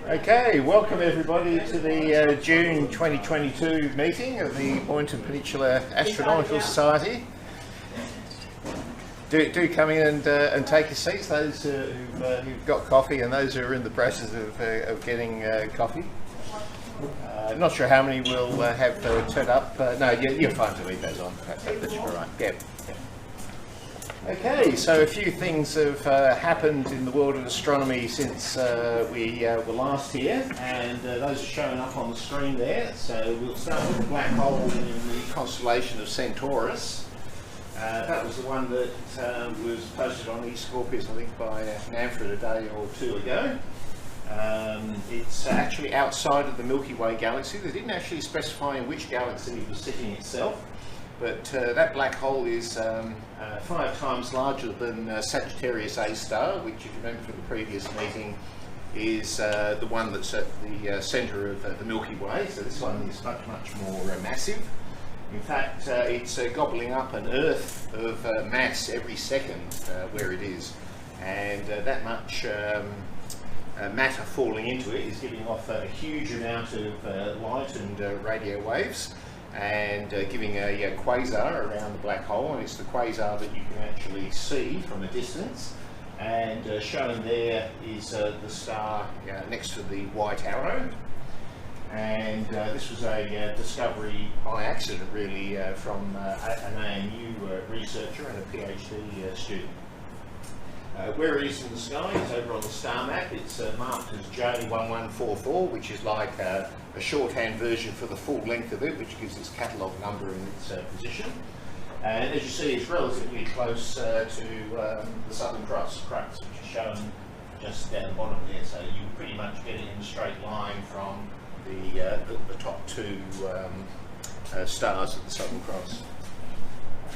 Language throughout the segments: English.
Okay, welcome everybody to the June 2022 meeting of the Boynton Peninsula Astronomical Society. Do come in and take your seats, those who've got coffee and those who are in the process of getting coffee. Not sure how many will have turned up. No, you're fine to leave those on. That's all right. Yeah. Okay, so a few things have happened in the world of astronomy since we were last here, and those are shown up on the screen there. So we'll start with the black hole in the constellation of Centaurus. That was the one that was posted on eScorpius, I think, by Manfred a day or two ago. It's actually outside of the Milky Way galaxy. They didn't actually specify in which galaxy it was sitting itself. But that black hole is 5 times larger than Sagittarius A star, which, if you remember from the previous meeting, is the one that's at the centre of the Milky Way. So this one is much, much more massive. In fact, it's gobbling up an Earth of mass every second where it is. And that much matter falling into it is giving off a huge amount of light and radio waves, and giving a quasar around the black hole, and it's the quasar that you can actually see from a distance. And shown there is the star next to the white arrow. And this was a discovery by accident, really, from an ANU researcher and a PhD student. Where it is in the sky is over on the star map. It's marked as J1144, which is like a shorthand version for the full length of it, which gives its catalogue number and its position. And as you see, it's relatively close to the Southern Cross, which is shown just down the bottom there. So you pretty much get it in a straight line from the top two stars of the Southern Cross.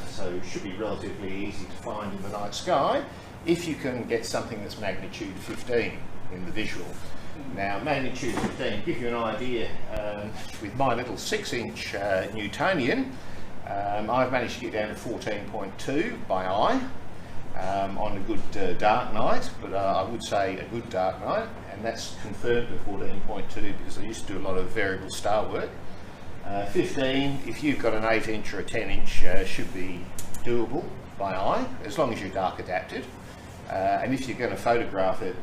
So it should be relatively easy to find in the night sky, if you can get something that's magnitude 15 in the visual. Now, magnitude 15, to give you an idea, with my little 6-inch Newtonian, I've managed to get down to 14.2 by eye on a good dark night, but I would say a good dark night, and that's confirmed at 14.2 because I used to do a lot of variable star work. 15, if you've got an 8-inch or a 10-inch, should be doable by eye, as long as you're dark adapted. And if you're going to photograph it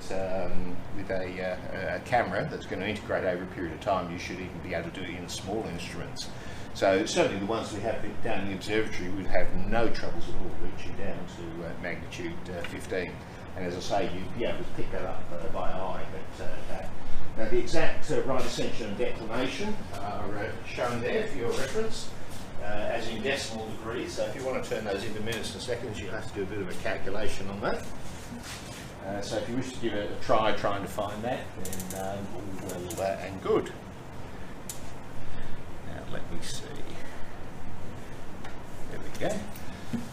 with a camera that's going to integrate over a period of time, you should even be able to do it in small instruments. So certainly the ones we have down in the observatory would have no troubles at all reaching down to magnitude 15. And as I say, you'd be able to pick that up by eye. Now the exact right ascension and declination are shown there for your reference, as in decimal degrees. So if you want to turn those into minutes and seconds, you have to do a bit of a calculation on that. So if you wish to give it a try trying to find that, then all well and good. Now let me see. There we go.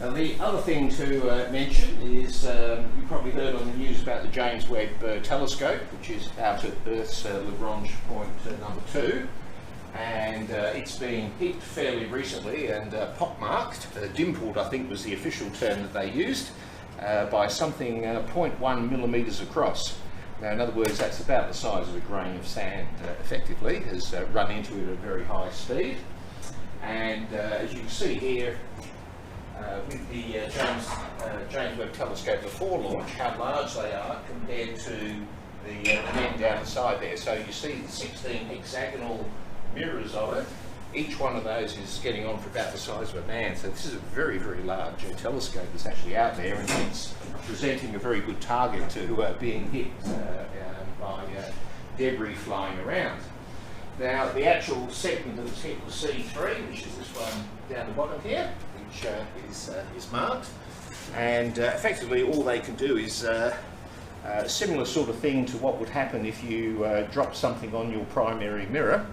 Now the other thing to mention is you probably heard on the news about the James Webb Telescope, which is out at Earth's Lagrange point number 2. And it's been hit fairly recently and pockmarked, dimpled I think was the official term that they used, by something 0.1 millimetres across. Now in other words, that's about the size of a grain of sand effectively, has run into it at a very high speed. And as you can see here, with the James Webb Telescope before launch, how large they are compared to the men down the side there. So you see the 16 hexagonal mirrors of it. Each one of those is getting on for about the size of a man. So this is a very, very large telescope that's actually out there, and it's presenting a very good target to being hit by debris flying around. Now the actual segment that was hit was C3, which is this one down the bottom here, which is marked. And effectively all they can do is a similar sort of thing to what would happen if you dropped something on your primary mirror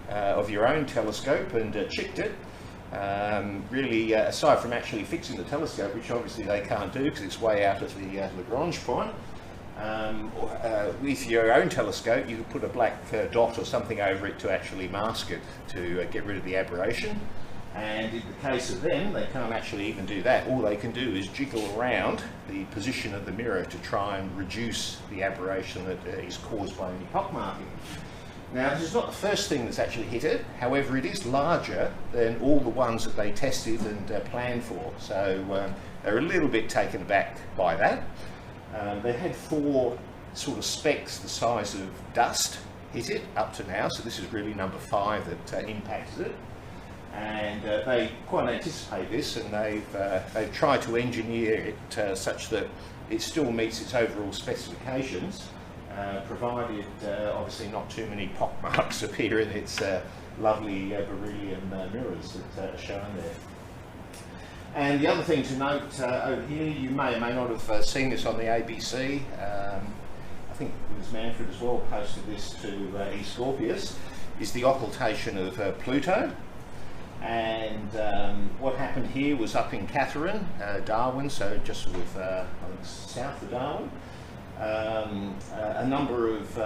of your own telescope and chipped it. Really, aside from actually fixing the telescope, which obviously they can't do because it's way out at the Lagrange point, with your own telescope you could put a black dot or something over it to actually mask it, to get rid of the aberration. And in the case of them, they can't actually even do that. All they can do is jiggle around the position of the mirror to try and reduce the aberration that is caused by any pockmarking. Now, this is not the first thing that's actually hit it. However, it is larger than all the ones that they tested and planned for. So they're a little bit taken aback by that. They had 4 sort of specks the size of dust hit it up to now. So this is really number 5 that impacted it. And they quite anticipate this, and they've tried to engineer it such that it still meets its overall specifications, provided obviously not too many pockmarks appear in its lovely beryllium mirrors that are shown there. And the other thing to note over here, you may or may not have seen this on the ABC. I think Ms. Manfred as well posted this to E-Scorpius, is the occultation of Pluto. And what happened here was up in Catherine, Darwin, so just sort of I think south of Darwin. A number of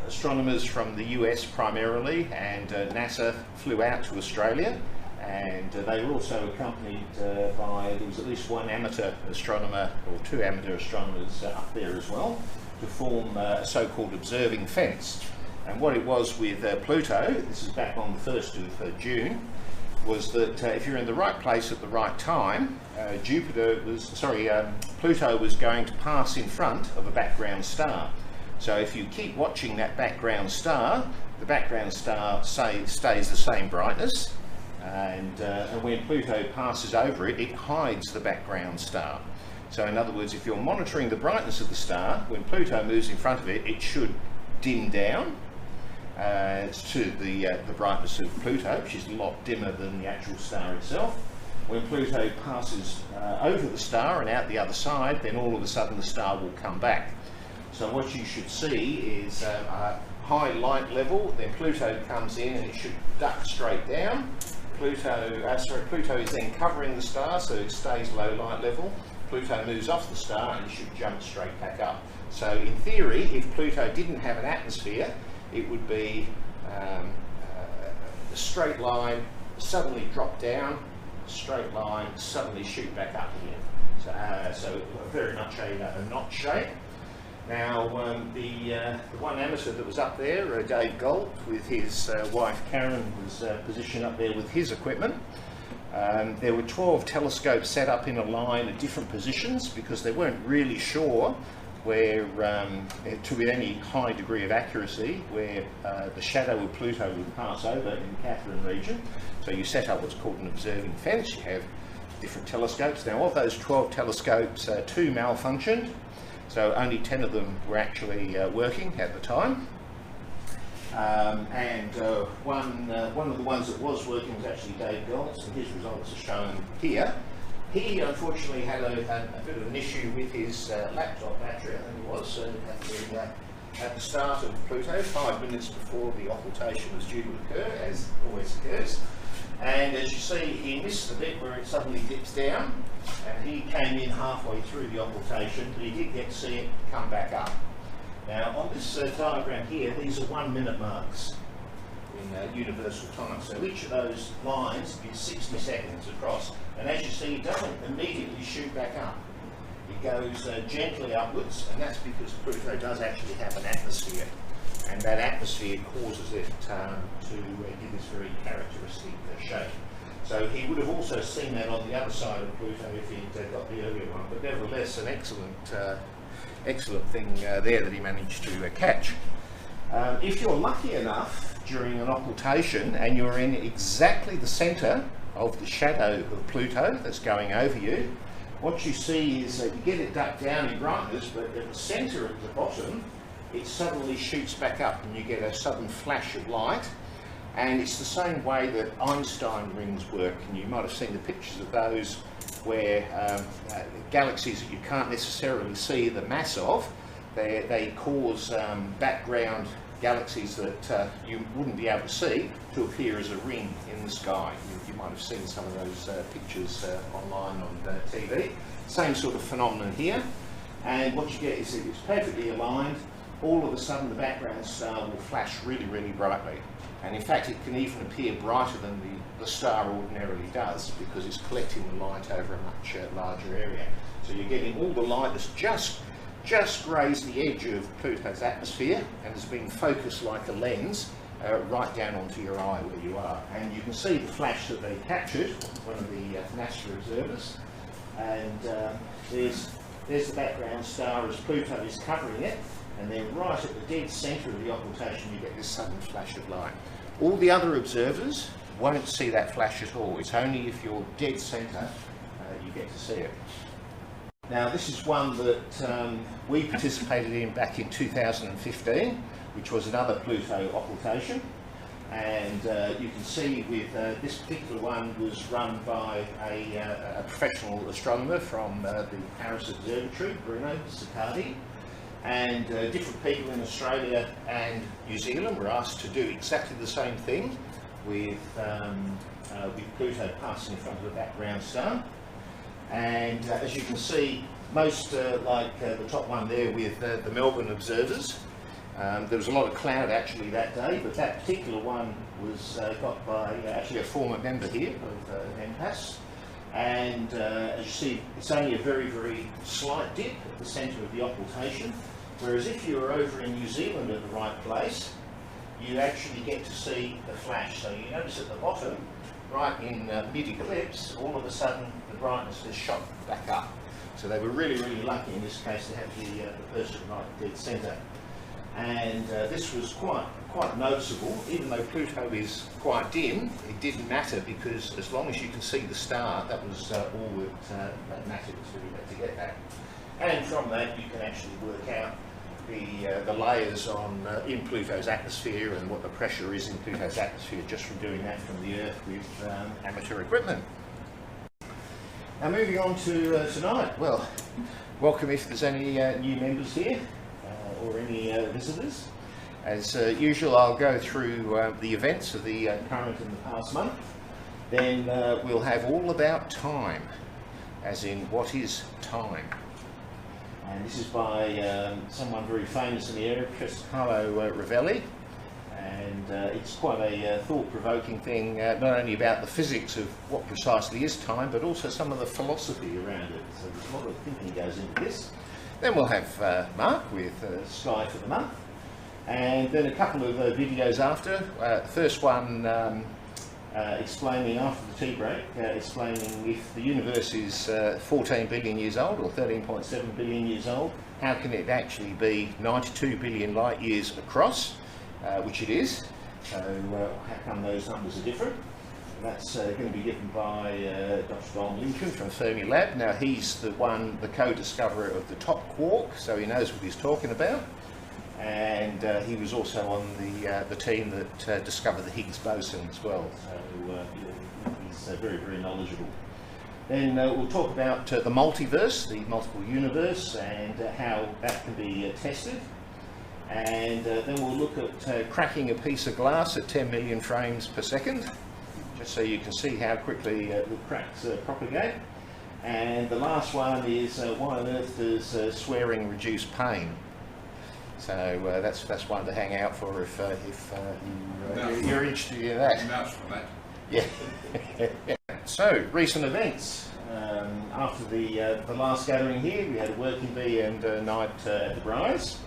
astronomers from the US primarily, and NASA flew out to Australia, and they were also accompanied by, there was at least 1 amateur astronomer, or 2 amateur astronomers up there as well, to form a so-called observing fence. And what it was with Pluto, this is back on the 1st of June, was that if you're in the right place at the right time, Pluto was going to pass in front of a background star. So if you keep watching that background star, the background star stays the same brightness, and when Pluto passes over it, it hides the background star. So in other words, if you're monitoring the brightness of the star, when Pluto moves in front of it, it should dim down to the brightness of Pluto, which is a lot dimmer than the actual star itself. When Pluto passes over the star and out the other side, then all of a sudden the star will come back. So what you should see is a high light level, then Pluto comes in and it should duck straight down. Pluto is then covering the star, so it stays low light level. Pluto moves off the star and it should jump straight back up. So in theory, if Pluto didn't have an atmosphere, it would be a straight line, suddenly drop down, straight line, suddenly shoot back up again. So very much a knot shape. Now the one amateur that was up there, Dave Galt, with his wife Karen, was positioned up there with his equipment. There were 12 telescopes set up in a line at different positions because they weren't really sure where, to any high degree of accuracy, where the shadow of Pluto would pass over in the Catherine region. So you set up what's called an observing fence. You have different telescopes. Now of those 12 telescopes, 2 malfunctioned, so only 10 of them were actually working at the time. One of the ones that was working was actually Dave Galt's, and his results are shown here. He unfortunately had a bit of an issue with his laptop battery, I think it was, at the start of Pluto, 5 minutes before the occultation was due to occur, as always occurs. And as you see, he missed the bit where it suddenly dips down, and he came in halfway through the occultation, but he did get to see it come back up. Now on this diagram here, these are 1 minute marks in universal time. So each of those lines is 60 seconds across. And as you see, it doesn't immediately shoot back up. It goes gently upwards, and that's because Pluto does actually have an atmosphere. And that atmosphere causes it to give this very characteristic shape. So he would have also seen that on the other side of Pluto if he'd got the earlier one. But nevertheless, an excellent thing there that he managed to catch. If you're lucky enough during an occultation and you're in exactly the centre of the shadow of Pluto that's going over you, what you see is that you get it ducked down in brightness, but at the centre at the bottom, it suddenly shoots back up and you get a sudden flash of light. And it's the same way that Einstein rings work, and you might have seen the pictures of those where galaxies that you can't necessarily see the mass of, they cause background galaxies that you wouldn't be able to see to appear as a ring in the sky. You might have seen some of those pictures online on TV. Same sort of phenomenon here, and what you get is it's perfectly aligned. all of a sudden the background star will flash really, really brightly. And in fact, it can even appear brighter than the star ordinarily does, because it's collecting the light over a much larger area. So you're getting all the light that's just grazed the edge of Pluto's atmosphere and has been focused like a lens right down onto your eye where you are. And you can see the flash that they captured, one of the NASA observers. And there's the background star as Pluto is covering it. And then right at the dead centre of the occultation you get this sudden flash of light. All the other observers won't see that flash at all. It's only if you're dead centre you get to see it. Now this is one that we participated in back in 2015, which was another Pluto occultation. And you can see with this particular one was run by a professional astronomer from the Paris Observatory, Bruno Siccardi. And different people in Australia and New Zealand were asked to do exactly the same thing with Pluto passing in front of the background star. And as you can see, most like the top one there with the Melbourne observers, there was a lot of cloud actually that day, but that particular one was got by actually a former member here of MPAS. And as you see, it's only a very, very slight dip at the centre of the occultation. Whereas if you were over in New Zealand at the right place, you actually get to see the flash. So you notice at the bottom, right in mid-eclipse, all of a sudden the brightness has shot back up. So they were really, really lucky in this case to have the person right dead centre. And this was quite noticeable. Even though Pluto is quite dim, it didn't matter, because as long as you can see the star, that was all that mattered to get that. And from that you can actually work out the layers in Pluto's atmosphere and what the pressure is in Pluto's atmosphere just from doing that from the Earth with amateur equipment. Now moving on to tonight. Well, welcome if there's any new members here or any visitors. As usual, I'll go through the events of the current and the past month. Then we'll have all about time, as in what is time. And this is by someone very famous in the area, Prof. Carlo Rovelli. And it's quite a thought-provoking thing, not only about the physics of what precisely is time, but also some of the philosophy around it. So there's a lot of thinking goes into this. Then we'll have Mark with Sky for the Month. And then a couple of videos after. The first one explaining, after the tea break, explaining if the universe is 14 billion years old or 13.7 billion years old, how can it actually be 92 billion light years across, which it is. So how come those numbers are different? And that's going to be given by Dr. Don Lincoln from Fermilab. Now he's the co-discoverer of the top quark, so he knows what he's talking about. And he was also on the team that discovered the Higgs boson as well, so he's very, very knowledgeable. Then we'll talk about the multiverse, the multiple universe, and how that can be tested. And then we'll look at cracking a piece of glass at 10 million frames per second, just so you can see how quickly the cracks propagate. And the last one is why on earth does swearing reduce pain? So that's one to hang out for if you're interested in that. Yeah. So recent events. After the last gathering here, we had a working bee and a night at the Briars.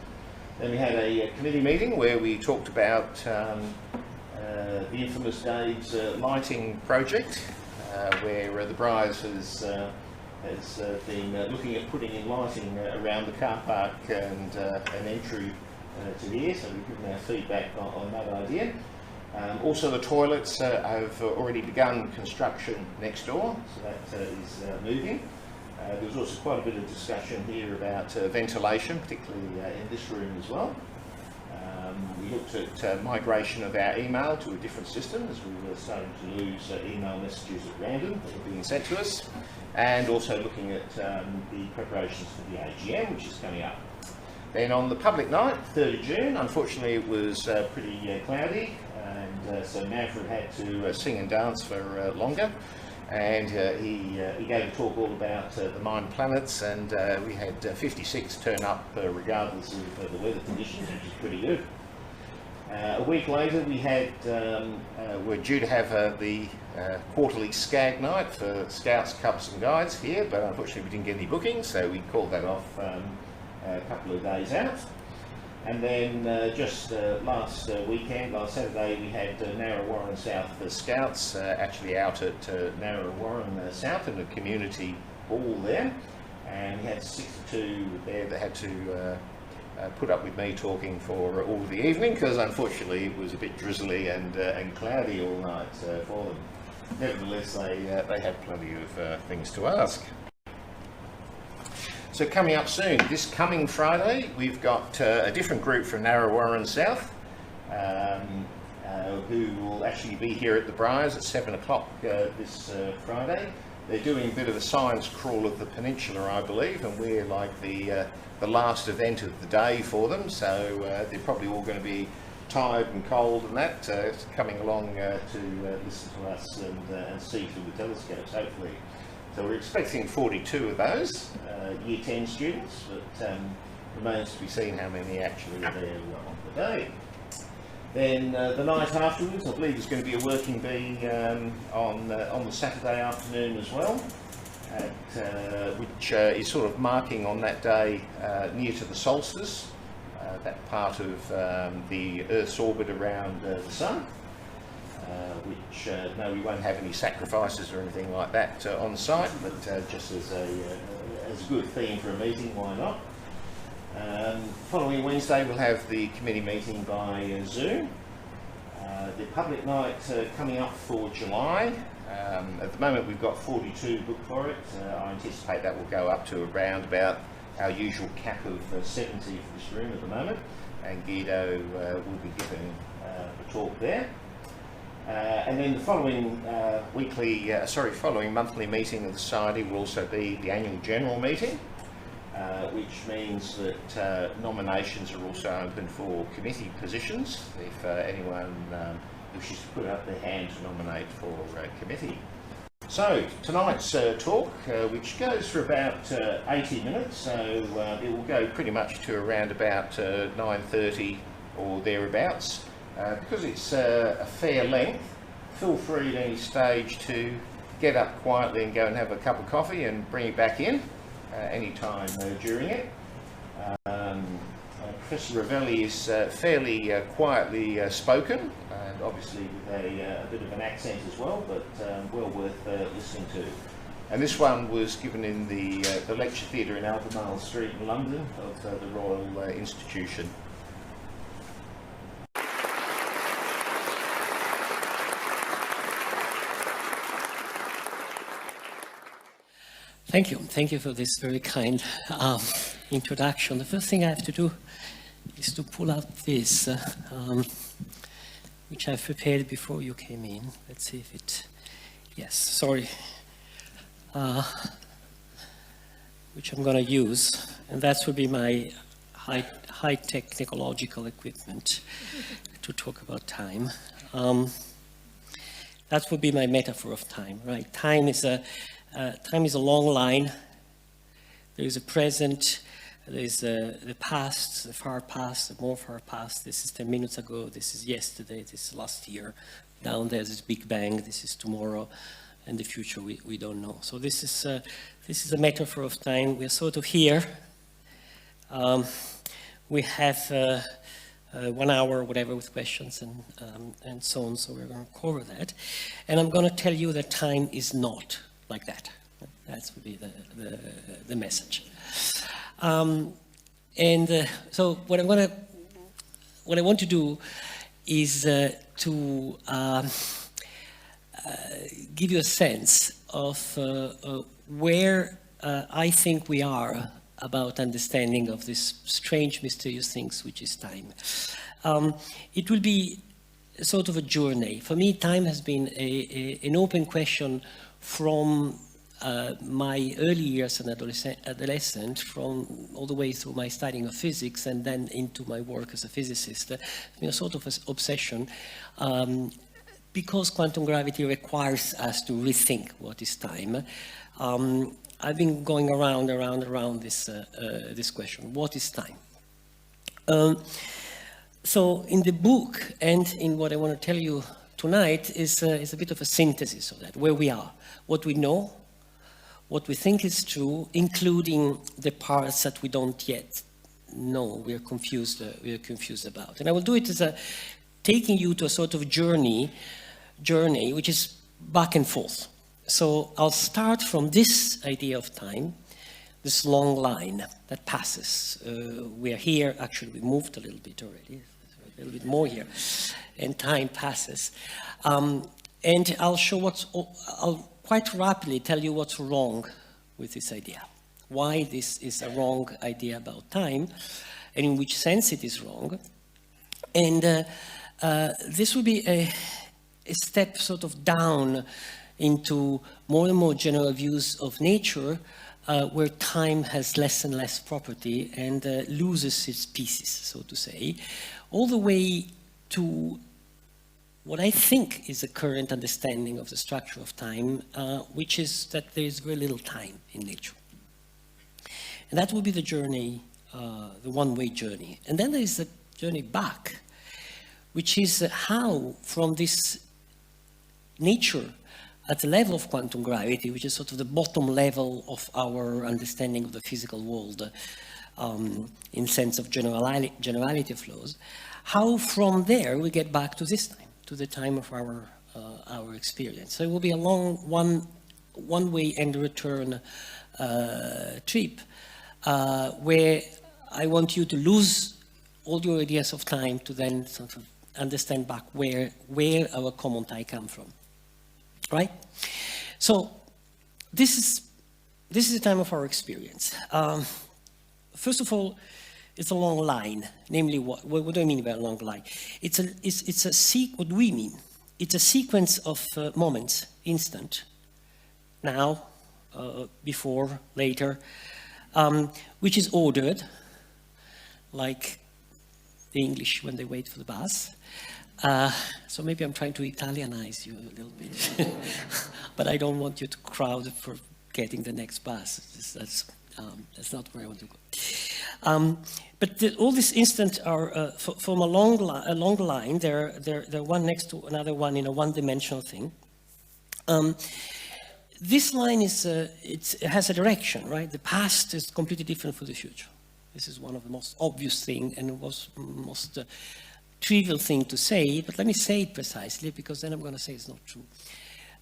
Then we had a committee meeting where we talked about the infamous Dave's lighting project, where the Briars has been looking at putting in lighting around the car park and an entry to here, so we've given our feedback on that idea. Also the toilets have already begun construction next door, so that is moving. There was also quite a bit of discussion here about ventilation, particularly in this room as well. We looked at migration of our email to a different system, as we were starting to lose email messages at random that were being sent to us, and also looking at the preparations for the AGM, which is coming up. Then on the public night, 3rd of June, unfortunately it was pretty cloudy, and so Manfred had to sing and dance for longer. and he gave a talk all about the minor planets, and we had 56 turn up regardless of the weather conditions, which is pretty good. A week later we had, we're due to have the quarterly Skag night for Scouts, Cubs and Guides here, but unfortunately we didn't get any bookings, so we called that off a couple of days out. And then just last weekend, last Saturday, we had Narra South for Scouts actually out at Narra South in a community hall there, and we had 62 there that had to put up with me talking for all of the evening, because unfortunately it was a bit drizzly and cloudy all night for them. Nevertheless, they had plenty of things to ask. So coming up soon, this coming Friday, we've got a different group from Narra South who will actually be here at the Briars at 7 o'clock this Friday. They're doing a bit of a science crawl of the peninsula, I believe, and we're like the last event of the day for them, so they're probably all going to be tired and cold and that, coming along to listen to us and see through the telescopes, hopefully. So we're expecting 42 of those Year 10 students, but remains to be seen how many actually are there on the day. Then the night afterwards, I believe there's going to be a working bee on the Saturday afternoon as well, which is sort of marking on that day near to the solstice, that part of the Earth's orbit around the Sun. Which, no, we won't have any sacrifices or anything like that on site, but just as a good theme for a meeting, why not? Following Wednesday, we'll have the committee meeting by Zoom. The public night coming up for July. At the moment, we've got 42 booked for it. I anticipate that will go up to around about our usual cap of 70 for this room at the moment, and Guido will be giving the talk there. And then the following following monthly meeting of the Society will also be the annual general meeting, which means that nominations are also open for committee positions if anyone wishes to put up their hand to nominate for committee. So tonight's talk, which goes for about 80 minutes, so it will go pretty much to around about 9:30 or thereabouts. Because it's a fair length, feel free at any stage to get up quietly and go and have a cup of coffee and bring it back in any time during it. Professor Rovelli is fairly quietly spoken, and obviously with a bit of an accent as well, but well worth listening to. And this one was given in the lecture theatre in Albemarle Street in London of the Royal Institution. Thank you for this very kind introduction. The first thing I have to do is to pull out this, which I've prepared before you came in. Let's see if it, yes, sorry, which I'm going to use, and that will be my high technological equipment to talk about time. That would be my metaphor of time, right? Time is a long line. There is a present, there is the past, the far past, the more far past. This is 10 minutes ago, this is yesterday, this is last year. Down there is Big Bang, this is tomorrow, and the future we don't know. So this is a metaphor of time. We're sort of here. We have 1 hour, whatever, with questions and so on, so we're going to cover that. And I'm going to tell you that time is not like that. That would be the message. So what I want to do is to give you a sense of where I think we are about understanding of this strange, mysterious things, which is time. It will be sort of a journey. For me, time has been an open question from my early years as an adolescent, from all the way through my studying of physics and then into my work as a physicist. It's been a sort of obsession. because quantum gravity requires us to rethink what is time. I've been going around this question: what is time? So in the book and in what I want to tell you tonight is a bit of a synthesis of that, where we are, what we know, what we think is true, including the parts that we don't yet know, we are confused about. And I will do it as taking you to a sort of journey which is back and forth. So I'll start from this idea of time, this long line that passes. We are here, actually we moved a little bit already, a little bit more here, and time passes. And I'll quite rapidly tell you what's wrong with this idea, why this is a wrong idea about time, and in which sense it is wrong. And this will be a step sort of down into more and more general views of nature, where time has less and less property and loses its pieces, so to say, all the way to what I think is the current understanding of the structure of time, which is that there is very little time in nature. And that will be the journey, the one-way journey. And then there is the journey back, which is how from this nature at the level of quantum gravity, which is sort of the bottom level of our understanding of the physical world, in sense of generality of laws, how from there we get back to this time, to the time of our experience. So it will be a long one-way and return trip, where I want you to lose all your ideas of time to then sort of understand back where our common time comes from. Right? So this is the time of our experience. First of all, it's a long line. Namely, what do I mean by a long line? What do we mean? It's a sequence of moments, instant, now, before, later, which is ordered, like the English when they wait for the bus. So maybe I'm trying to Italianize you a little bit, but I don't want you to crowd for getting the next bus. That's not where I want to go. But all these instants are from a long line. They're one next to another one in a one-dimensional thing. This line it has a direction, right? The past is completely different from the future. This is one of the most obvious things and most trivial thing to say, but let me say it precisely, because then I'm going to say it's not true.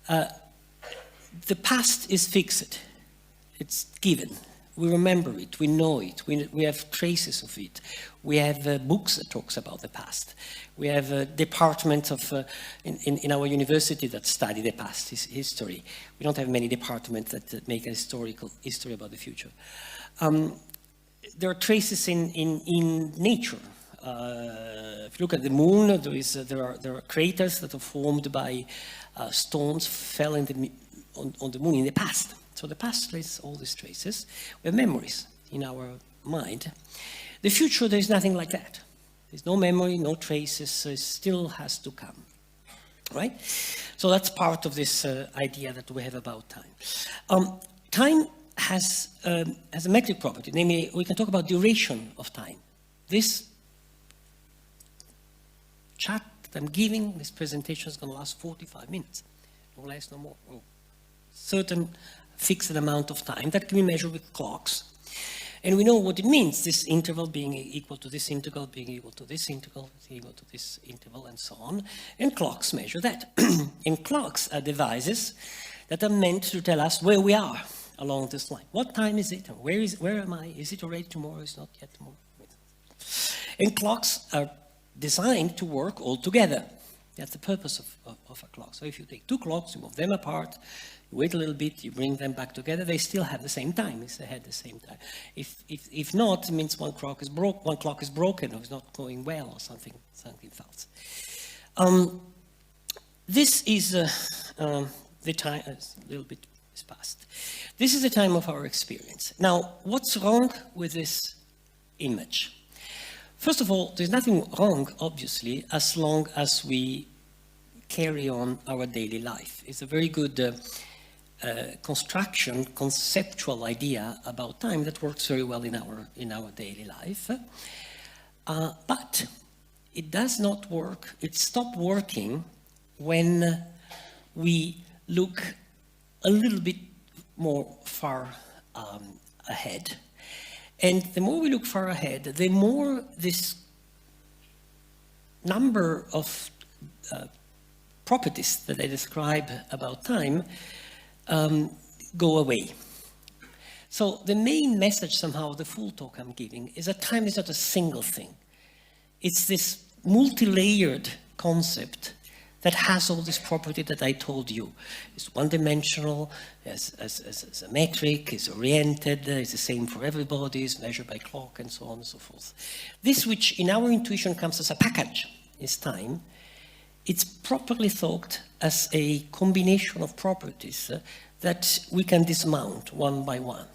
The past is fixed. It's given. We remember it. We know it. We have traces of it. We have books that talks about the past. We have departments in our university that study the past, history. We don't have many departments that make a historical history about the future. There are traces in nature. If you look at the moon, there are craters that are formed by stones fell on the moon in the past. So the past traces all these traces. We have memories in our mind. The future, there is nothing like that. There's no memory, no traces, so it still has to come, right? So that's part of this idea that we have about time. Time has a metric property, namely, we can talk about duration of time. This chat that I'm giving, this presentation is going to last 45 minutes, no less, no more. Certain fixed amount of time that can be measured with clocks. And we know what it means, this interval being equal to this interval, being equal to this interval, equal to this interval, and so on. And clocks measure that. And clocks are devices that are meant to tell us where we are along this line. What time is it? Where am I? Is it already tomorrow? Is it not yet tomorrow? And clocks are designed to work all together. That's the purpose of a clock. So if you take two clocks, you move them apart, you wait a little bit, you bring them back together, they still have the same time, if they had the same time. If not, it means one clock is broken, or it's not going well, or something false. This is the time, a little bit is past. This is the time of our experience. Now, what's wrong with this image? First of all, there's nothing wrong, obviously, as long as we carry on our daily life. It's a very good conceptual idea about time that works very well in our daily life. But it does not work, it stopped working when we look a little bit more far ahead. And the more we look far ahead, the more this number of properties that I describe about time go away. So the main message somehow of the full talk I'm giving is that time is not a single thing. It's this multi-layered concept that has all this property that I told you. It's one-dimensional, as a metric, is oriented, is the same for everybody, is measured by clock, and so on and so forth. This, which in our intuition comes as a package, is time. It's properly thought as a combination of properties that we can dismount one by one.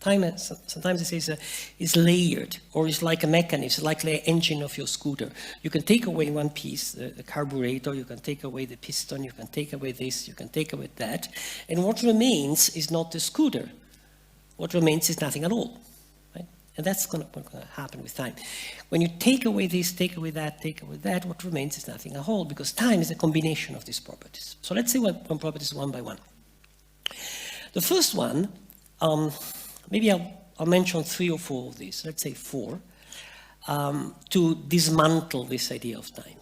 Time, sometimes it says, is layered, or is like a mechanism, like the engine of your scooter. You can take away one piece, the carburetor, you can take away the piston, you can take away this, you can take away that, and what remains is not the scooter. What remains is nothing at all. Right? And that's what's going to happen with time. When you take away this, take away that, what remains is nothing at all, because time is a combination of these properties. So let's see what properties one by one. The first one, maybe I'll mention 3 or 4 of these, let's say 4, to dismantle this idea of time.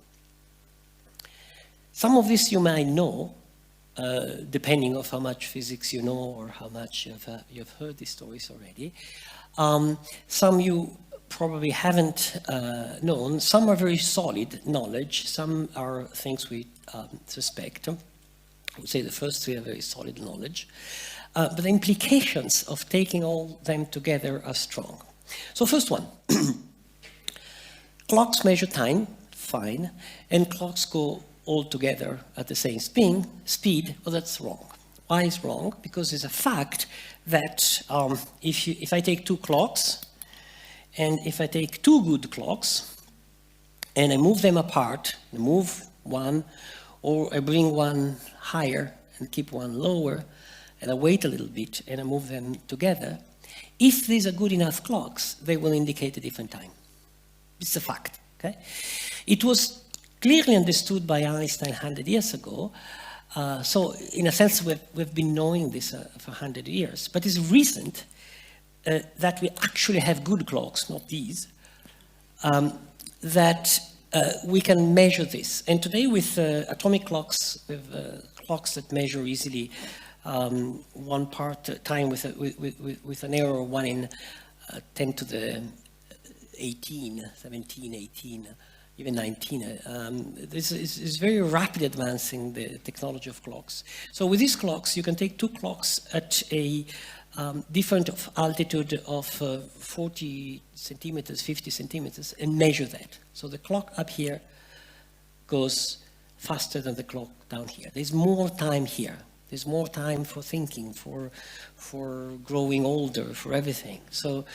Some of this you might know, depending on how much physics you know or how much you've heard these stories already. Some you probably haven't known. Some are very solid knowledge. Some are things we suspect. I would say the first 3 are very solid knowledge. But the implications of taking all them together are strong. So first one, clocks measure time, fine, and clocks go all together at the same speed. Well, that's wrong. Why is wrong? Because it's a fact that if I take 2 clocks, and if I take 2 good clocks, and I move them apart, I move one, or I bring one higher and keep one lower, and I wait a little bit and I move them together, if these are good enough clocks, they will indicate a different time. It's a fact, okay? It was clearly understood by Einstein 100 years ago, so in a sense we've been knowing this for 100 years, but it's recent that we actually have good clocks, not these, that we can measure this. And today with atomic clocks, with clocks that measure easily one part time with an error of 1 in 10 to the 18, 17, 18, even 19. This is very rapidly advancing the technology of clocks. So with these clocks, you can take 2 clocks at a different altitude of 40 centimeters, 50 centimeters, and measure that. So the clock up here goes faster than the clock down here. There's more time here. There's more time for thinking, for growing older, for everything. So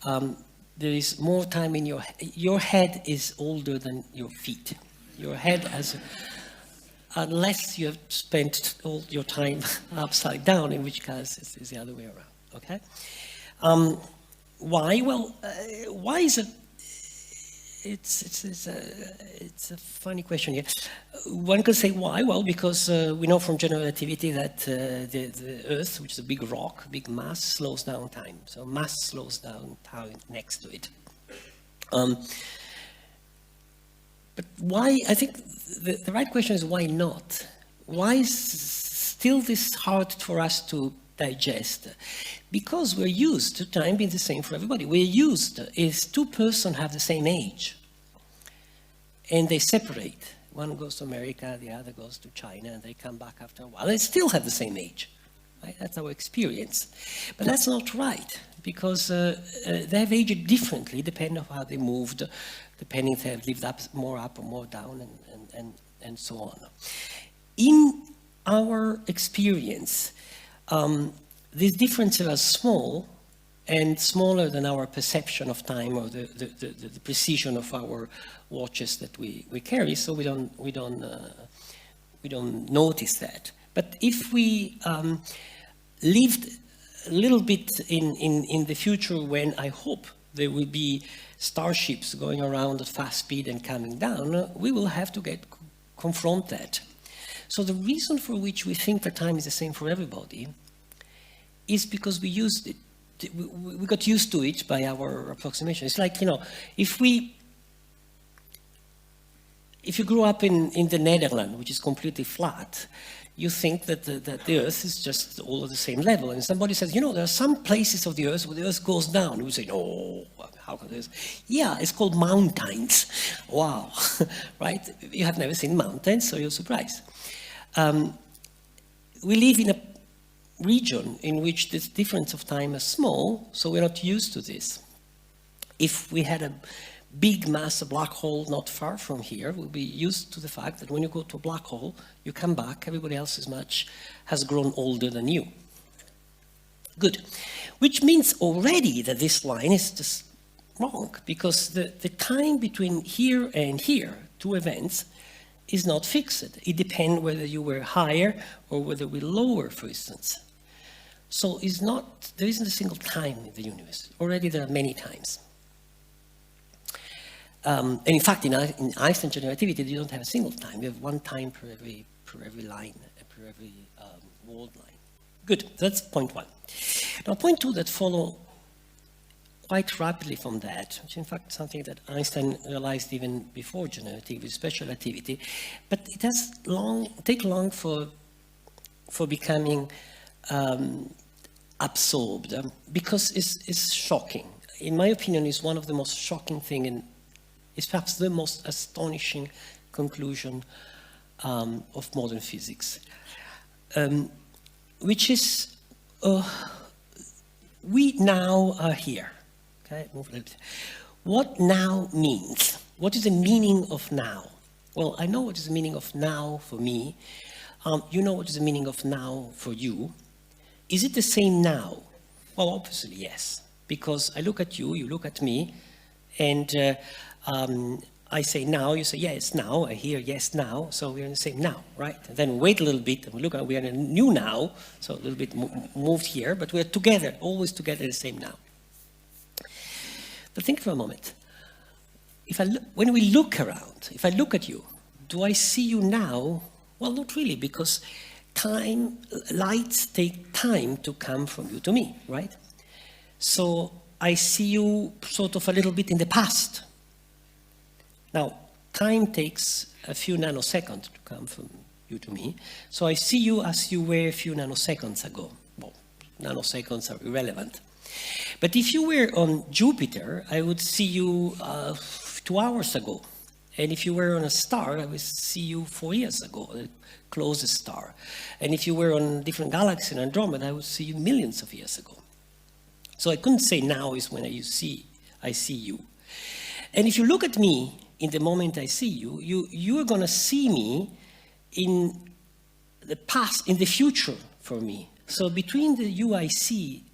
there is more time in your head is older than your feet. Your head has, unless you have spent all your time upside down, in which case it's the other way around, okay? Why? Well, why is it? It's a funny question here. One could say why? Well, because we know from general relativity that the Earth, which is a big rock, big mass, slows down time. So mass slows down time next to it. But why? I think the right question is why not? Why is still this hard for us to digest? Because we're used to time being the same for everybody. We're used is 2 persons have the same age and they separate. One goes to America, the other goes to China, and they come back after a while. They still have the same age. Right? That's our experience. But that's not right, because they have aged differently depending on how they moved, depending if they have lived more up or more down, and so on. In our experience, these differences are small and smaller than our perception of time or the precision of our watches that we carry, so we don't we don't notice that. But if we lived a little bit in the future, when I hope there will be starships going around at fast speed and coming down, we will have to confront that. So the reason for which we think that time is the same for everybody is because we used it. We got used to it by our approximation. It's like, you know, if you grew up in the Netherlands, which is completely flat, you think that the Earth is just all at the same level. And somebody says, you know, there are some places of the Earth where the Earth goes down. You say, no, how can this? Yeah, it's called mountains. Wow, right? You have never seen mountains, so you're surprised. We live in a region in which the difference of time is small, so we're not used to this. If we had a big massive black hole not far from here, we'll be used to the fact that when you go to a black hole, you come back, everybody else has grown older than you. Good. Which means already that this line is just wrong, because the time between here and here, two events, is not fixed. It depends whether you were higher or whether we lower, for instance. So there isn't a single time in the universe. Already there are many times. And in fact, in Einstein general relativity, you don't have a single time. You have one time per every line, per every world line. Good, that's point one. Now, point two that follow quite rapidly from that, which in fact is something that Einstein realized even before general relativity, special relativity, but it has take long for becoming absorbed, because it's shocking. In my opinion, it's one of the most shocking things, and it's perhaps the most astonishing conclusion of modern physics, which is we now are here. Okay, move a little bit. What now means? What is the meaning of now? Well, I know what is the meaning of now for me. You know what is the meaning of now for you. Is it the same now? Well, obviously, yes. Because I look at you, you look at me, and I say now, you say, yeah, it's now. I hear yes, now. So we're in the same now, right? And then wait a little bit, and we look at, we are in a new now, so a little bit moved here, but we're together, always together, the same now. But think for a moment. When we look around, if I look at you, do I see you now? Well, not really, because lights take time to come from you to me, right? So I see you sort of a little bit in the past. Now, time takes a few nanoseconds to come from you to me. So I see you as you were a few nanoseconds ago. Well, nanoseconds are irrelevant. But if you were on Jupiter, I would see you 2 hours ago. And if you were on a star, I would see you 4 years ago, the closest star. And if you were on a different galaxy in Andromeda, I would see you millions of years ago. So I couldn't say now is when I see you. And if you look at me in the moment I see you, you are going to see me in the past, in the future for me. So between the you I see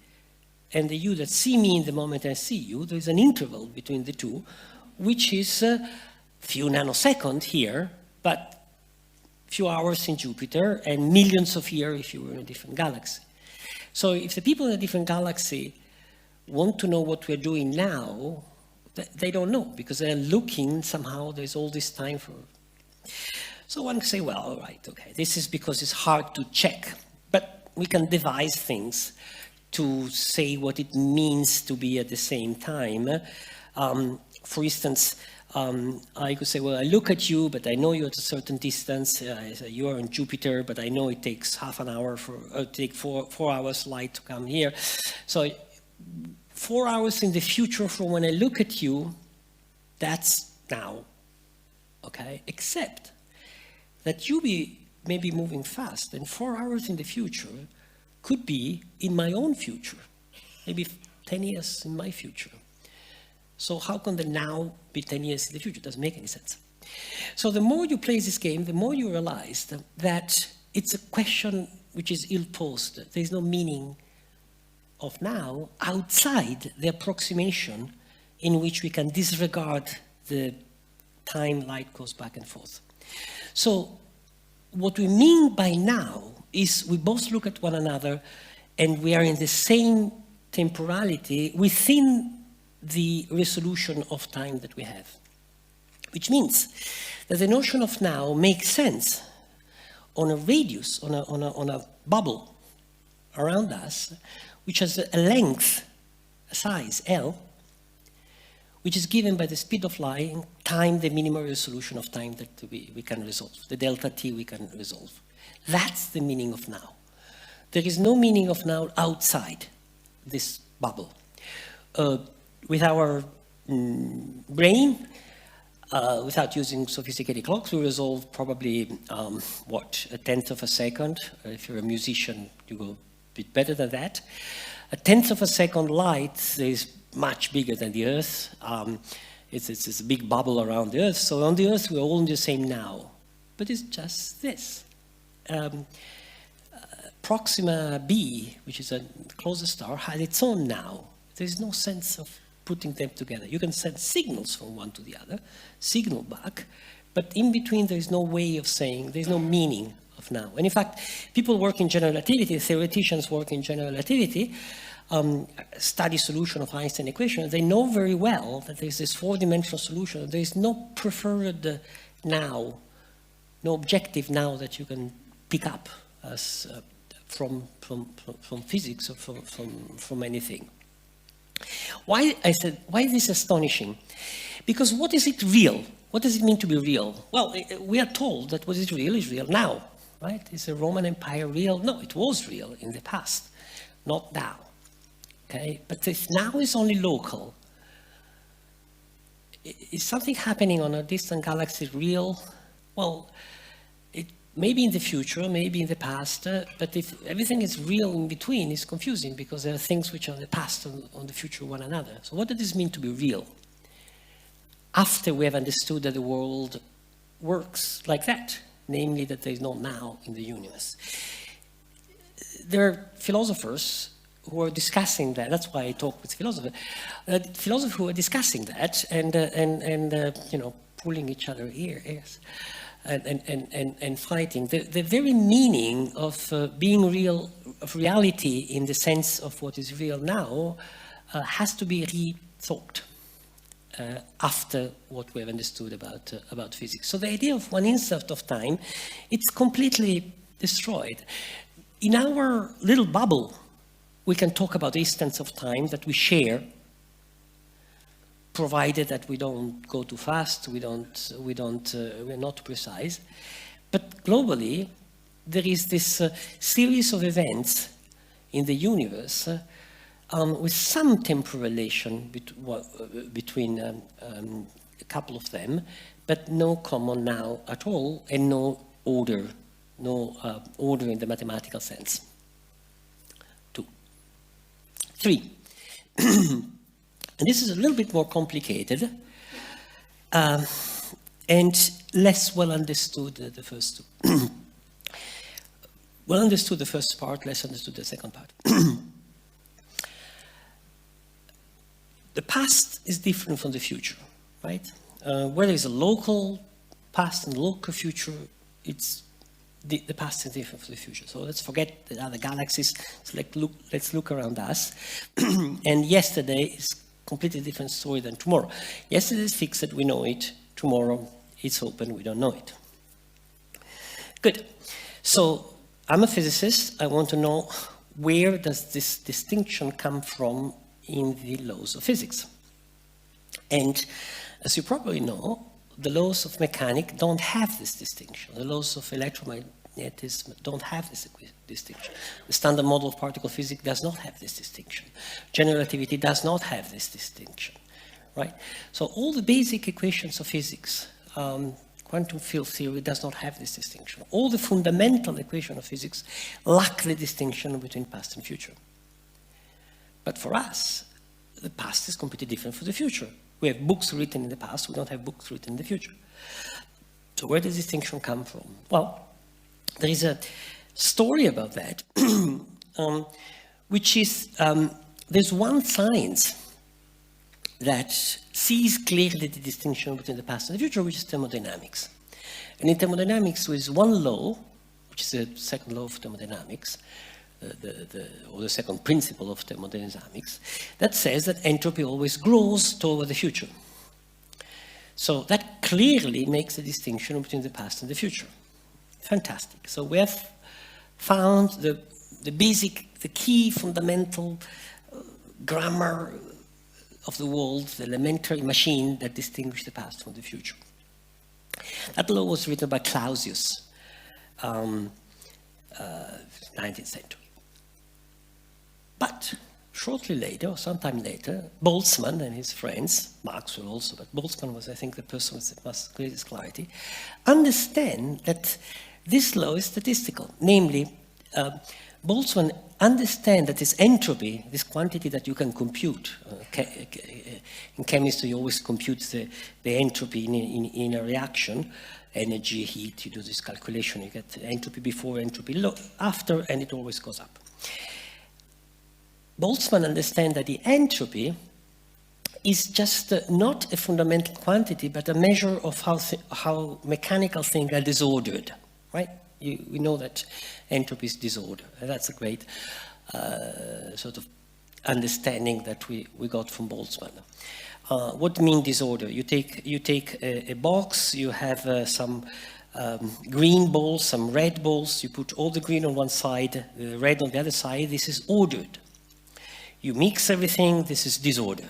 and the you that see me in the moment I see you, there is an interval between the two, which is a few nanoseconds here, but few hours in Jupiter and millions of years if you were in a different galaxy. So if the people in a different galaxy want to know what we're doing now, they don't know, because they're looking somehow, there's all this time for. So one can say, well, all right, okay, this is because it's hard to check, but we can devise things to say what it means to be at the same time. For instance, I could say, well, I look at you, but I know you're at a certain distance. You are on Jupiter, but I know it takes half an hour take 4 hours light to come here. So 4 hours in the future from when I look at you, that's now, okay? Except that you may be moving fast, and 4 hours in the future could be in my own future, maybe 10 years in my future. So how can the now be 10 years in the future? It doesn't make any sense. So the more you play this game, the more you realize that it's a question which is ill-posed. There's no meaning of now outside the approximation in which we can disregard the time light goes back and forth. So what we mean by now is we both look at one another and we are in the same temporality within the resolution of time that we have. Which means that the notion of now makes sense on a radius, on a bubble around us, which has a length, a size, L, which is given by the speed of light and time, the minimal resolution of time that we can resolve, the delta t we can resolve. That's the meaning of now. There is no meaning of now outside this bubble. With our brain, without using sophisticated clocks, we resolve probably, what, a tenth of a second. If you're a musician, you go a bit better than that. A tenth of a second light is much bigger than the Earth. It's a big bubble around the Earth. So on the Earth, we're all in the same now. But it's just this. Proxima b, which is a closest star, had its own now. There's no sense of putting them together. You can send signals from one to the other, signal back, but in between there is no way of saying, there's no meaning of now. And in fact, people work in general relativity, theoreticians work in general relativity, study solution of Einstein equation, they know very well that there's this four-dimensional solution. There is no preferred now, no objective now that you can pick up as from physics or from anything. Why is this astonishing? Because what is it real? What does it mean to be real? Well, we are told that what is real now, right? Is the Roman Empire real? No, it was real in the past, not now. Okay, but if now is only local, is something happening on a distant galaxy real? Well, it maybe in the future, maybe in the past, but if everything is real in between, it's confusing because there are things which are in the past and on the future one another. So what does this mean to be real? After we have understood that the world works like that, namely that there is no now in the universe. There are philosophers who are discussing that. That's why I talk with philosophers. Philosophers who are discussing that and you know, pulling each other ears and fighting. The very meaning of being real, of reality in the sense of what is real now, has to be rethought after what we have understood about physics. So the idea of one instant of time, it's completely destroyed. In our little bubble, we can talk about instants of time that we share, provided that we don't go too fast, we're not precise. But globally, there is this series of events in the universe with some temporal relation between a couple of them, but no common now at all, and no order in the mathematical sense. 2. 3. And this is a little bit more complicated and less well understood than the first two. Well understood the first part, less understood the second part. The past is different from the future, right? Where there is a local past and local future, it's the past is different from the future. So let's forget the other galaxies. So let's look around us. And yesterday is a completely different story than tomorrow. Yesterday is fixed, we know it. Tomorrow it's open, we don't know it. Good. So I'm a physicist. I want to know, where does this distinction come from in the laws of physics? And as you probably know, the laws of mechanics don't have this distinction. The laws of electromagnetism don't have this distinction. The standard model of particle physics does not have this distinction. General relativity does not have this distinction, right? So all the basic equations of physics, quantum field theory does not have this distinction. All the fundamental equations of physics lack the distinction between past and future. But for us, the past is completely different from the future. We have books written in the past, we don't have books written in the future. So where does this distinction come from? Well, there is a story about that, which is, there's one science that sees clearly the distinction between the past and the future, which is thermodynamics. And in thermodynamics, there is one law, which is the second law of thermodynamics, or the second principle of thermodynamics, that says that entropy always grows toward the future. So that clearly makes a distinction between the past and the future. Fantastic. So we have found the basic, the key fundamental grammar of the world, the elementary machine that distinguishes the past from the future. That law was written by Clausius, 19th century. But shortly later, or sometime later, Boltzmann and his friends, Maxwell also, but Boltzmann was, I think, the person with the most greatest clarity, understand that this law is statistical. Namely, Boltzmann understands that this entropy, this quantity that you can compute, in chemistry you always compute the entropy in a reaction, energy, heat, you do this calculation, you get entropy before, entropy after, and it always goes up. Boltzmann understands that the entropy is just not a fundamental quantity, but a measure of how mechanical things are disordered, right? We know that entropy is disorder. And that's a great sort of understanding that we got from Boltzmann. What means disorder? You take a box, you have some green balls, some red balls, you put all the green on one side, the red on the other side, this is ordered. You mix everything, this is disorder.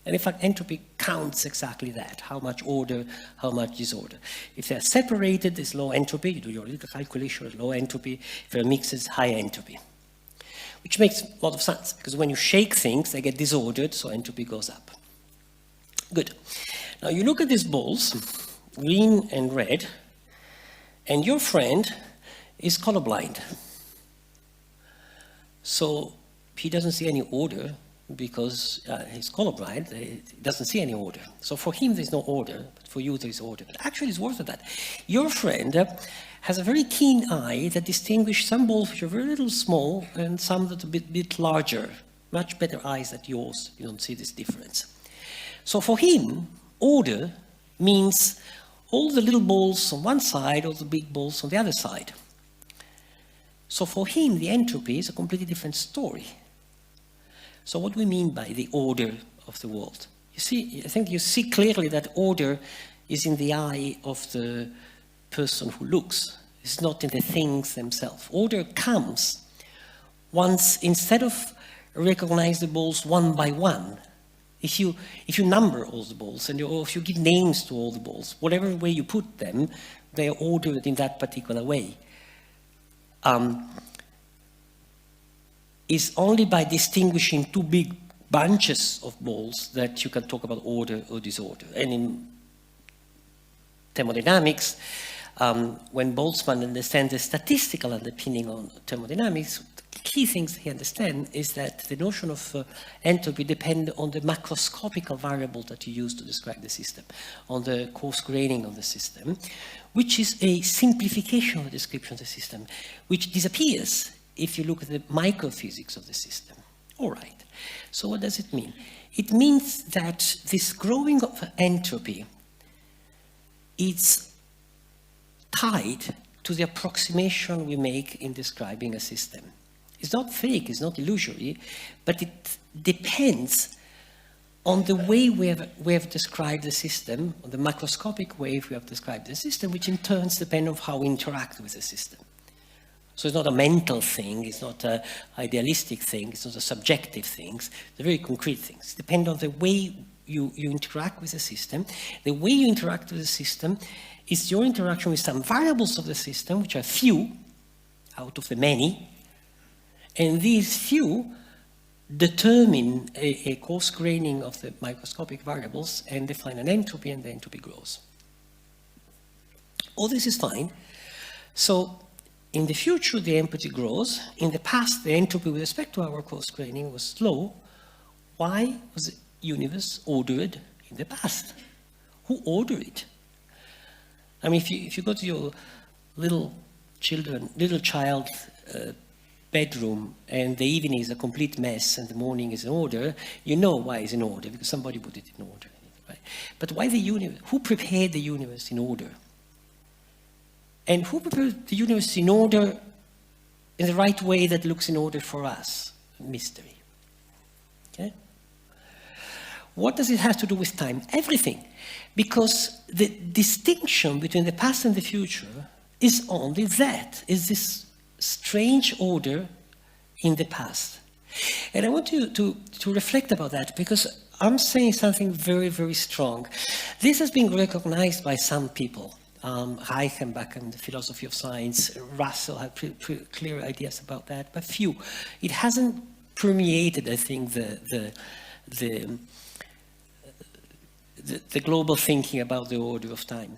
And in fact, entropy counts exactly that, how much order, how much disorder. If they're separated, there's low entropy, you do your little calculation, low entropy. If they're mixed, it's high entropy. Which makes a lot of sense, because when you shake things, they get disordered, so entropy goes up. Good. Now you look at these balls, green and red, and your friend is colorblind. So he doesn't see any order because he's colorblind, he doesn't see any order. So for him there's no order, but for you there's order. But actually it's worse than that. Your friend has a very keen eye that distinguishes some balls which are very little small and some that are a bit larger. Much better eyes than yours, you don't see this difference. So for him, order means all the little balls on one side, all the big balls on the other side. So for him, the entropy is a completely different story. So what do we mean by the order of the world? You see, I think you see clearly that order is in the eye of the person who looks. It's not in the things themselves. Order comes once, instead of recognize the balls one by one, if you number all the balls, or if you give names to all the balls, whatever way you put them, they are ordered in that particular way. Is only by distinguishing two big bunches of balls that you can talk about order or disorder. And in thermodynamics, when Boltzmann understands the statistical underpinning on thermodynamics, the key things he understands is that the notion of entropy depends on the macroscopic variable that you use to describe the system, on the coarse graining of the system, which is a simplification of the description of the system, which disappears if you look at the microphysics of the system. All right, so what does it mean? It means that this growing of entropy is tied to the approximation we make in describing a system. It's not fake, it's not illusory, but it depends on the way we have described the system, on the macroscopic way we have described the system, which in turn depends on how we interact with the system. So it's not a mental thing, it's not an idealistic thing, it's not a subjective thing, they're very concrete things. It depends on the way you interact with the system. The way you interact with the system is your interaction with some variables of the system, which are few out of the many, and these few determine a coarse graining of the microscopic variables and define an entropy, and the entropy grows. All this is fine. So in the future, the entropy grows. In the past, the entropy with respect to our coarse graining was slow. Why was the universe ordered in the past? Who ordered it? I mean, if you go to your little child bedroom, and the evening is a complete mess and the morning is in order, you know why it's in order, because somebody put it in order. Right? But why the universe? Who prepared the universe in order? And who prepared the universe in order, in the right way that looks in order for us? Mystery. Okay? What does it have to do with time? Everything. Because the distinction between the past and the future is only that, is this strange order in the past. And I want you to reflect about that, because I'm saying something very, very strong. This has been recognized by some people. Reichenbach and the philosophy of science, Russell had pretty clear ideas about that, but few. It hasn't permeated, I think, the global thinking about the order of time.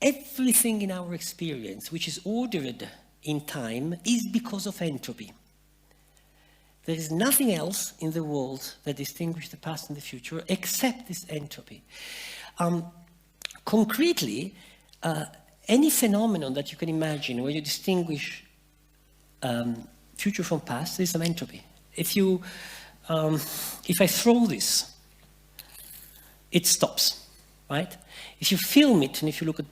Everything in our experience which is ordered in time is because of entropy. There is nothing else in the world that distinguishes the past and the future except this entropy. Concretely, any phenomenon that you can imagine where you distinguish future from past is some entropy. If I throw this, it stops, right? If you film it and if you look at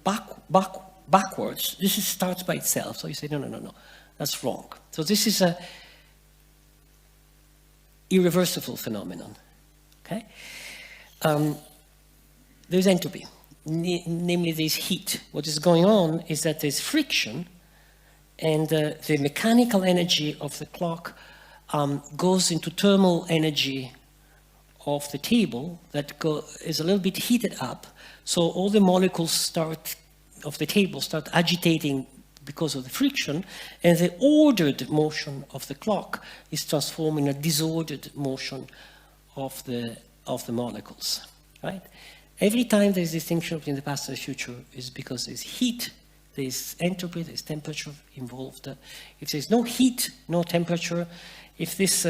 backwards, this starts by itself. So you say, no, that's wrong. So this is a irreversible phenomenon, okay? There's entropy, namely there's heat. What is going on is that there's friction, and the mechanical energy of the clock goes into thermal energy of the table that is a little bit heated up, so all the molecules of the table start agitating because of the friction, and the ordered motion of the clock is transformed in a disordered motion of the molecules, right? Every time there's distinction between the past and the future is because there's heat, there's entropy, there's temperature involved. If there's no heat, no temperature, if this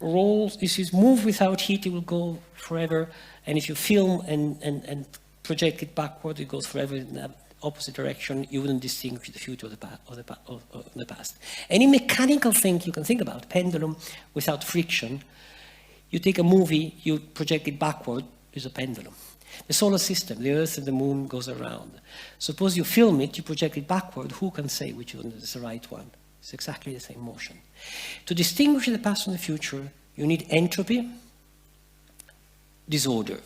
rolls, if you move without heat, it will go forever, and if you film and project it backward, it goes forever in the opposite direction. You wouldn't distinguish the future of the past. Any mechanical thing you can think about, pendulum without friction, you take a movie, you project it backward, there's a pendulum. The solar system, the Earth and the Moon goes around. Suppose you film it, you project it backward, who can say which one is the right one? It's exactly the same motion. To distinguish the past from the future, you need entropy, disorder,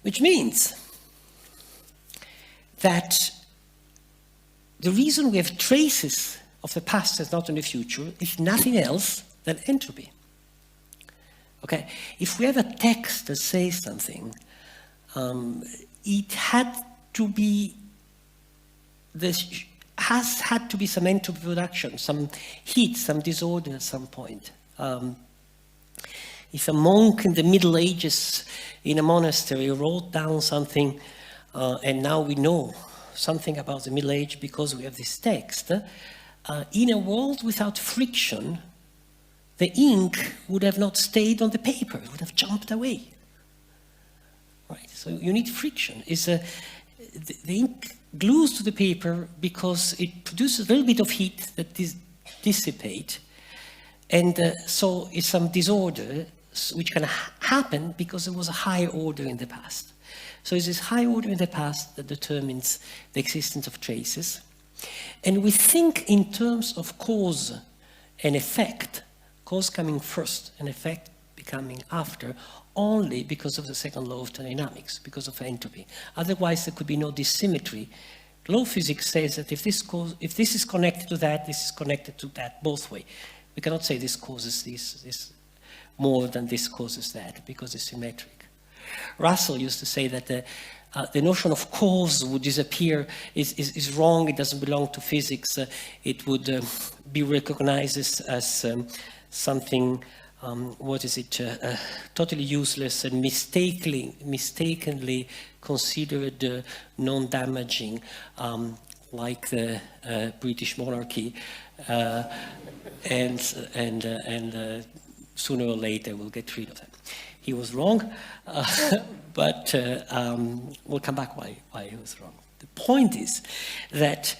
which means that the reason we have traces of the past and not in the future is nothing else than entropy. Okay, if we have a text that says something, it had to be, has had to be some entropy production, some heat, some disorder at some point. If a monk in the Middle Ages in a monastery wrote down something, and now we know something about the Middle Age because we have this text, in a world without friction, the ink would have not stayed on the paper, it would have jumped away. Right, so you need friction. The ink glues to the paper because it produces a little bit of heat that dissipates, and so it's some disorder which can happen because there was a higher order in the past. So it's this high order in the past that determines the existence of traces. And we think in terms of cause and effect, cause coming first and effect becoming after, only because of the second law of thermodynamics, because of entropy. Otherwise, there could be no dissymmetry. Law of physics says that if this is connected to that, this is connected to that, both ways. We cannot say this causes this more than this causes that, because it's symmetric. Russell used to say that the notion of cause would disappear is wrong, it doesn't belong to physics, it would be recognized as something, totally useless and mistakenly considered non-damaging, like the British monarchy, and sooner or later we'll get rid of them. He was wrong, but we'll come back why he was wrong. The point is that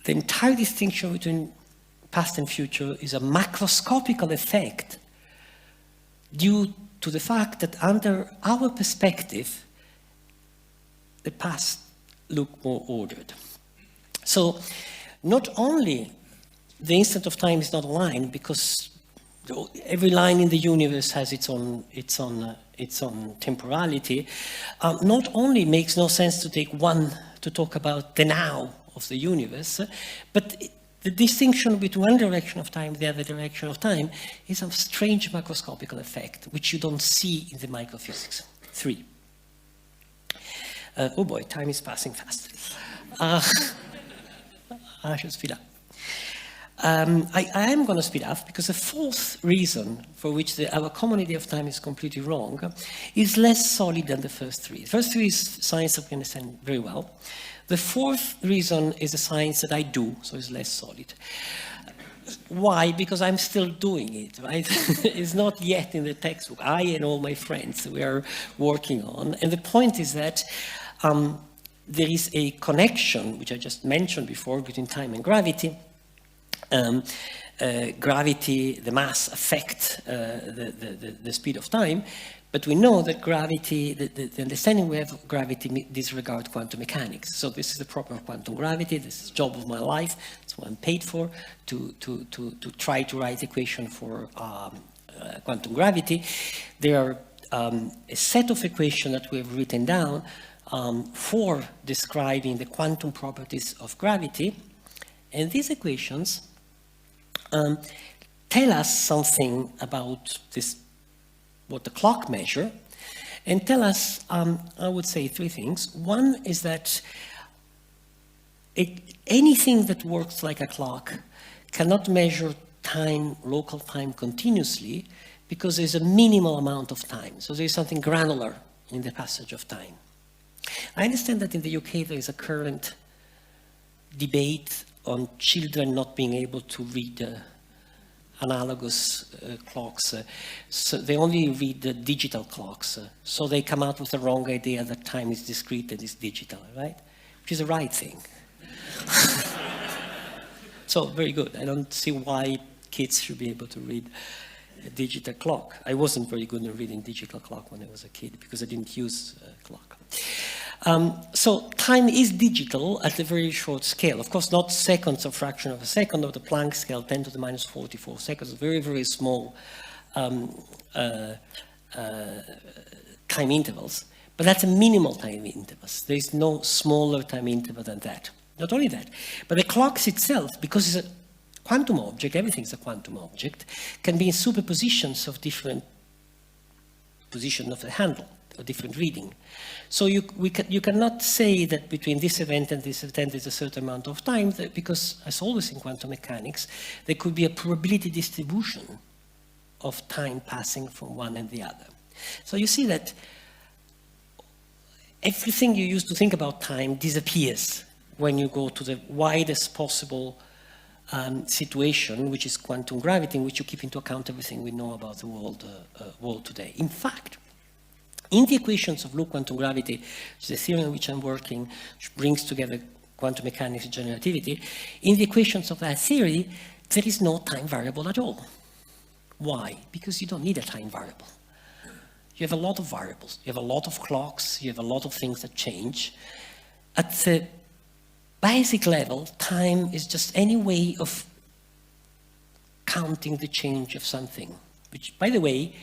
the entire distinction between past and future is a macroscopical effect due to the fact that under our perspective, the past looked more ordered. So not only the instant of time is not a line, because every line in the universe has its own temporality, not only makes no sense to take one to talk about the now of the universe, but the distinction between one direction of time and the other direction of time is a strange macroscopical effect, which you don't see in the microphysics. 3. Oh boy, time is passing fast. I should speed up. I am going to speed up because the fourth reason for which our common idea of time is completely wrong is less solid than the first 3. The first 3 is science that we understand very well. The fourth reason is a science that I do, so it's less solid. Why? Because I'm still doing it, right? It's not yet in the textbook. I and all my friends, we are working on. And the point is that there is a connection, which I just mentioned before, between time and gravity. Gravity, the mass affect the speed of time, but we know that gravity, the understanding we have of gravity disregards quantum mechanics. So this is the problem of quantum gravity. This is the job of my life. That's what I'm paid for, to try to write equation for quantum gravity. There are a set of equations that we have written down for describing the quantum properties of gravity, and these equations tell us something about this, what the clock measure, and tell us, I would say, 3 things. One is that anything that works like a clock cannot measure time, local time, continuously, because there's a minimal amount of time. So there's something granular in the passage of time. I understand that in the UK there is a current debate on children not being able to read analogous clocks. So they only read the digital clocks. So they come out with the wrong idea that time is discrete and is digital, right? Which is the right thing. So very good. I don't see why kids should be able to read a digital clock. I wasn't very good in reading digital clock when I was a kid because I didn't use a clock. So time is digital at a very short scale. Of course, not seconds or fraction of a second, or the Planck scale, 10 to the minus 44 seconds, very, very small time intervals. But that's a minimal time intervals. There is no smaller time interval than that. Not only that, but the clocks itself, because it's a quantum object, everything's a quantum object, can be in superpositions of different position of the handle, or different reading. So you cannot say that between this event and this event is a certain amount of time, because, as always in quantum mechanics, there could be a probability distribution of time passing from one and the other. So you see that everything you used to think about time disappears when you go to the widest possible situation, which is quantum gravity, in which you keep into account everything we know about the world today. In fact, in the equations of low quantum gravity, which is the theory on which I'm working, which brings together quantum mechanics and general relativity, in the equations of that theory, there is no time variable at all. Why? Because you don't need a time variable. You have a lot of variables. You have a lot of clocks. You have a lot of things that change. At the basic level, time is just any way of counting the change of something, which, by the way,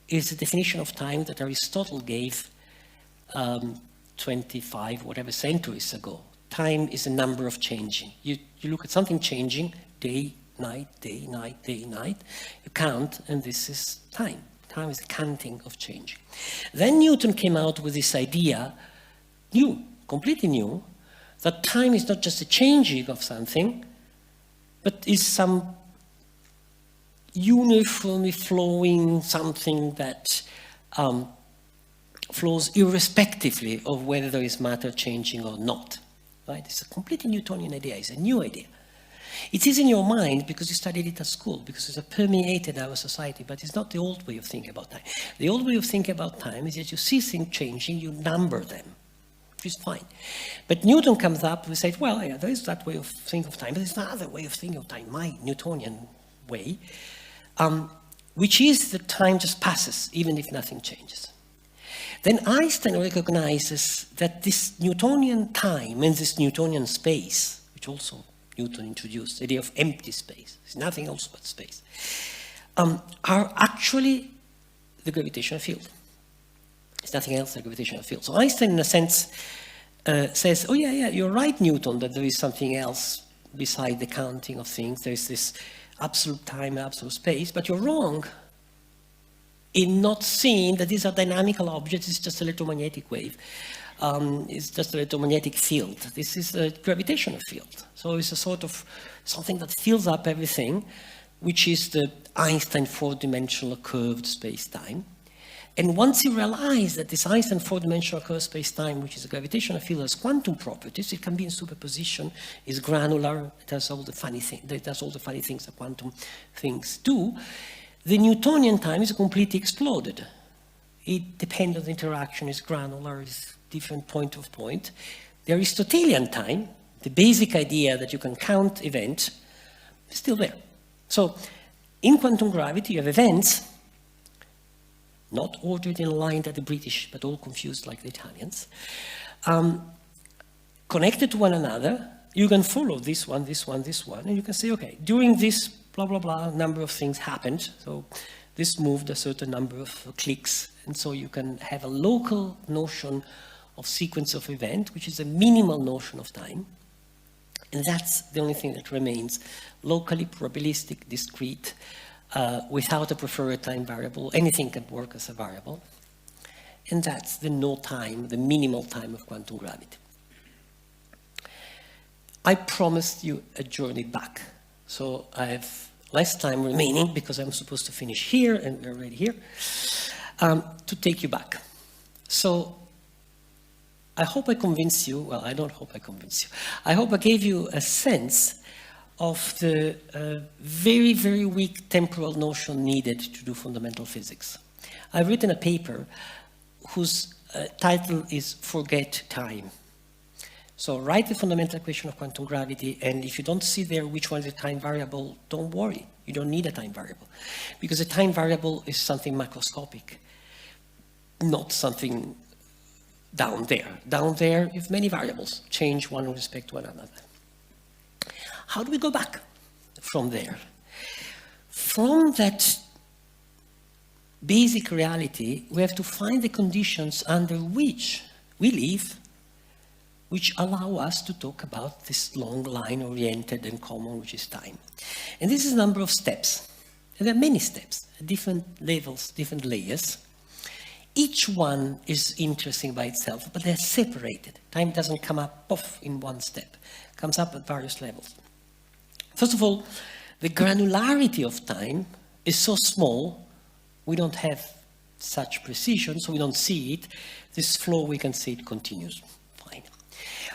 is the definition of time that Aristotle gave 25 whatever centuries ago. Time is a number of changing. You look at something changing, day, night, day, night, day, night. You count, and this is time. Time is the counting of changing. Then Newton came out with this idea, new, completely new, that time is not just a changing of something, but is some uniformly flowing something that flows irrespectively of whether there is matter changing or not. Right? It's a completely Newtonian idea. It's a new idea. It is in your mind because you studied it at school, because it's permeated our society, but it's not the old way of thinking about time. The old way of thinking about time is that you see things changing, you number them, which is fine. But Newton comes up and says, well, yeah, there is that way of thinking of time, but there's another way of thinking of time, my Newtonian way, which is that time just passes, even if nothing changes. Then Einstein recognizes that this Newtonian time and this Newtonian space, which also Newton introduced, the idea of empty space, it's nothing else but space, are actually the gravitational field. It's nothing else than the gravitational field. So Einstein, in a sense, says, oh yeah, you're right, Newton, that there is something else beside the counting of things. There's this absolute time and absolute space, but you're wrong in not seeing that these are dynamical objects. It's just an electromagnetic wave. It's just an electromagnetic field. This is a gravitational field. So it's a sort of something that fills up everything, which is the Einstein four-dimensional curved space-time. And once you realize that this Einstein four-dimensional curved space-time, which is a gravitational field, has quantum properties, it can be in superposition, is granular, it has all the funny things that quantum things do. The Newtonian time is completely exploded. It depends on the interaction, it's granular, it's different point of point. The Aristotelian time, the basic idea that you can count events, is still there. So in quantum gravity, you have events, not ordered in a line that the British, but all confused like the Italians, connected to one another. You can follow this one, and you can say, okay, during this blah, blah, blah, number of things happened. So this moved a certain number of clicks. And so you can have a local notion of sequence of event, which is a minimal notion of time. And that's the only thing that remains locally probabilistic, discrete, without a preferred time variable. Anything can work as a variable. And that's the no time, the minimal time of quantum gravity. I promised you a journey back. So I have less time remaining because I'm supposed to finish here and we're already here, to take you back. So I hope I convince you, well, I don't hope I convince you. I hope I gave you a sense of the very, very weak temporal notion needed to do fundamental physics. I've written a paper whose title is Forget Time. So write the fundamental equation of quantum gravity, and if you don't see there which one is the time variable, don't worry. You don't need a time variable. Because a time variable is something macroscopic, not something down there. Down there, you have many variables, change one with respect to one another. How do we go back from there? From that basic reality, we have to find the conditions under which we live, which allow us to talk about this long line-oriented and common, which is time. And this is a number of steps. And there are many steps, at different levels, different layers. Each one is interesting by itself, but they're separated. Time doesn't come up off in one step. It comes up at various levels. First of all, the granularity of time is so small, we don't have such precision, so we don't see it. This flow, we can see it continues. Fine.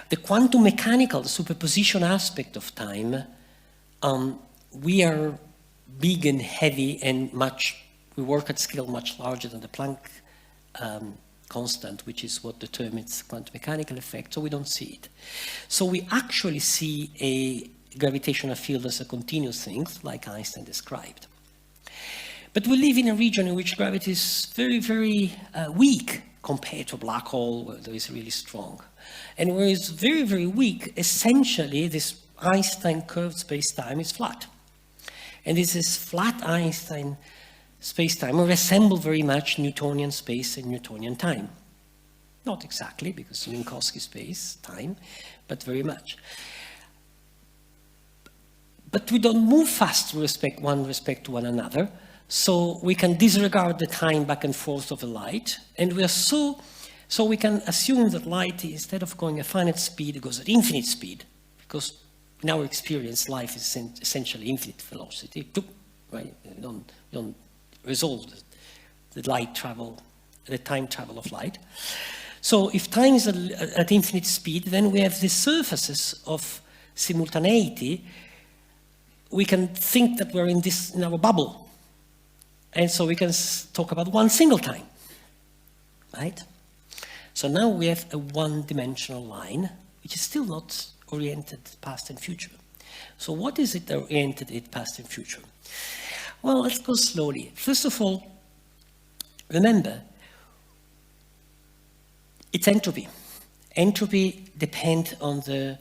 The quantum mechanical, the superposition aspect of time, we are big and heavy and we work at scale much larger than the Planck constant, which is what determines quantum mechanical effect, so we don't see it. So we actually see a gravitational field as a continuous thing, like Einstein described. But we live in a region in which gravity is very, very weak compared to a black hole, where there is really strong. And where it's very, very weak, essentially, this Einstein curved space-time is flat. And this is flat Einstein space-time resemble very much Newtonian space and Newtonian time. Not exactly, because Minkowski space, time, but very much. But we don't move fast with respect to one another, so we can disregard the time back and forth of the light, and we are so we can assume that light, instead of going at finite speed, it goes at infinite speed, because in our experience, life is essentially infinite velocity. Right? You don't resolve the light travel, the time travel of light. So if time is at infinite speed, then we have the surfaces of simultaneity. We can think that we're in our bubble. And so we can talk about one single time, right? So now we have a one-dimensional line, which is still not oriented past and future. So what is it oriented at past and future? Well, let's go slowly. First of all, remember, it's entropy. Entropy depends on the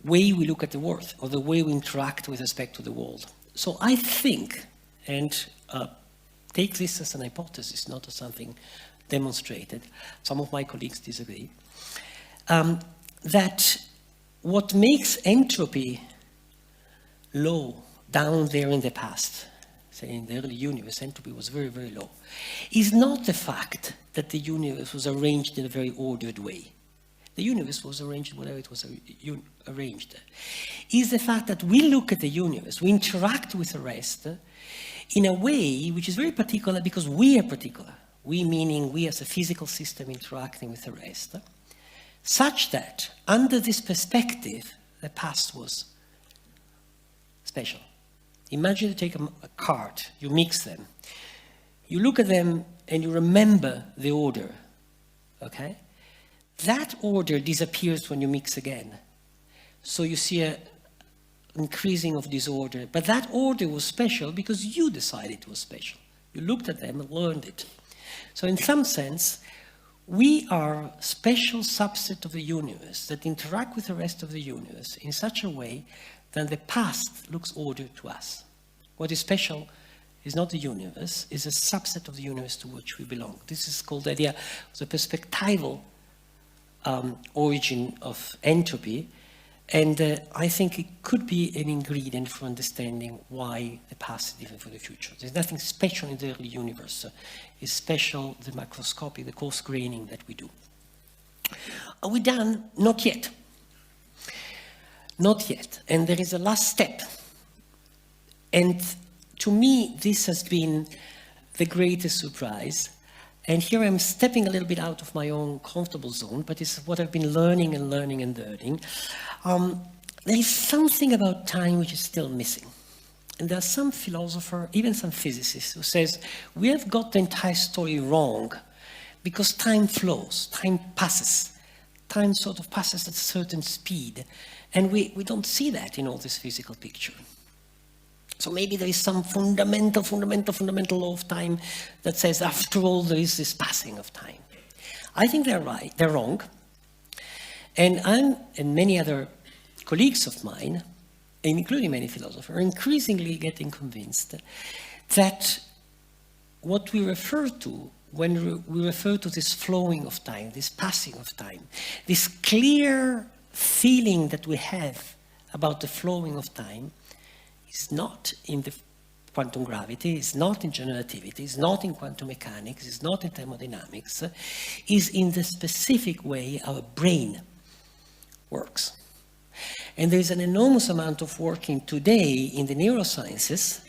way we look at the world, or the way we interact with respect to the world. So I think, and take this as an hypothesis, not as something demonstrated, some of my colleagues disagree, that what makes entropy low down there in the past, say in the early universe, entropy was very, very low, is not the fact that the universe was arranged in a very ordered way. The universe was arranged whatever it was arranged. Is the fact that we look at the universe, we interact with the rest in a way which is very particular because we are particular. We meaning we as a physical system interacting with the rest, such that under this perspective, the past was special. Imagine you take a card, you mix them, you look at them and you remember the order, okay? That order disappears when you mix again. So you see an increasing of disorder, but that order was special because you decided it was special. You looked at them and learned it. So in some sense, we are a special subset of the universe that interact with the rest of the universe in such a way that the past looks ordered to us. What is special is not the universe, is a subset of the universe to which we belong. This is called the idea of the perspectival origin of entropy, and I think it could be an ingredient for understanding why the past is different from the future. There's nothing special in the early universe. It's special the macroscopic, the coarse graining that we do. Are we done? Not yet. Not yet. And there is a last step. And to me, this has been the greatest surprise. And here I'm stepping a little bit out of my own comfortable zone, but it's what I've been learning and learning and learning. There is something about time which is still missing. And there are some philosophers, even some physicists, who says, we have got the entire story wrong because time flows, time passes. Time sort of passes at a certain speed. And we don't see that in all this physical picture. So maybe there is some fundamental law of time that says, after all, there is this passing of time. I think they're right, they're wrong. And I'm, and many other colleagues of mine, including many philosophers, are increasingly getting convinced that what we refer to when we refer to this flowing of time, this passing of time, this clear feeling that we have about the flowing of time, is not in the quantum gravity, is not in general relativity, is not in quantum mechanics, is not in thermodynamics, is in the specific way our brain works. And there is an enormous amount of working today in the neurosciences,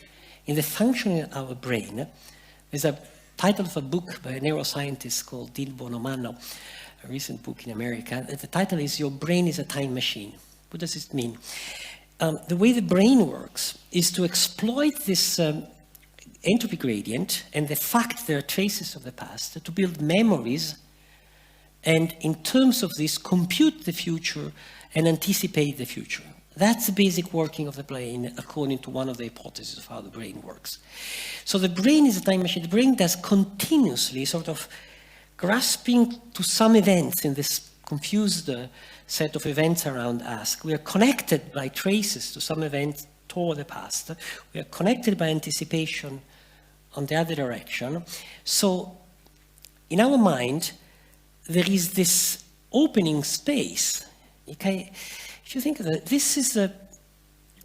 in the functioning of our brain. There's a title of a book by a neuroscientist called Dil Bonomano, a recent book in America. The title is Your Brain is a Time Machine. What does it mean? The way the brain works is to exploit this entropy gradient and the fact there are traces of the past to build memories, and in terms of this compute the future and anticipate the future. That's the basic working of the brain according to one of the hypotheses of how the brain works. So the brain is a time machine. The brain does continuously sort of grasping to some events in this confused set of events around us. We are connected by traces to some event toward the past. We are connected by anticipation on the other direction. So in our mind, there is this opening space. Okay? If you think of it, this is a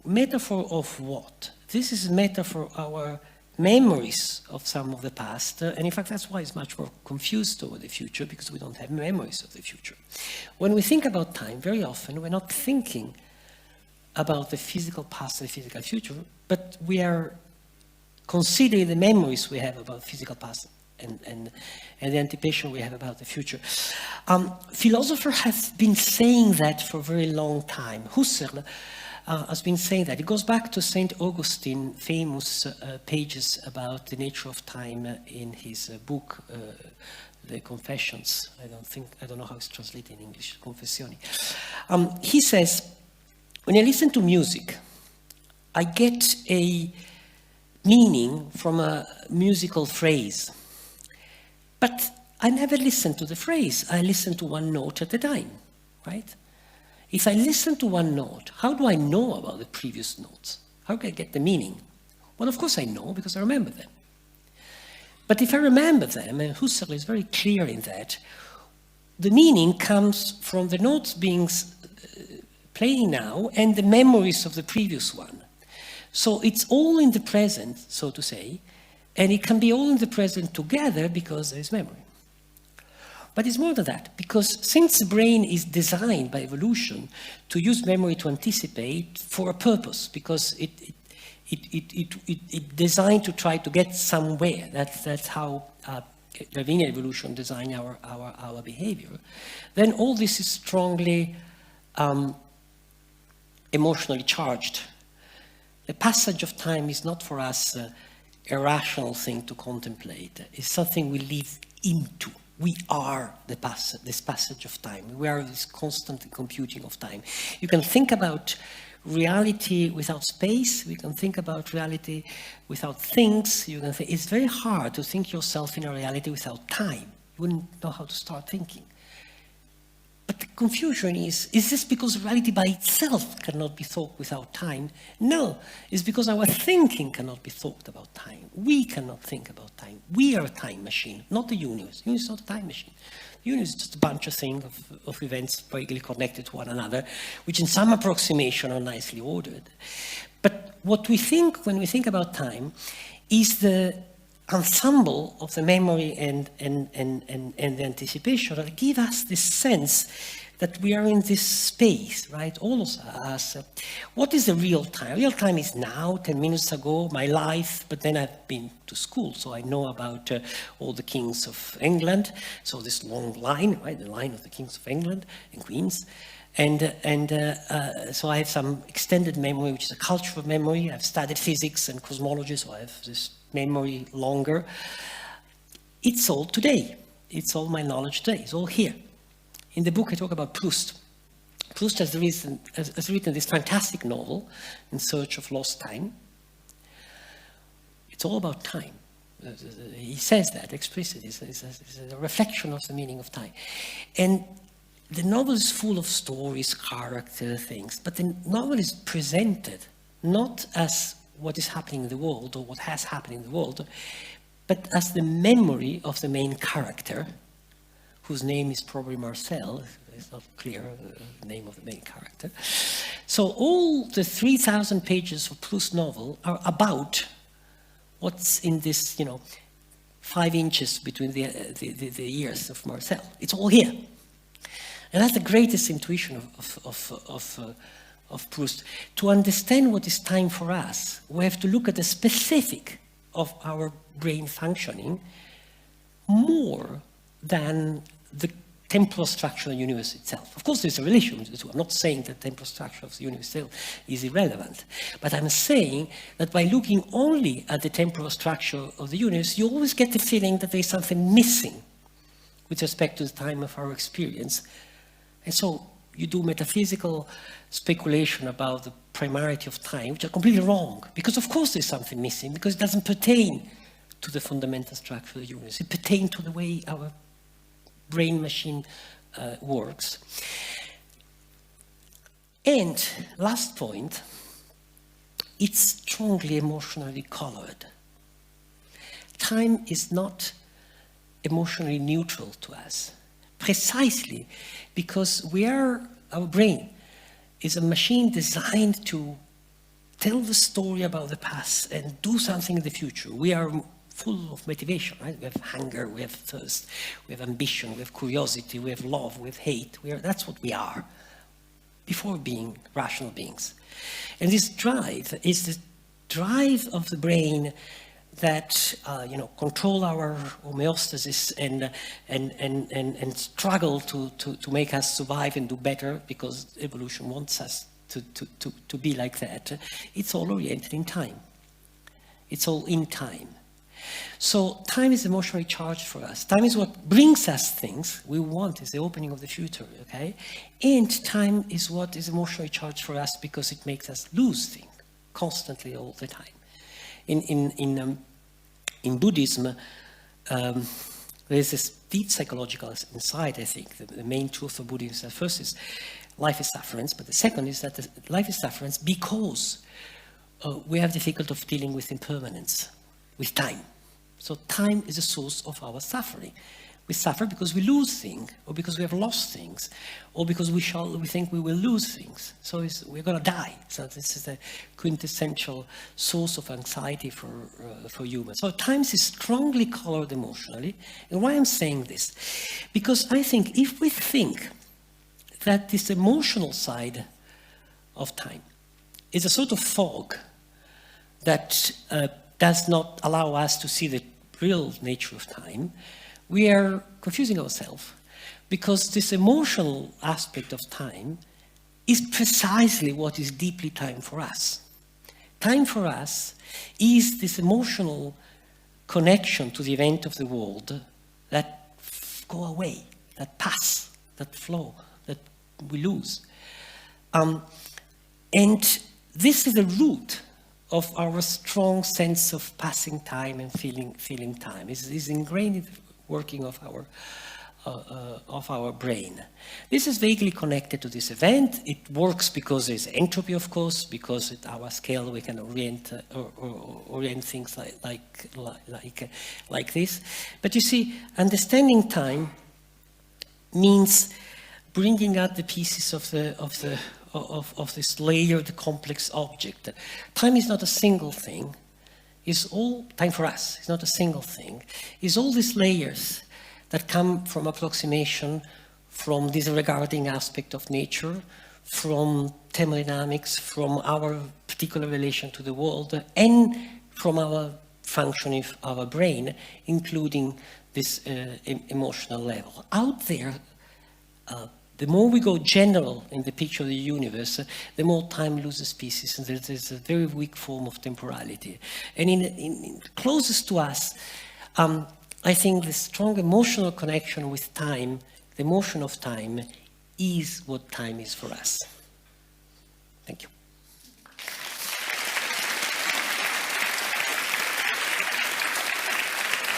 metaphor of what? This is a metaphor of our memories of some of the past, and in fact that's why it's much more confused over the future, because we don't have memories of the future. When we think about time, very often we're not thinking about the physical past and the physical future, but we are considering the memories we have about physical past and the anticipation we have about the future. Philosophers have been saying that for a very long time. Husserl has been saying that. It goes back to St. Augustine, famous pages about the nature of time in his book, The Confessions. I don't know how it's translated in English, Confessioni. He says, when I listen to music, I get a meaning from a musical phrase. But I never listen to the phrase. I listen to one note at a time, right? If I listen to one note, how do I know about the previous notes? How can I get the meaning? Well, of course I know, because I remember them. But if I remember them, and Husserl is very clear in that, the meaning comes from the notes being playing now and the memories of the previous one. So it's all in the present, so to say, and it can be all in the present together because there is memory. But it's more than that, because since the brain is designed by evolution to use memory to anticipate for a purpose, because it's designed to try to get somewhere. That's how Darwinian evolution designed our behavior. Then all this is strongly emotionally charged. The passage of time is not for us a rational thing to contemplate. It's something we live into. We are this passage of time. We are this constant computing of time. You can think about reality without space. We can think about reality without things. You can think, it's very hard to think yourself in a reality without time. You wouldn't know how to start thinking. But the confusion is this because reality by itself cannot be thought without time? No, it's because our thinking cannot be thought about time. We cannot think about time. We are a time machine, not the universe. The universe is not a time machine. The universe is just a bunch of things, of events vaguely connected to one another, which in some approximation are nicely ordered. But what we think when we think about time is the ensemble of the memory and the anticipation that give us this sense that we are in this space, right? All of us. What is the real time? Real time is now, 10 minutes ago, my life, but then I've been to school, so I know about all the kings of England, so this long line, right? The line of the kings of England and queens. And so I have some extended memory, which is a cultural memory. I've studied physics and cosmology, so I have this memory longer. It's all today. It's all my knowledge today. It's all here. In the book, I talk about Proust. Proust has written this fantastic novel, In Search of Lost Time. It's all about time. He says that explicitly. It's a reflection of the meaning of time. And the novel is full of stories, character, things, but the novel is presented not as what is happening in the world or what has happened in the world, but as the memory of the main character, whose name is probably Marcel. It's not clear the name of the main character. So all the 3,000 pages of Proust's novel are about what's in this, 5 inches between the ears of Marcel. It's all here. And that's the greatest intuition of Proust. To understand what is time for us, we have to look at the specific of our brain functioning more than the temporal structure of the universe itself. Of course, there's a relation between the two. I'm not saying that the temporal structure of the universe itself is irrelevant, but I'm saying that by looking only at the temporal structure of the universe, you always get the feeling that there's something missing with respect to the time of our experience. And so you do metaphysical speculation about the primarity of time, which are completely wrong, because of course there's something missing, because it doesn't pertain to the fundamental structure of the universe. It pertains to the way our brain machine works. And last point, it's strongly emotionally colored. Time is not emotionally neutral to us, precisely because our brain is a machine designed to tell the story about the past and do something in the future. We are full of motivation, right? We have hunger, we have thirst, we have ambition, we have curiosity, we have love, we have hate. That's what we are before being rational beings. And this drive is the drive of the brain that control our homeostasis and struggle to make us survive and do better, because evolution wants us to be like that. It's all oriented in time. It's all in time. So time is emotionally charged for us. Time is what brings us things we want, is the opening of the future, okay? And time is what is emotionally charged for us because it makes us lose things constantly all the time. In Buddhism, there's this deep psychological insight, I think. The main truth of Buddhism first is life is sufferance, but the second is that life is sufferance because we have difficulty of dealing with impermanence, with time. So time is a source of our suffering. We suffer because we lose things, or because we have lost things, or because we think we will lose things. So we're going to die. So this is the quintessential source of anxiety for humans. So time is strongly colored emotionally. And why I'm saying this? Because I think if we think that this emotional side of time is a sort of fog that does not allow us to see the real nature of time, we are confusing ourselves, because this emotional aspect of time is precisely what is deeply time for us. Time for us is this emotional connection to the event of the world that go away, that pass, that flow, that we lose. And this is the root of our strong sense of passing time and feeling time. It's ingrained in the working of our brain. This is vaguely connected to this event. It works because there's entropy, of course, because at our scale we can orient things like this. But you see, understanding time means bringing out the pieces of this layered, complex object. Time is not a single thing. It's all time for us. It's not a single thing. It's all these layers that come from approximation, from disregarding aspect of nature, from thermodynamics, from our particular relation to the world, and from our functioning of our brain, including this emotional level. Out there, the more we go general in the picture of the universe, the more time loses pieces, and there's a very weak form of temporality. And in closest to us, I think the strong emotional connection with time, the emotion of time, is what time is for us. Thank you.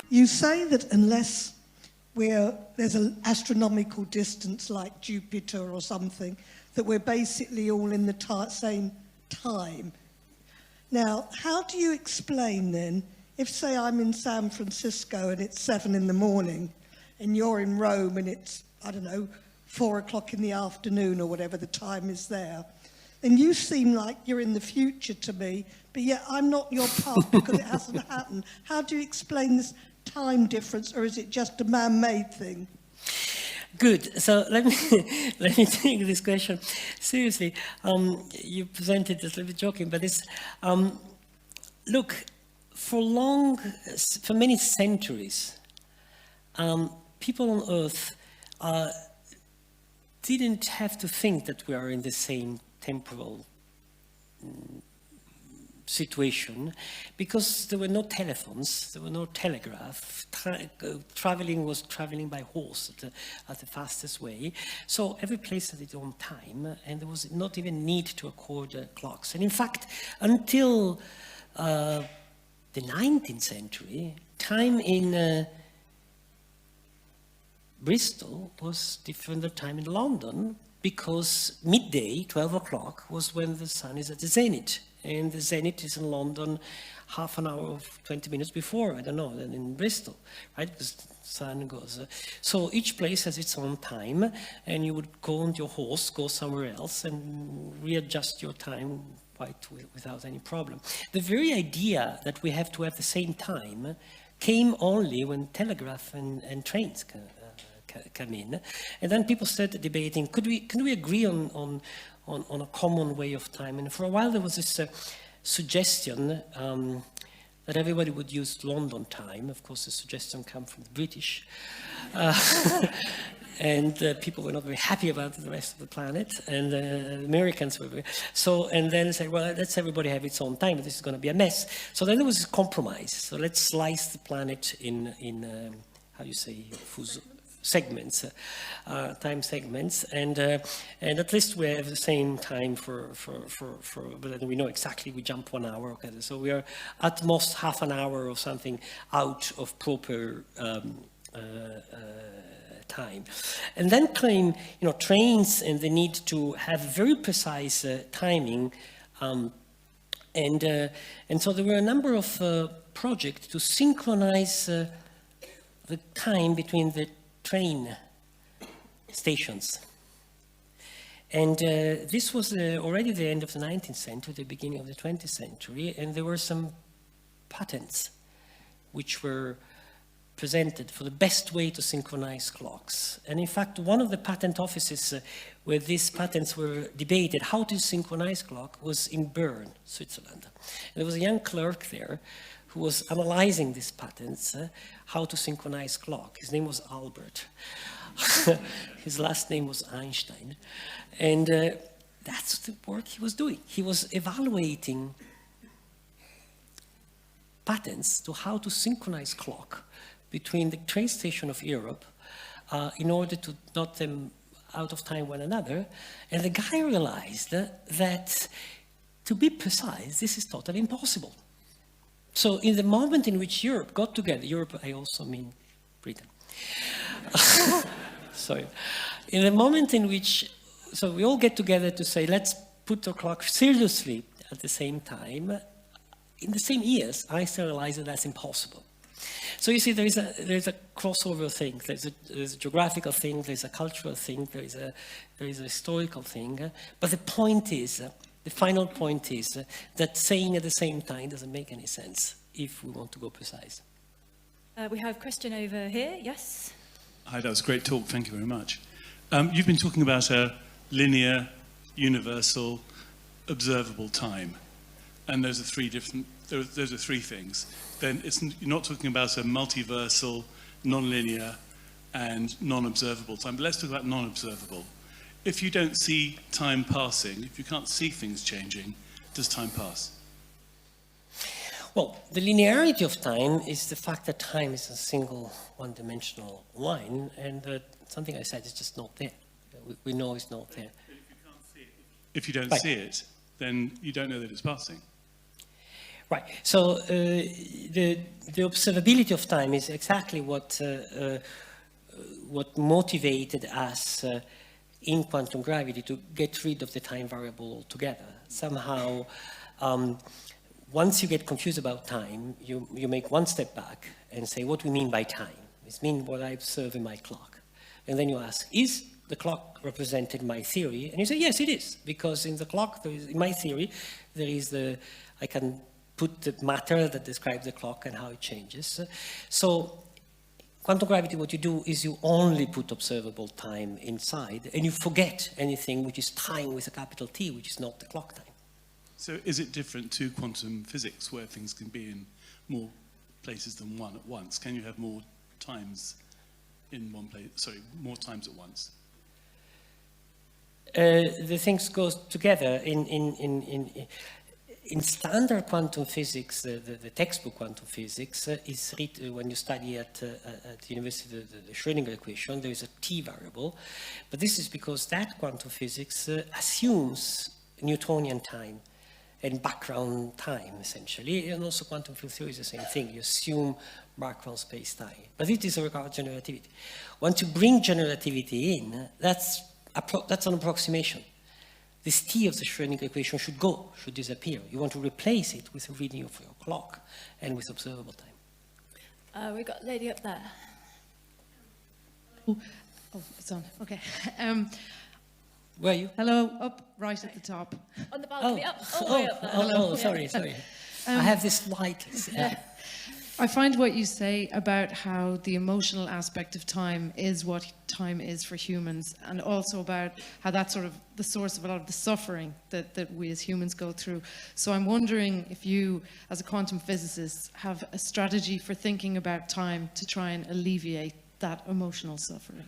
You say that unless there's an astronomical distance like Jupiter or something, that we're basically all in the same time. Now, how do you explain then, if say I'm in San Francisco and it's 7 in the morning, and you're in Rome and it's, I don't know, 4 o'clock in the afternoon or whatever the time is there, then you seem like you're in the future to me, but yet I'm not your past because it hasn't happened. How do you explain this time difference, or is it just a man-made thing? Good. So let me take this question seriously. You presented this a little bit joking, but it's look, for many centuries, people on Earth didn't have to think that we are in the same temporal situation, because there were no telephones, there were no telegraph. Traveling was traveling by horse at the fastest way. So every place had its own time, and there was not even need to accord clocks. And in fact, until the 19th century, time in Bristol was different than time in London, because midday, 12 o'clock, was when the sun is at the zenith. And the zenith is in London half an hour or 20 minutes before, I don't know, than in Bristol, right? Because the sun goes. So each place has its own time, and you would go on your horse, go somewhere else, and readjust your time quite without any problem. The very idea that we have to have the same time came only when telegraph and trains come in. And then people started debating, can we agree on a common way of time? And for a while there was this suggestion that everybody would use London time. Of course, the suggestion came from the British. And people were not very happy about the rest of the planet, and Americans were so. And then they said, well, let's everybody have its own time, but this is going to be a mess. So then there was a compromise. So let's slice the planet in how you say, segments, time segments, and at least we have the same time but we know exactly we jump 1 hour. Okay, so we are at most half an hour or something out of proper time. And then came, trains and the need to have very precise timing. And so there were a number of projects to synchronize the time between the train stations. And this was already the end of the 19th century, the beginning of the 20th century, and there were some patents which were presented for the best way to synchronize clocks. And in fact, one of the patent offices where these patents were debated, how to synchronize clock, was in Bern, Switzerland. And there was a young clerk there who was analyzing these patents, how to synchronize clock. His name was Albert. His last name was Einstein. And that's the work he was doing. He was evaluating patents to how to synchronize clock between the train station of Europe in order to knock them out of time one another. And the guy realized that to be precise, this is totally impossible. So in the moment in which Europe got together, Europe, I also mean Britain. Sorry. In the moment in which, so we all get together to say, let's put the clock seriously at the same time, in the same years, Einstein realized that that's impossible. So you see, there's a crossover thing. There's a geographical thing. There's a cultural thing. There is a historical thing. But the point is, the final point is that saying at the same time doesn't make any sense if we want to go precise. We have a question over here. Yes. Hi, that was a great talk. Thank you very much. You've been talking about a linear, universal, observable time. And those are three things. Then you're not talking about a multiversal, non-linear, and non-observable time. But let's talk about non-observable. If you don't see time passing, if you can't see things changing, does time pass? Well, the linearity of time is the fact that time is a single one-dimensional line, and something I said is just not there. We know it's not there. But if you can't see it, if you don't see it, then you don't know that it's passing. Right. So the observability of time is exactly what motivated us in quantum gravity to get rid of the time variable altogether. Somehow, once you get confused about time, you make one step back and say, what do we mean by time? It means what I observe in my clock. And then you ask, is the clock represented my theory? And you say, yes, it is, because in the clock, in my theory, I can put the matter that describes the clock and how it changes. So quantum gravity, what you do is you only put observable time inside, and you forget anything which is time with a capital T, which is not the clock time. So is it different to quantum physics, where things can be in more places than one at once? Can you have more times in one place, sorry, more times at once? The things go together. In standard quantum physics, the textbook quantum physics is written when you study at the university, the Schrödinger equation, there is a T variable. But this is because that quantum physics assumes Newtonian time and background time, essentially. And also quantum field theory is the same thing. You assume background space-time. But it is about generativity. Once you bring generativity in, that's an approximation. This T of the Schrödinger equation should disappear. You want to replace it with a reading of your clock and with observable time. We've got a lady up there. Oh, it's on. Okay. Where are you? Hello, up right at the top. On the balcony, up, all the way up there. Sorry. I have this light. I find what you say about how the emotional aspect of time is what time is for humans, and also about how that's sort of the source of a lot of the suffering that we as humans go through. So I'm wondering if you, as a quantum physicist, have a strategy for thinking about time to try and alleviate that emotional suffering.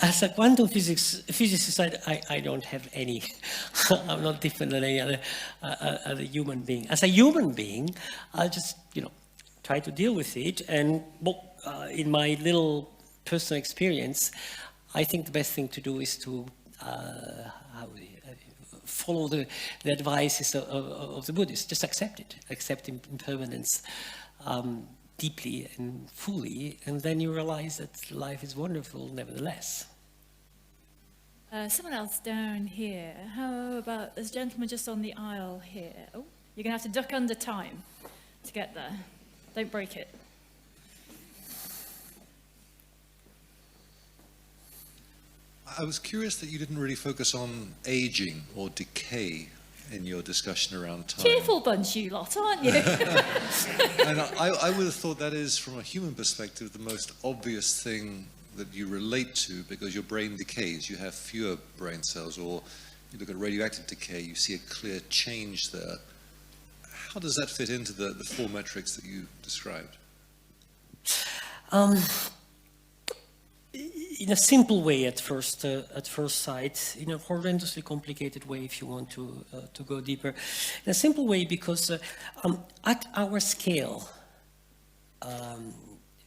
As a quantum physicist, I don't have any. I'm not different than any other human being. As a human being, I'll just, try to deal with it. And in my little personal experience, I think the best thing to do is to follow the advices of the Buddhists. Just accept it. Accept impermanence. deeply and fully, and then you realize that life is wonderful nevertheless. Someone else down here. How about this gentleman just on the aisle here? Oh, you're going to have to duck under time to get there. Don't break it. I was curious that you didn't really focus on aging or decay in your discussion around time. Cheerful bunch, you lot, aren't you? And I would have thought that is, from a human perspective, the most obvious thing that you relate to, because your brain decays. You have fewer brain cells, or you look at radioactive decay, you see a clear change there. How does that fit into the four metrics that you described? In a simple way at first sight, in a horrendously complicated way if you want to go deeper. In a simple way because at our scale,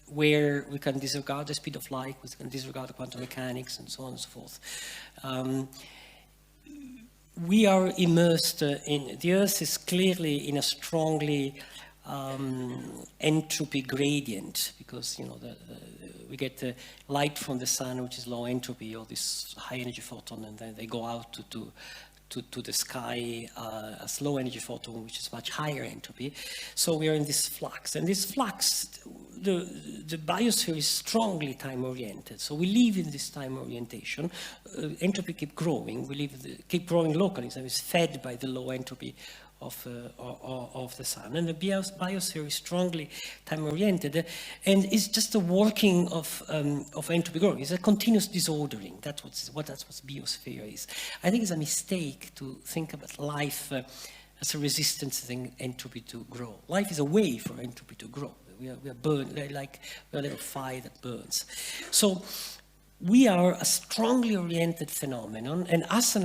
where we can disregard the speed of light, we can disregard quantum mechanics and so on and so forth. We are immersed in, the Earth is clearly in a strongly entropy gradient, because we get light from the sun, which is low entropy, or this high energy photon, and then they go out to the sky as low energy photon, which is much higher entropy. So we are in this flux, and this flux, the biosphere is strongly time oriented. So we live in this time orientation. Entropy keep growing. We keep growing locally, so it's fed by the low entropy of the sun, and the biosphere is strongly time-oriented, and it's just a working of entropy growing. It's a continuous disordering. That's what biosphere is. I think it's a mistake to think about life as a resistance to entropy to grow. Life is a way for entropy to grow. We are burned, like we're a little fire that burns. So we are a strongly oriented phenomenon, and as an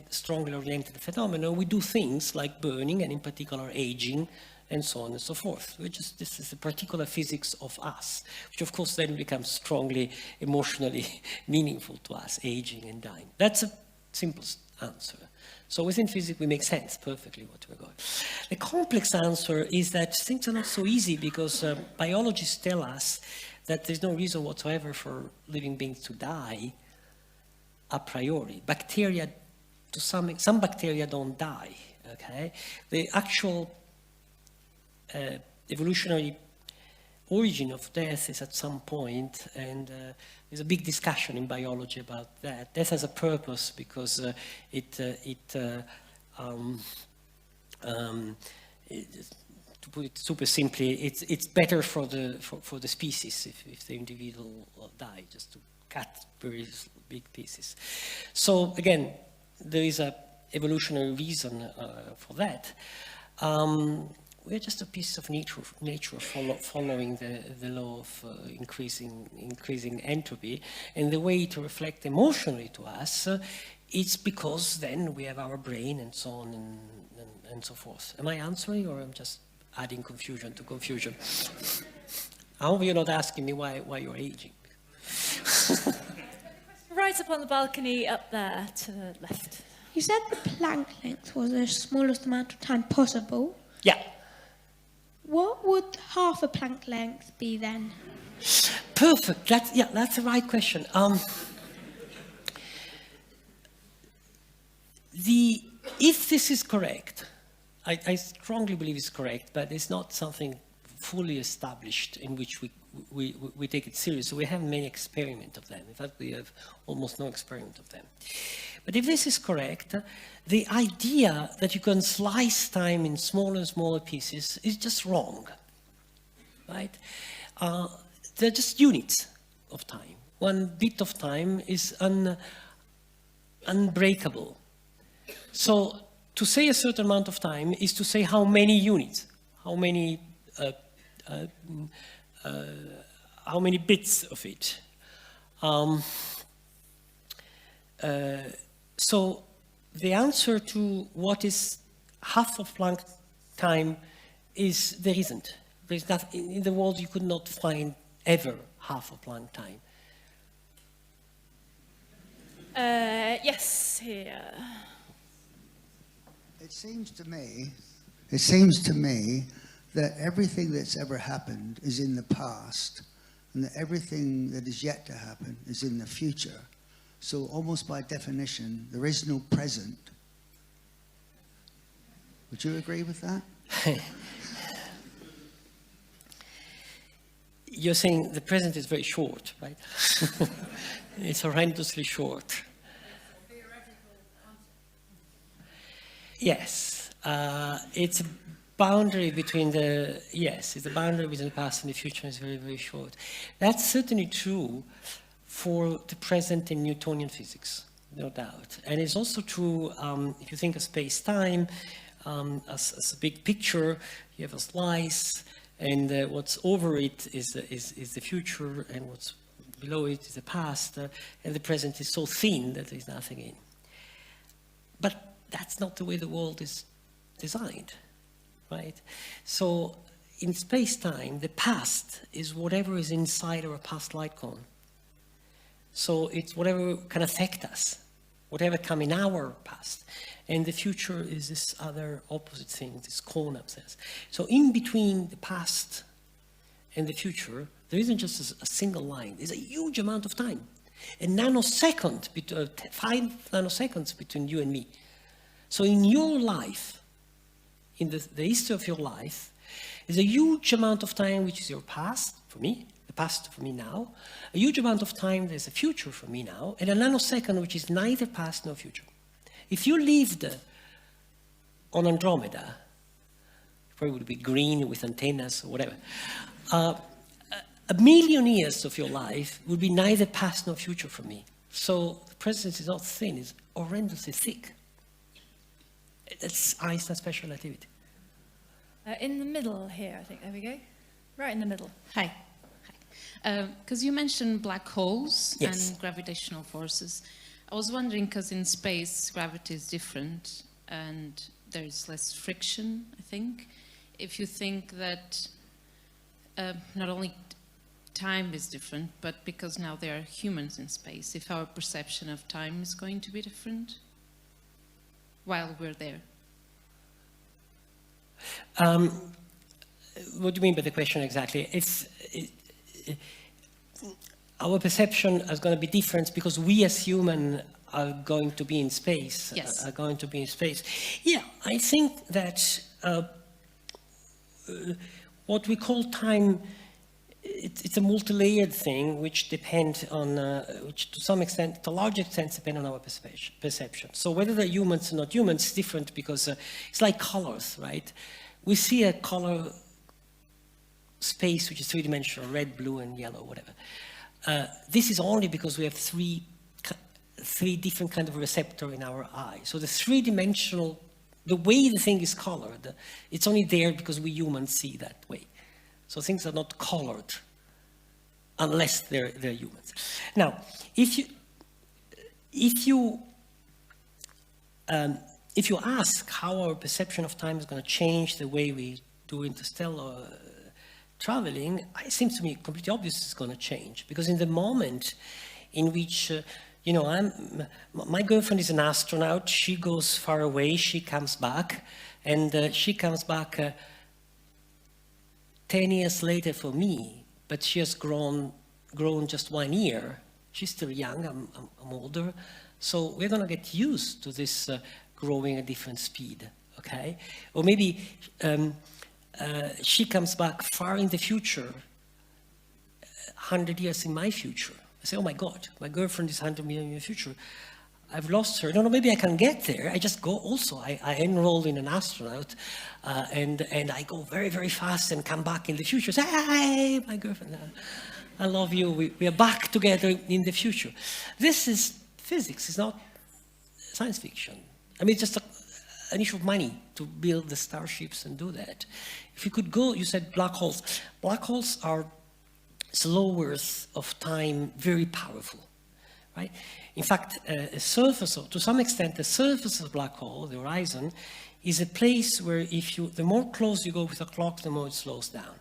strongly oriented phenomenon, we do things like burning, and in particular aging, and so on and so forth. This is a particular physics of us, which of course then becomes strongly emotionally meaningful to us, aging and dying. That's a simple answer. So within physics, we make sense perfectly what we're going. The complex answer is that things are not so easy, because biologists tell us that there's no reason whatsoever for living beings to die a priori. Bacteria, some bacteria don't die, okay? The actual evolutionary origin of death is at some point, and there's a big discussion in biology about that. Death has a purpose because to put it super simply, it's better for the species if the individual die, just to cut very big pieces. So again, there is a evolutionary reason for that. We're just a piece of nature following the law of increasing entropy, and the way to reflect emotionally to us, it's because then we have our brain and so on and so forth. Am I answering, or I'm just adding confusion to confusion? I hope you're not asking me why you're aging. Right up on the balcony up there to the left. You said the Planck length was the smallest amount of time possible. Yeah. What would half a Planck length be then? Perfect. That's the right question. If this is correct, I strongly believe it's correct, but it's not something fully established in which we take it seriously. We have many experiments of them. In fact, we have almost no experiment of them. But if this is correct, the idea that you can slice time in smaller and smaller pieces is just wrong, right? They're just units of time. One bit of time is unbreakable. So to say a certain amount of time is to say how many units, how many bits of it. So the answer to what is half of Planck time is there isn't. There's nothing in the world. You could not find ever half of Planck time. Yes, here. It seems to me that everything that's ever happened is in the past, and that everything that is yet to happen is in the future. So almost by definition, there is no present. Would you agree with that? You're saying the present is very short, right? It's horrendously short. Yes, it's a boundary between the, yes, it's a boundary between the past and the future is very, very short. That's certainly true for the present in Newtonian physics, no doubt. And it's also true if you think of space-time as a big picture, you have a slice, and what's over it is the future, and what's below it is the past, and the present is so thin that there's nothing in. But that's not the way the world is designed, right? So in space-time, the past is whatever is inside our past light cone. So it's whatever can affect us, whatever come in our past. And the future is this other opposite thing, this cone upstairs. So in between the past and the future, there isn't just a single line. There's a huge amount of time. A nanosecond, 5 nanoseconds between you and me. So in your life, in the history of your life, there's a huge amount of time which is your past, for me, the past for me now, a huge amount of time there's a future for me now, and a nanosecond which is neither past nor future. If you lived on Andromeda, it probably would be green with antennas or whatever, a million years of your life would be neither past nor future for me. So the present is not thin, it's horrendously thick. That's Einstein's special relativity. In the middle here, I think. There we go. Right in the middle. Hi. Because you mentioned black holes Yes. and gravitational forces. I was wondering, because in space, gravity is different and there's less friction, I think. If you think that not only time is different, but because now there are humans in space, if our perception of time is going to be different while we're there. What do you mean by the question exactly? Our perception is going to be different because we as humans are going to be in space. Yes. Are going to be in space. Yeah, I think that what we call time, it's a multi-layered thing which depends on, which to some extent, to a large extent, depend on our perception. So whether they're humans or not humans is different because it's like colors, right? We see a color space which is three-dimensional, red, blue, and yellow, whatever. This is only because we have three different kind of receptor in our eye. So the three-dimensional, the way the thing is colored, it's only there because we humans see that way. So things are not colored unless they're humans. Now, if you ask how our perception of time is going to change the way we do interstellar traveling, it seems to me completely obvious it's going to change. Because in the moment in which, my girlfriend is an astronaut, she goes far away, she comes back, and she comes back 10 years later for me, but she has grown just 1 year. She's still young, I'm older. So we're going to get used to this growing at different speed, okay? Or maybe she comes back far in the future, 100 years in my future. I say, oh my God, my girlfriend is 100 million in the future. I've lost her. No, maybe I can get there. I just go also. I enroll in an astronaut and I go very, very fast and come back in the future. Say, hey, my girlfriend, I love you. We are back together in the future. This is physics. It's not science fiction. I mean, it's just an issue of money to build the starships and do that. If you could go, you said black holes. Black holes are slowers of time, very powerful, right? In fact, a surface, to some extent, the surface of a black hole, the horizon, is a place where the more close you go with a clock, the more it slows down.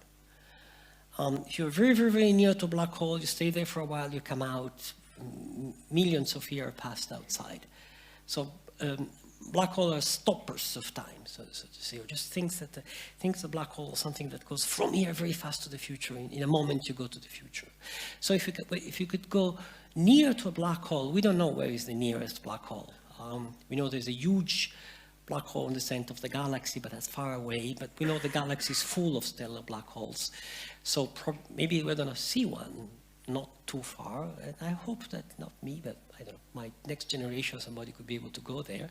If you're very, very, very near to a black hole, you stay there for a while, you come out, millions of years passed outside. So black holes are stoppers of time, so to say, or just thinks a black hole is something that goes from here very fast to the future. In a moment, you go to the future. So if you could go near to a black hole, we don't know where is the nearest black hole. We know there's a huge black hole in the center of the galaxy, but that's far away. But we know the galaxy is full of stellar black holes. So maybe we're going to see one not too far. And I hope that not me, but I don't know, my next generation, somebody could be able to go there.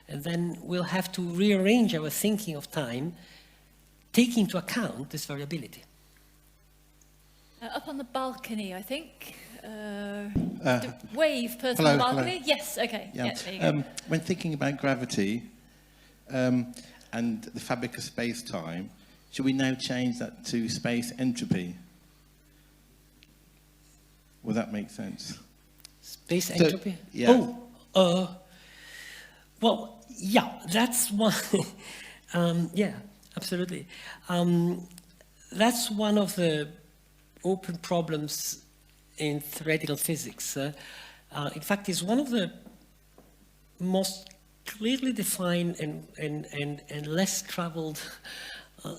And then we'll have to rearrange our thinking of time, taking into account this variability. Up on the balcony, I think. Wave, person on the balcony? Hello. Yes, okay. Yeah. There you go. When thinking about gravity and the fabric of space-time, should we now change that to space entropy? Will that make sense? Space entropy? Yeah. Well, yeah, that's one. Yeah, absolutely. That's one of the open problems in theoretical physics. In fact, it's one of the most clearly defined and less traveled,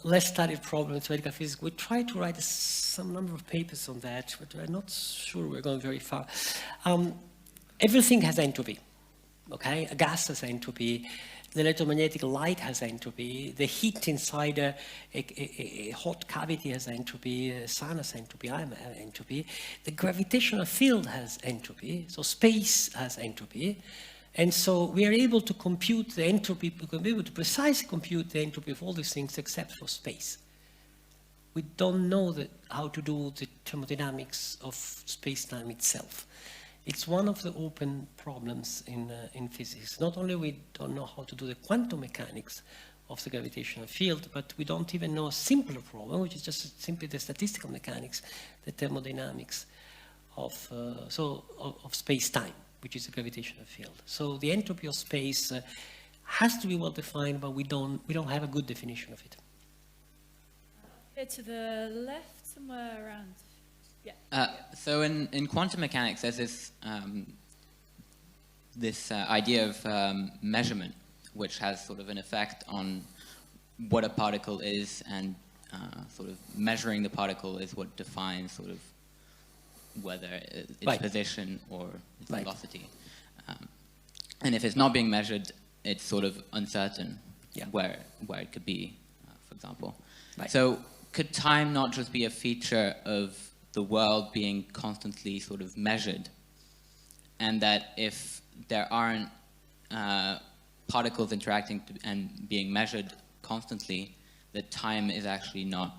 less studied problems in theoretical physics. We tried to write some number of papers on that, but I'm not sure we're going very far. Everything has entropy, okay? A gas has entropy. The electromagnetic light has entropy. The heat inside a hot cavity has entropy. The sun has entropy. I have entropy. The gravitational field has entropy. So space has entropy. And so we are able to compute the entropy, we can be able to precisely compute the entropy of all these things except for space. We don't know how to do the thermodynamics of space-time itself. It's one of the open problems in physics. Not only we don't know how to do the quantum mechanics of the gravitational field, but we don't even know a simpler problem, which is just simply the statistical mechanics, the thermodynamics of space-time, which is the gravitational field. So the entropy of space has to be well defined, but we don't have a good definition of it. Here to the left, somewhere around. So in quantum mechanics, there's this idea of measurement, which has sort of an effect on what a particle is, and sort of measuring the particle is what defines sort of whether its position or its velocity. And if it's not being measured, it's sort of uncertain where it could be, for example. So could time not just be a feature of the world being constantly sort of measured, and that if there aren't particles interacting and being measured constantly, that time is actually not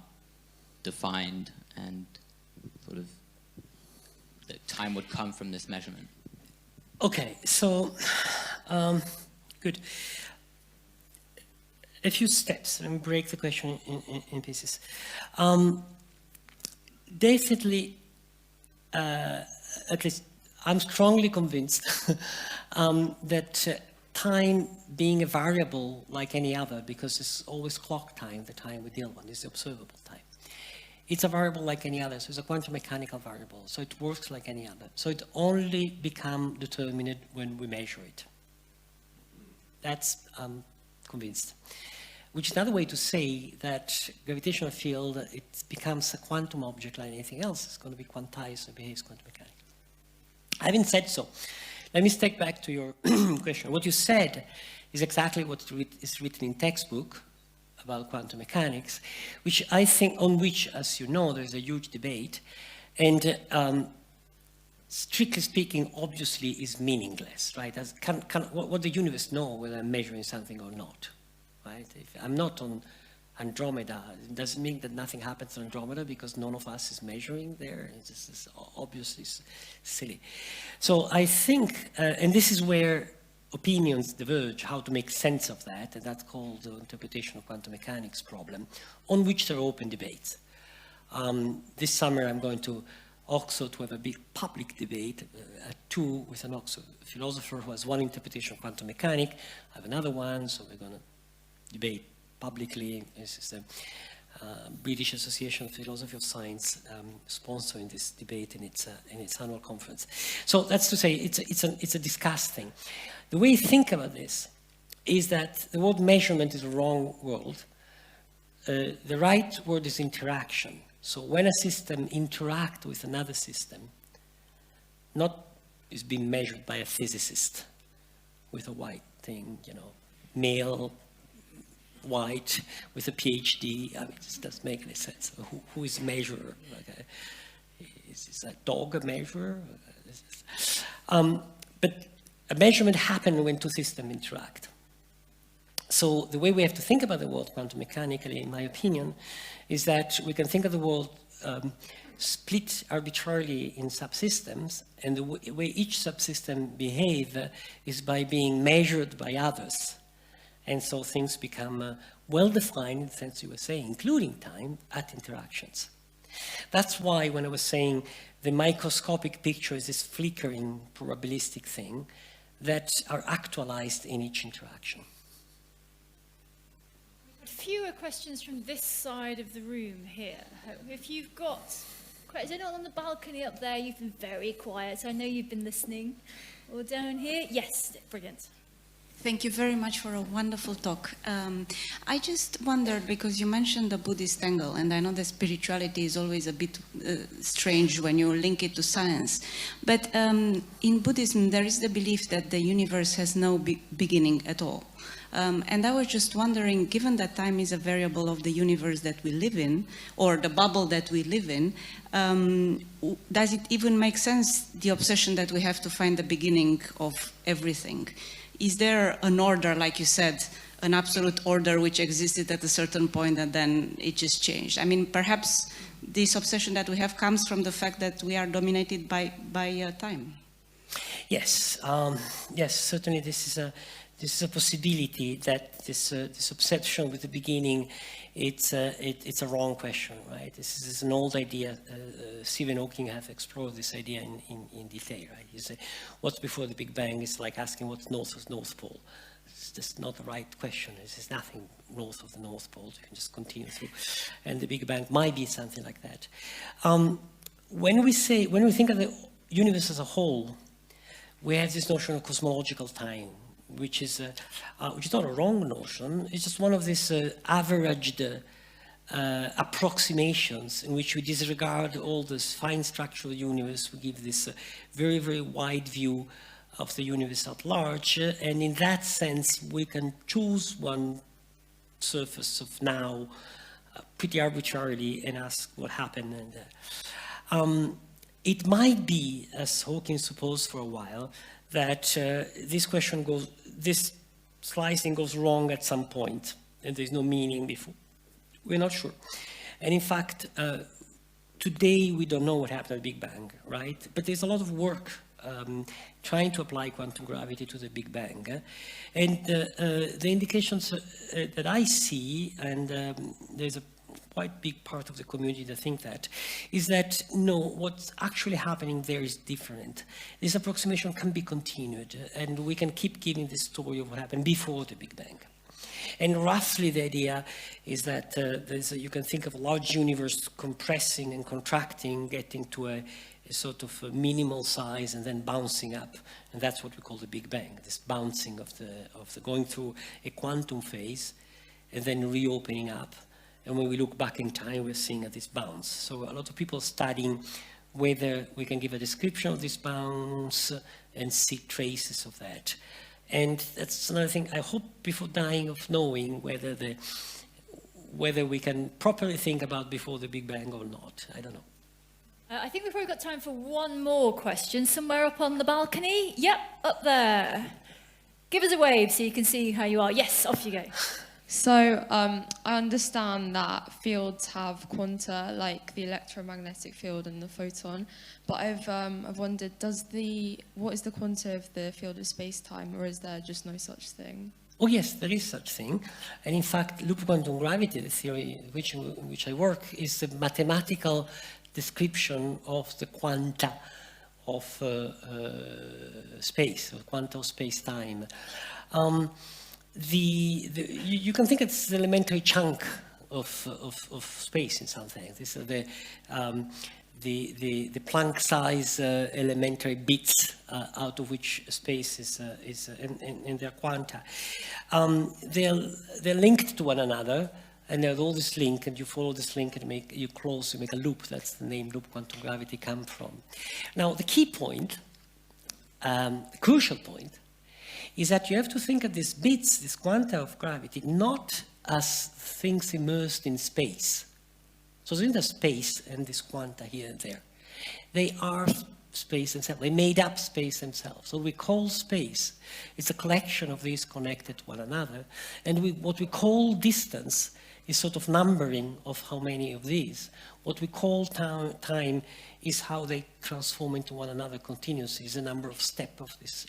defined, and sort of that time would come from this measurement? Okay, so good. A few steps. Let me break the question in pieces. Definitely, at least I'm strongly convinced that time being a variable like any other, because it's always clock time, the time we deal with, is the observable time. It's a variable like any other, so it's a quantum mechanical variable, so it works like any other. So it only becomes determined when we measure it. That's, I'm convinced. Which is another way to say that gravitational field, it becomes a quantum object like anything else. It's going to be quantized, so it behaves quantum mechanically. Having said so, let me step back to your question. What you said is exactly what is written in textbook about quantum mechanics, which I think, on which, as you know, there's a huge debate, and strictly speaking, obviously is meaningless, right? What the universe know whether I'm measuring something or not, right? If I'm not on Andromeda, it doesn't mean that nothing happens on Andromeda because none of us is measuring there. It's just obviously silly. So I think, and this is where opinions diverge, how to make sense of that, and that's called the interpretation of quantum mechanics problem, on which there are open debates. This summer I'm going to Oxford to have a big public debate, two with an Oxford philosopher who has one interpretation of quantum mechanics, I have another one, so we're going to debate publicly. This is the British Association of Philosophy of Science sponsoring this debate in its annual conference. So that's to say, it's a discussed thing. The way you think about this is that the word measurement is the wrong word. The right word is interaction. So when a system interacts with another system, not is being measured by a physicist with a white thing, you know, male, white, with a PhD. I mean, it just doesn't make any sense. Who is a measurer? Okay. Is a dog a measurer? But a measurement happens when two systems interact. So the way we have to think about the world quantum mechanically, in my opinion, is that we can think of the world split arbitrarily in subsystems, and the way each subsystem behaves is by being measured by others. And so things become well-defined in the sense you were saying, including time, at interactions. That's why when I was saying the microscopic picture is this flickering probabilistic thing that are actualized in each interaction. Fewer questions from this side of the room here. If you've got, is anyone on the balcony up there? You've been very quiet. I know you've been listening. Or down here? Yes, brilliant. Thank you very much for a wonderful talk. I just wondered, because you mentioned the Buddhist angle, and I know that spirituality is always a bit strange when you link it to science. But in Buddhism, there is the belief that the universe has no beginning at all. And I was just wondering, given that time is a variable of the universe that we live in, or the bubble that we live in, does it even make sense, the obsession that we have to find the beginning of everything? Is there an order, like you said, an absolute order which existed at a certain point and then it just changed? I mean, perhaps this obsession that we have comes from the fact that we are dominated by time. Yes, yes, certainly this is a possibility that this obsession with the beginning, it's a wrong question, right? This is an old idea. Stephen Hawking has explored this idea in detail, right? You say, what's before the Big Bang? It's like asking what's north of the North Pole. It's just not the right question. There's nothing north of the North Pole. You can just continue through. And the Big Bang might be something like that. When we think of the universe as a whole, we have this notion of cosmological time, which is not a wrong notion. It's just one of these averaged approximations in which we disregard all this fine structural universe. We give this very, very wide view of the universe at large, and in that sense we can choose one surface of now pretty arbitrarily and ask what happened. And it might be, as Hawking supposed for a while, that this slicing goes wrong at some point, and there's no meaning before. We're not sure. And in fact, today we don't know what happened at the Big Bang, right? But there's a lot of work trying to apply quantum gravity to the Big Bang. And the indications that I see, and there's a quite big part of the community that think that, is that no, what's actually happening there is different. This approximation can be continued, and we can keep giving the story of what happened before the Big Bang. And roughly the idea is that you can think of a large universe compressing and contracting, getting to a sort of a minimal size and then bouncing up. And that's what we call the Big Bang, this bouncing of the going through a quantum phase and then reopening up. And when we look back in time, we're seeing this bounce. So a lot of people studying whether we can give a description of this bounce and see traces of that. And that's another thing. I hope before dying of knowing whether we can properly think about before the Big Bang or not. I don't know. I think we've probably got time for one more question. Somewhere up on the balcony. Yep, up there. Give us a wave so you can see how you are. Yes, off you go. So I understand that fields have quanta, like the electromagnetic field and the photon, but I've wondered, what is the quanta of the field of space-time, or is there just no such thing? Oh yes, there is such thing, and in fact, loop quantum gravity, the theory in which I work, is a mathematical description of the quanta of space, or quanta of space-time. You can think it's the elementary chunk of space in some sense. This is the Planck size elementary bits out of which space is in their quanta. They're linked to one another, and there's all this link, and you follow this link and you make a loop. That's the name loop quantum gravity comes from. Now, the key point, the crucial point, is that you have to think of these bits, this quanta of gravity, not as things immersed in space. So there isn't a space and this quanta here and there. They are space themselves. They made up space themselves. So we call space, it's a collection of these connected to one another. And what we call distance is sort of numbering of how many of these. What we call time is how they transform into one another continuously, is the number of steps of this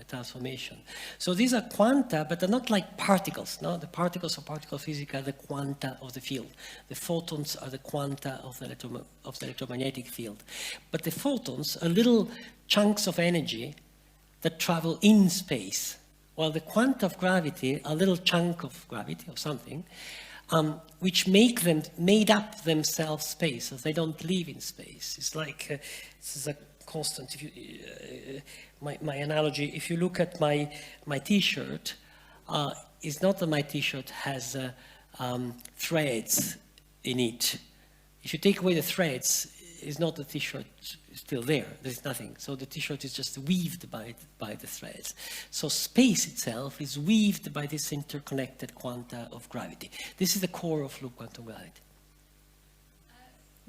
transformation. So these are quanta, but they're not like particles. No? The particles of particle physics are the quanta of the field. The photons are the quanta of the electromagnetic field. But the photons are little chunks of energy that travel in space, while the quanta of gravity are a little chunk of gravity or something, which made up themselves space, so they don't live in space. It's like, this is a constant, if you, my analogy, if you look at my t-shirt, it's not that my t-shirt has threads in it. If you take away the threads, it's not the t-shirt still there, there's nothing. So the t-shirt is just weaved by the threads. So space itself is weaved by this interconnected quanta of gravity. This is the core of loop quantum gravity.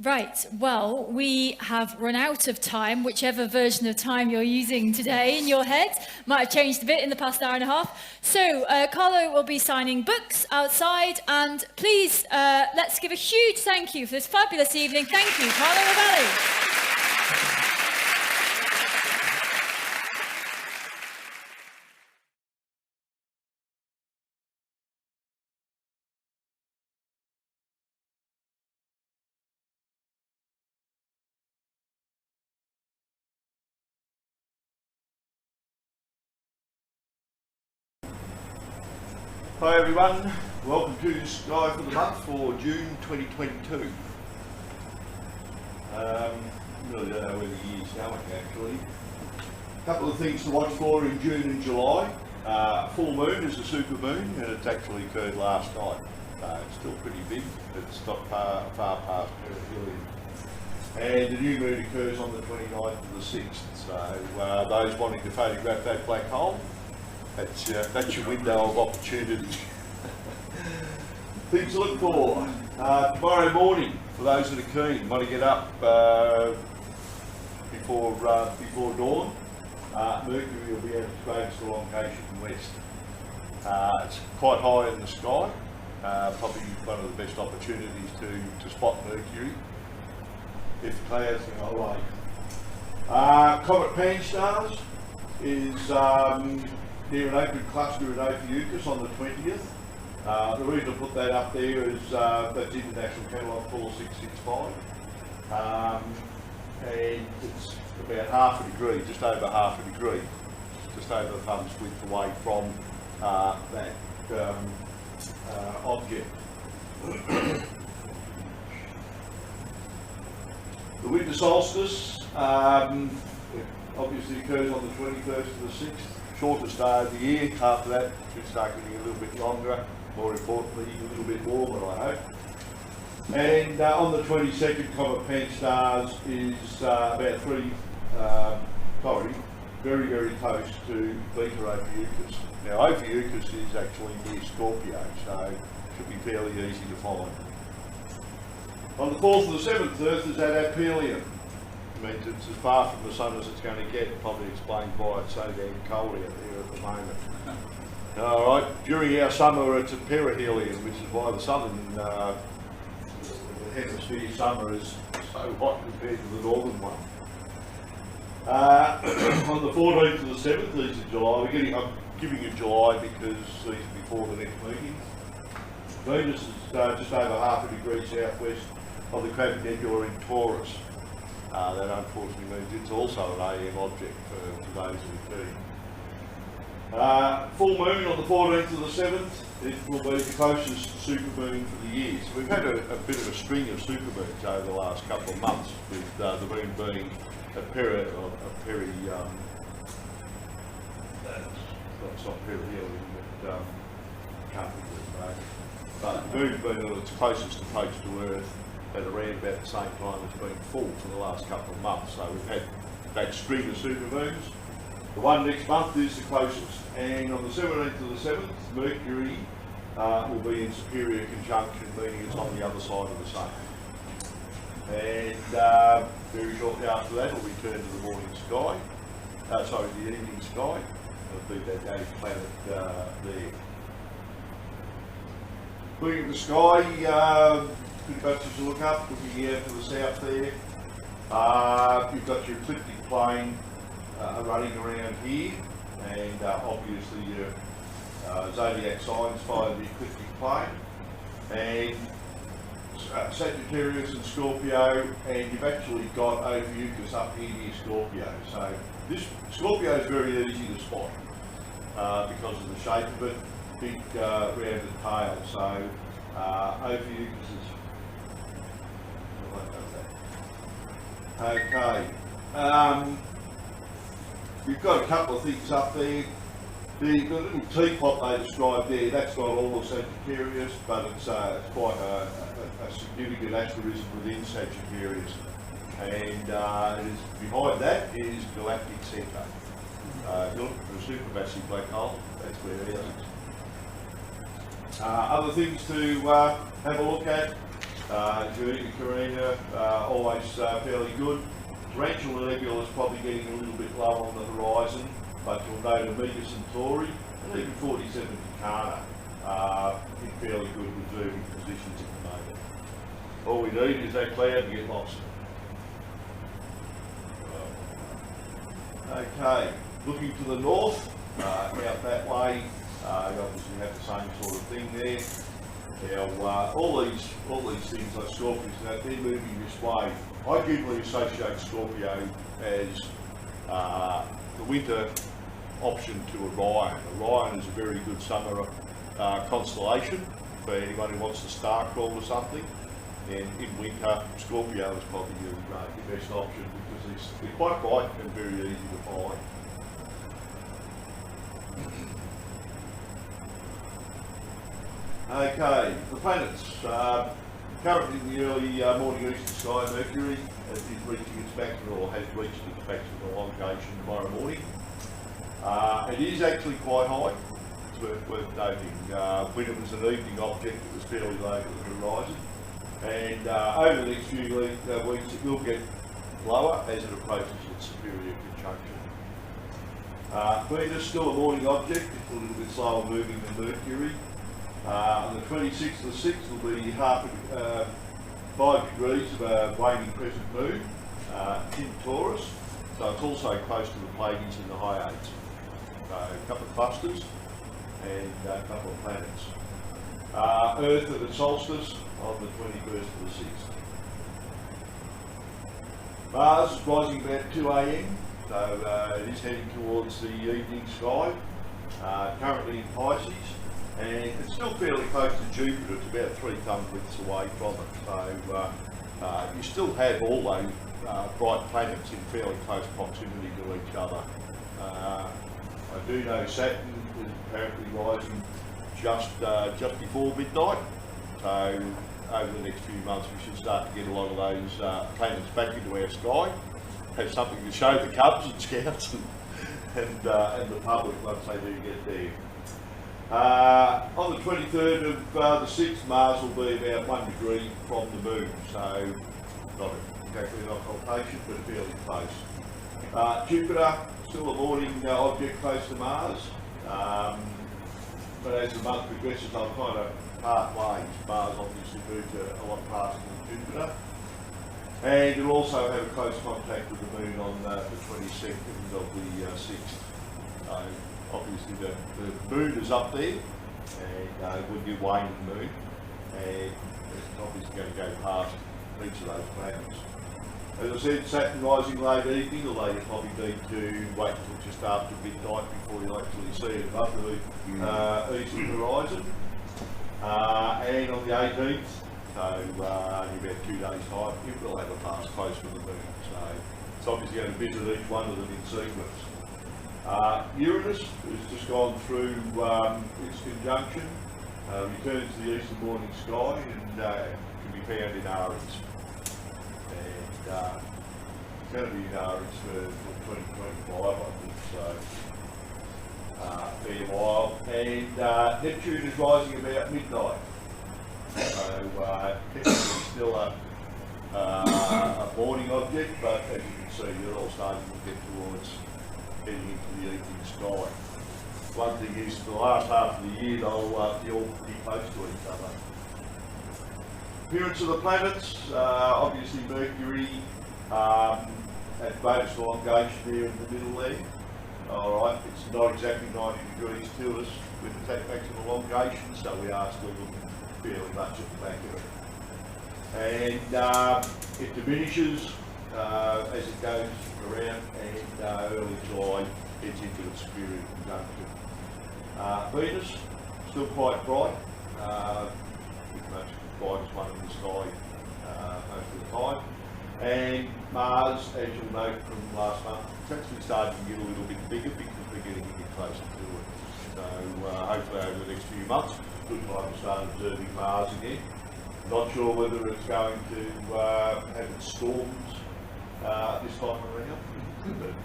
Right, well, we have run out of time, whichever version of time you're using today in your head. Might have changed a bit in the past hour and a half. So, Carlo will be signing books outside, and please, let's give a huge thank you for this fabulous evening. Thank you, Carlo Rovelli. Hi everyone, welcome to Sky for the Month for June 2022. Really don't know where the year's going actually. A couple of things to watch for in June and July. Full moon is a super moon and it's actually occurred last night. It's still pretty big, but it's not far past perihelion. And the new moon occurs on the 29th of the 6th, so those wanting to photograph that black hole, that's your window of opportunity. Things to look for. Tomorrow morning, for those that are keen, want to get up before dawn, Mercury will be at its greatest elongation west. It's quite high in the sky, probably one of the best opportunities to spot Mercury if the clouds are away. Comet Pan-STARRS is near an open cluster in Ophiuchus on the 20th. The reason I put that up there is that's International Catalogue 4665. And it's about half a degree, just over half a degree, just over the thumb's width away from that object. The winter solstice obviously occurs on the 21st to the 6th. Shortest day of the year. After that, it should start getting a little bit longer, more importantly, a little bit warmer, I hope. And on the 22nd, Comet Pan-STARRS is about very, very close to Beta Ophiuchus. Now, Ophiuchus is actually near Scorpio, so it should be fairly easy to find. On the 4th and the 7th, Earth is at aphelion. Means it's as far from the sun as it's going to get, probably explains why it's so damn cold out there at the moment. Alright, during our summer it's at perihelion, which is why the southern hemisphere summer is so hot compared to the northern one. On the 14th to the 7th, these are July. I'm giving you July because these are before the next meeting. Venus is just over half a degree southwest of the Crab Nebula in Taurus. That unfortunately means it's also an AM object for those who are keen. Full moon on the 14th to the 7th, it will be the closest supermoon for the year. So we've had a bit of a string of supermoons over the last couple of months, with the moon being a perihelion, it's not perihelion, but can't think of it, but the moon being on its closest approach to Earth at around about the same time as being full for the last couple of months. So we've had that string of supermoons. The one next month is the closest, and on the 17th to the 7th, Mercury will be in superior conjunction, meaning it's on the other side of the Sun. And very shortly after that, we'll return to the morning sky, the evening sky. It'll be that day planet there. Looking at the sky, good bunches to look up, looking out to the south there. You've got your ecliptic plane running around here, and obviously your zodiac signs follow the ecliptic plane, and Sagittarius and Scorpio, and you've actually got Ophiuchus up here near Scorpio. So this Scorpio is very easy to spot because of the shape of it, big rounded tail. So Ophiuchus is okay. You've got a couple of things up there. The little teapot they described there, that's not all of Sagittarius, but it's quite a significant asterism within Sagittarius. And it is, behind that is galactic centre. You're looking for a supermassive black hole, that's where it is. Other things to have a look at, Theorique Carina, always fairly good. Tarantula Nebula is probably getting a little bit low on the horizon, but you'll note Omega Centauri and even 47 Tucana in fairly good observing positions at the moment. All we need is that cloud to get lost. Okay, looking to the north, out that way, you obviously have the same sort of thing there. Now, all these things like Scorpios, they're moving this way. I generally associate Scorpio as the winter option to Orion. Orion is a very good summer constellation for anyone who wants to star crawl or something. And in winter, Scorpio is probably your best option because they're quite bright and very easy to find. Okay, the planets. Currently in the early morning eastern sky, Mercury is reaching its maximum, or has reached its maximum elongation tomorrow morning. It is actually quite high, it's worth noting. When it was an evening object, it was fairly low to the horizon. And over the next few weeks, it will get lower as it approaches its superior conjunction. Venus, still a morning object, it's a little bit slower moving than Mercury. On the 26th of the 6th will be 5 degrees of a waning crescent moon in Taurus, so it's also close to the Pleiades and the Hyades. So a couple of clusters and a couple of planets. Earth at the solstice on the 21st of the 6th. Mars is rising about 2 AM, so it is heading towards the evening sky, currently in Pisces. And it's still fairly close to Jupiter, it's about 3 sun-widths away from it. So you still have all those bright planets in fairly close proximity to each other. I do know Saturn is apparently rising just before midnight. So over the next few months we should start to get a lot of those planets back into our sky. Have something to show the Cubs and Scouts and the public once they do get there. On the 23rd of the 6th, Mars will be about 1 degree from the Moon, so not exactly an occultation, but fairly close. Jupiter, still a morning object close to Mars, but as the month progresses, they'll kind of part ways. Mars obviously moves a lot faster than Jupiter, and it'll also have a close contact with the Moon on the 22nd of the 6th. Obviously the moon is up there, and with your waning moon, and it's obviously going to go past each of those planets. As I said, Saturn rising late evening, although you probably need to wait until just after midnight before you'll actually see it above the eastern horizon. And on the 18th, so only about 2 days' time, it will have a pass close to the moon. So it's obviously going to visit each one of them in sequence. Uranus has just gone through its conjunction, returning to the eastern morning sky, and can be found in Aries. And it's going to be in Aries for 2025, I think, so fair while. And Neptune is rising about midnight. So technically still a morning object, but as you can see, you're all starting to get towards heading into the evening sky. One thing is, for the last half of the year, they'll be all pretty close to each other. Appearance of the planets, obviously Mercury at greatest elongation there in the middle there. Alright, it's not exactly 90 degrees to us with the maximum elongation, so we are still looking fairly much at the back of it. And it diminishes as it goes around, and early July gets into its period conjunction. Venus, still quite bright, pretty much the brightest one in the sky most of the time. And Mars, as you'll note from last month, it's actually starting to get a little bit bigger because we're getting a bit closer to it. So hopefully over the next few months, good time to start observing Mars again. Not sure whether it's going to have its storms this time around,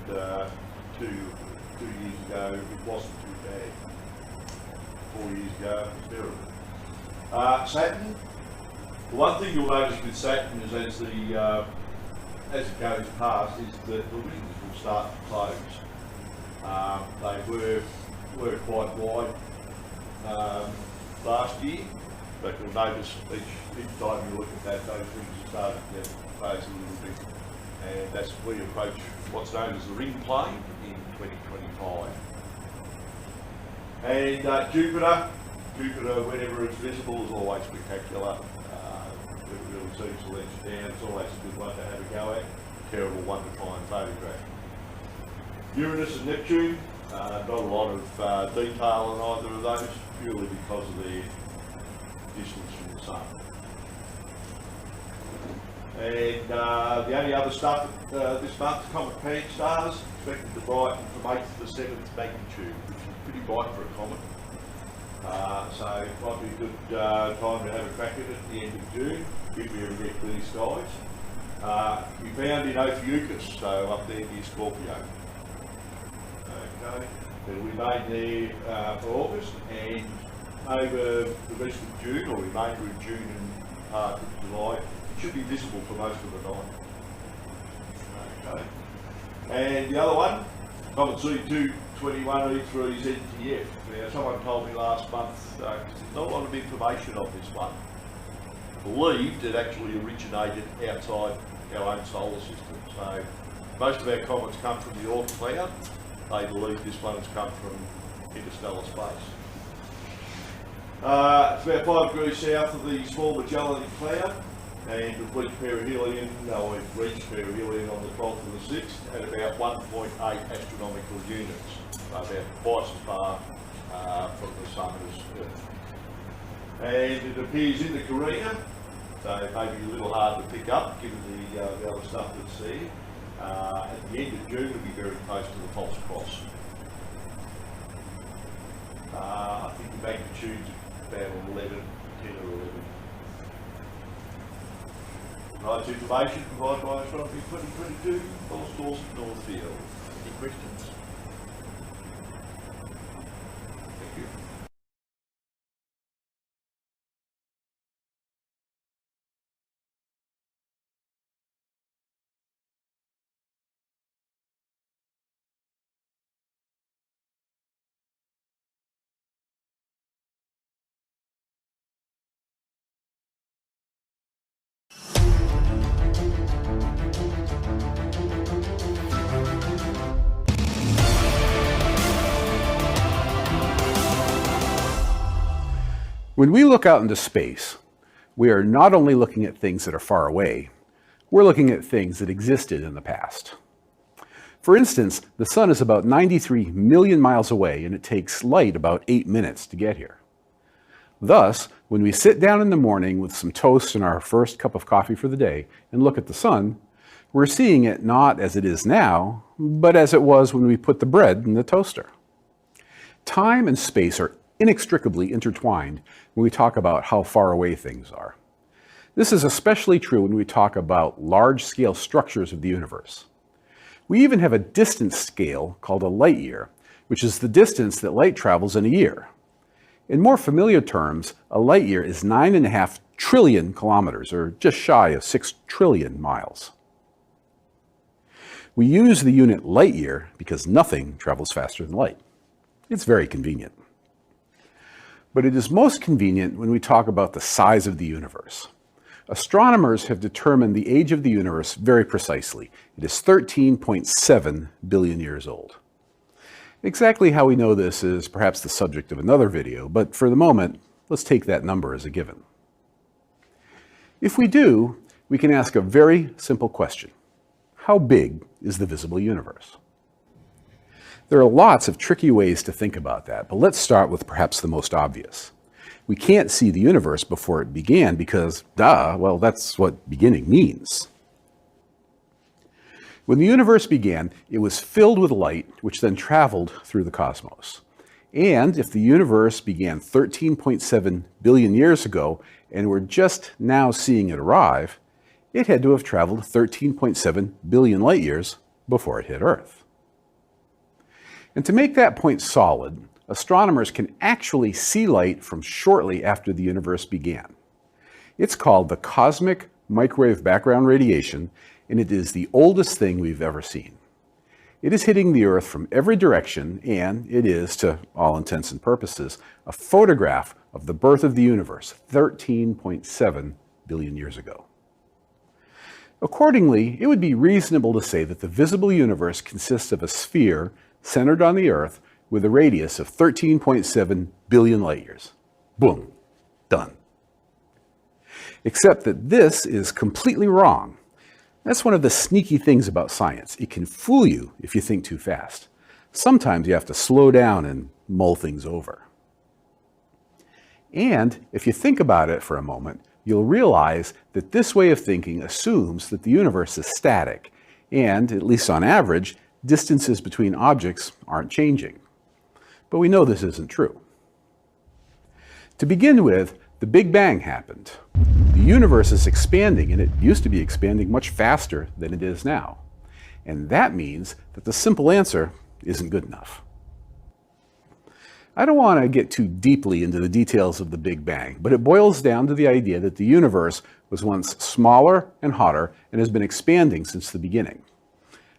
but 2 years ago it wasn't too bad. 4 years ago it was terrible. Saturn. The one thing you'll notice with Saturn is as it goes past is that the rings will start to close. They were quite wide last year, but you'll notice each time you look at that, those rings are starting to close a little bit. And that's where you approach what's known as the ring plane in 2025. And Jupiter, whenever it's visible, is always spectacular. It really seems to let you down. It's always a good one to have a go at. Terrible one to try and photograph. Uranus and Neptune, not a lot of detail on either of those, purely because of their distance from the Sun. And the only other stuff this month, comet paired stars, expected to brighten from 8th to 7th magnitude, which is pretty bright for a comet. So it might be a good time to have a crack at it at the end of June, if we ever get clear skies. We found in Theorique, so up there near Scorpio. Okay, it'll remain there for August, and over the rest of June, or remainder of June and part of July, it should be visible for most of the night. Okay, and the other one, Comet C221 E3 ZTF. Now, someone told me last month, there's not a lot of information on this one. Believed it actually originated outside our own solar system. So most of our comets come from the Oort cloud. They believe this one has come from interstellar space. It's about 5 degrees south of the small Magellanic Cloud, and it reached perihelion, it reached perihelion on the 12th and the 6th at about 1.8 astronomical units, so about twice as far from the Sun as Earth. And it appears in the Carina, so maybe a little hard to pick up given the other stuff that's there. At the end of June, it'll be very close to the False Cross. I think the magnitude's about 10 or 11. Right, information provided by Astronomy 2022, False Course, Northfield. Any questions? Thank you. When we look out into space, we are not only looking at things that are far away, we're looking at things that existed in the past. For instance, the sun is about 93 million miles away, and it takes light about 8 minutes to get here. Thus, when we sit down in the morning with some toast and our first cup of coffee for the day and look at the sun, we're seeing it not as it is now, but as it was when we put the bread in the toaster. Time and space are inextricably intertwined when we talk about how far away things are. This is especially true when we talk about large-scale structures of the universe. We even have a distance scale called a light year, which is the distance that light travels in a year. In more familiar terms, a light year is 9.5 trillion kilometers, or just shy of 6 trillion miles. We use the unit light year because nothing travels faster than light. It's very convenient. But it is most convenient when we talk about the size of the universe. Astronomers have determined the age of the universe very precisely. It is 13.7 billion years old. Exactly how we know this is perhaps the subject of another video, but for the moment, let's take that number as a given. If we do, we can ask a very simple question. How big is the visible universe? There are lots of tricky ways to think about that, but let's start with perhaps the most obvious. We can't see the universe before it began because, well, that's what beginning means. When the universe began, it was filled with light, which then traveled through the cosmos. And if the universe began 13.7 billion years ago, and we're just now seeing it arrive, it had to have traveled 13.7 billion light years before it hit Earth. And to make that point solid, astronomers can actually see light from shortly after the universe began. It's called the cosmic microwave background radiation, and it is the oldest thing we've ever seen. It is hitting the Earth from every direction, and it is, to all intents and purposes, a photograph of the birth of the universe 13.7 billion years ago. Accordingly, it would be reasonable to say that the visible universe consists of a sphere centered on the Earth with a radius of 13.7 billion light years. Boom, done. Except that this is completely wrong. That's one of the sneaky things about science. It can fool you if you think too fast. Sometimes you have to slow down and mull things over. And if you think about it for a moment, you'll realize that this way of thinking assumes that the universe is static, and, at least on average, distances between objects aren't changing. But we know this isn't true. To begin with, the Big Bang happened. The universe is expanding, and it used to be expanding much faster than it is now. And that means that the simple answer isn't good enough. I don't want to get too deeply into the details of the Big Bang, but it boils down to the idea that the universe was once smaller and hotter and has been expanding since the beginning.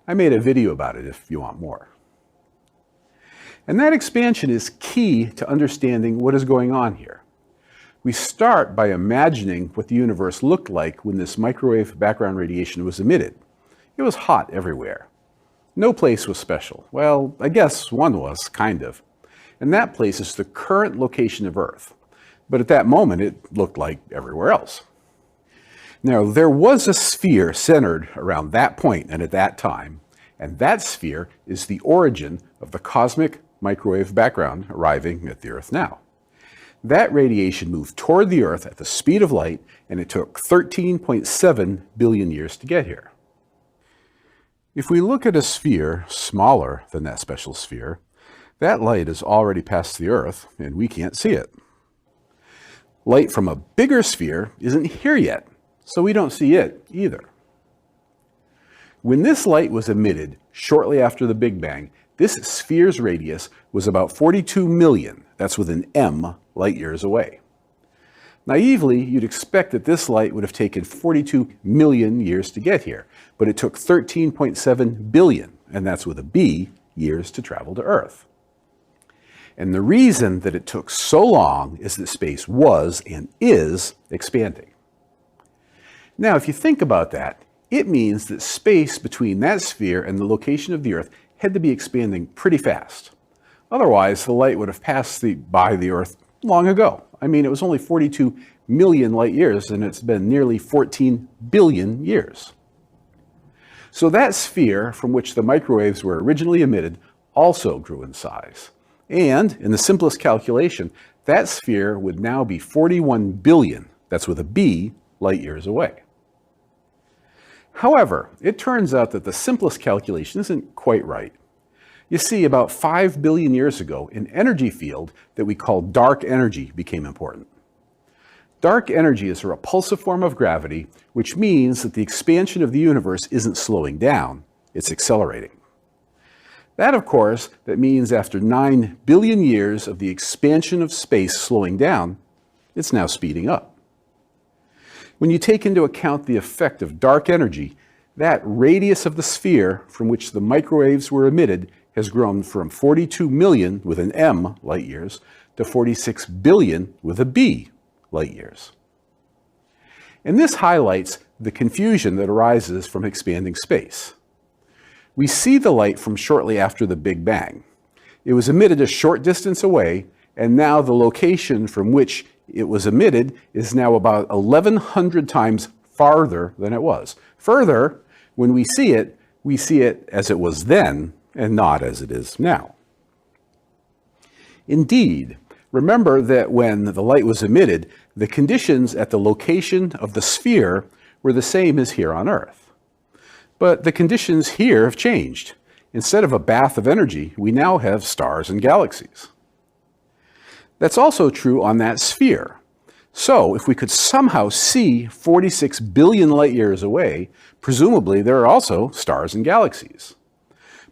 I made a video about it if you want more. And that expansion is key to understanding what is going on here. We start by imagining what the universe looked like when this microwave background radiation was emitted. It was hot everywhere. No place was special. Well, I guess one was, kind of. And that place is the current location of Earth. But at that moment, it looked like everywhere else. Now, there was a sphere centered around that point and at that time, and that sphere is the origin of the cosmic microwave background arriving at the Earth now. That radiation moved toward the Earth at the speed of light, and it took 13.7 billion years to get here. If we look at a sphere smaller than that special sphere, that light has already passed the Earth, and we can't see it. Light from a bigger sphere isn't here yet, so we don't see it either. When this light was emitted shortly after the Big Bang, this sphere's radius was about 42 million, that's with an M, light years away. Naively, you'd expect that this light would have taken 42 million years to get here, but it took 13.7 billion, and that's with a B, years to travel to Earth. And the reason that it took so long is that space was and is expanding. Now, if you think about that, it means that space between that sphere and the location of the Earth had to be expanding pretty fast. Otherwise, the light would have passed by the Earth long ago. I mean, it was only 42 million light years, and it's been nearly 14 billion years. So that sphere from which the microwaves were originally emitted also grew in size. And in the simplest calculation, that sphere would now be 41 billion, that's with a B, light years away. However, it turns out that the simplest calculation isn't quite right. You see, about 5 billion years ago, an energy field that we call dark energy became important. Dark energy is a repulsive form of gravity, which means that the expansion of the universe isn't slowing down, it's accelerating. That, of course, that means after 9 billion years of the expansion of space slowing down, it's now speeding up. When you take into account the effect of dark energy, that radius of the sphere from which the microwaves were emitted has grown from 42 million with an M light years to 46 billion with a B light years. And this highlights the confusion that arises from expanding space. We see the light from shortly after the Big Bang. It was emitted a short distance away, and now the location from which it was emitted is now about 1,100 times farther than it was. Further, when we see it as it was then and not as it is now. Indeed, remember that when the light was emitted, the conditions at the location of the sphere were the same as here on Earth. But the conditions here have changed. Instead of a bath of energy, we now have stars and galaxies. That's also true on that sphere. So if we could somehow see 46 billion light years away, presumably there are also stars and galaxies.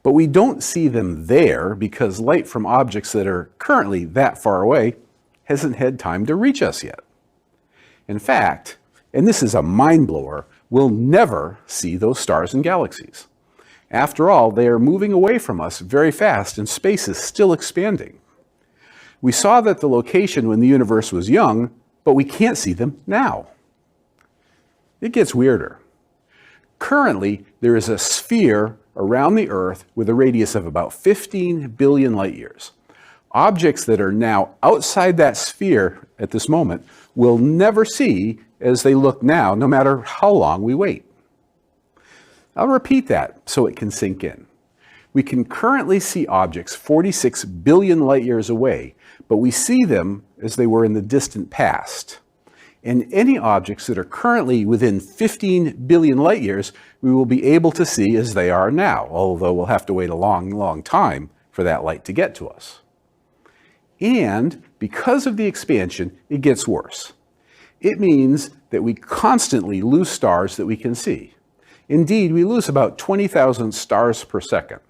But we don't see them there because light from objects that are currently that far away hasn't had time to reach us yet. In fact, and this is a mind blower, we'll never see those stars and galaxies. After all, they are moving away from us very fast and space is still expanding. We saw that the location when the universe was young, but we can't see them now. It gets weirder. Currently, there is a sphere around the Earth with a radius of about 15 billion light years. Objects that are now outside that sphere at this moment will never see as they look now, no matter how long we wait. I'll repeat that so it can sink in. We can currently see objects 46 billion light years away, but we see them as they were in the distant past. And any objects that are currently within 15 billion light years, we will be able to see as they are now, although we'll have to wait a long, long time for that light to get to us. And because of the expansion, it gets worse. It means that we constantly lose stars that we can see. Indeed, we lose about 20,000 stars per second.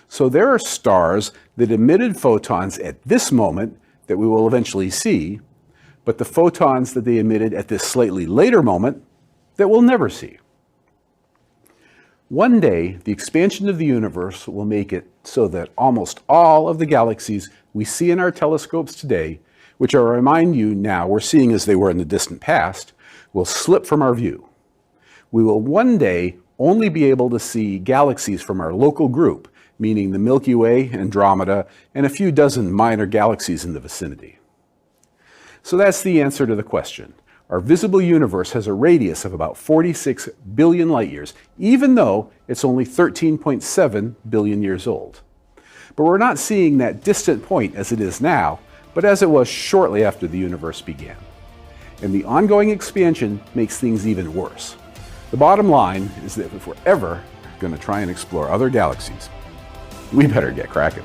So there are stars that emitted photons at this moment that we will eventually see, but the photons that they emitted at this slightly later moment that we'll never see. One day, the expansion of the universe will make it so that almost all of the galaxies we see in our telescopes today, which I remind you now we're seeing as they were in the distant past, will slip from our view. We will one day only be able to see galaxies from our local group, meaning the Milky Way, Andromeda, and a few dozen minor galaxies in the vicinity. So that's the answer to the question. Our visible universe has a radius of about 46 billion light years, even though it's only 13.7 billion years old. But we're not seeing that distant point as it is now, but as it was shortly after the universe began. And the ongoing expansion makes things even worse. The bottom line is that if we're ever going to try and explore other galaxies, we better get cracking.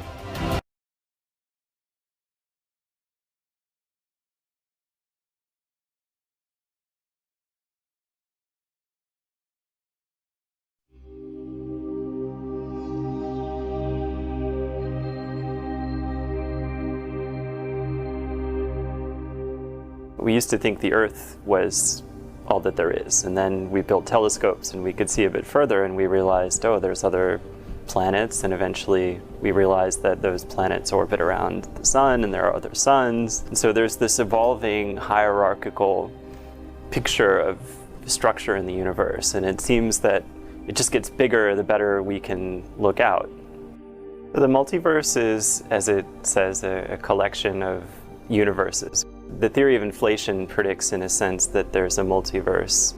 We used to think the Earth was all that there is, and then we built telescopes and we could see a bit further and we realized, oh, there's other planets, and eventually we realized that those planets orbit around the sun and there are other suns. And so there's this evolving hierarchical picture of structure in the universe, and it seems that it just gets bigger the better we can look out. The multiverse is, as it says, a collection of universes. The theory of inflation predicts, in a sense, that there's a multiverse.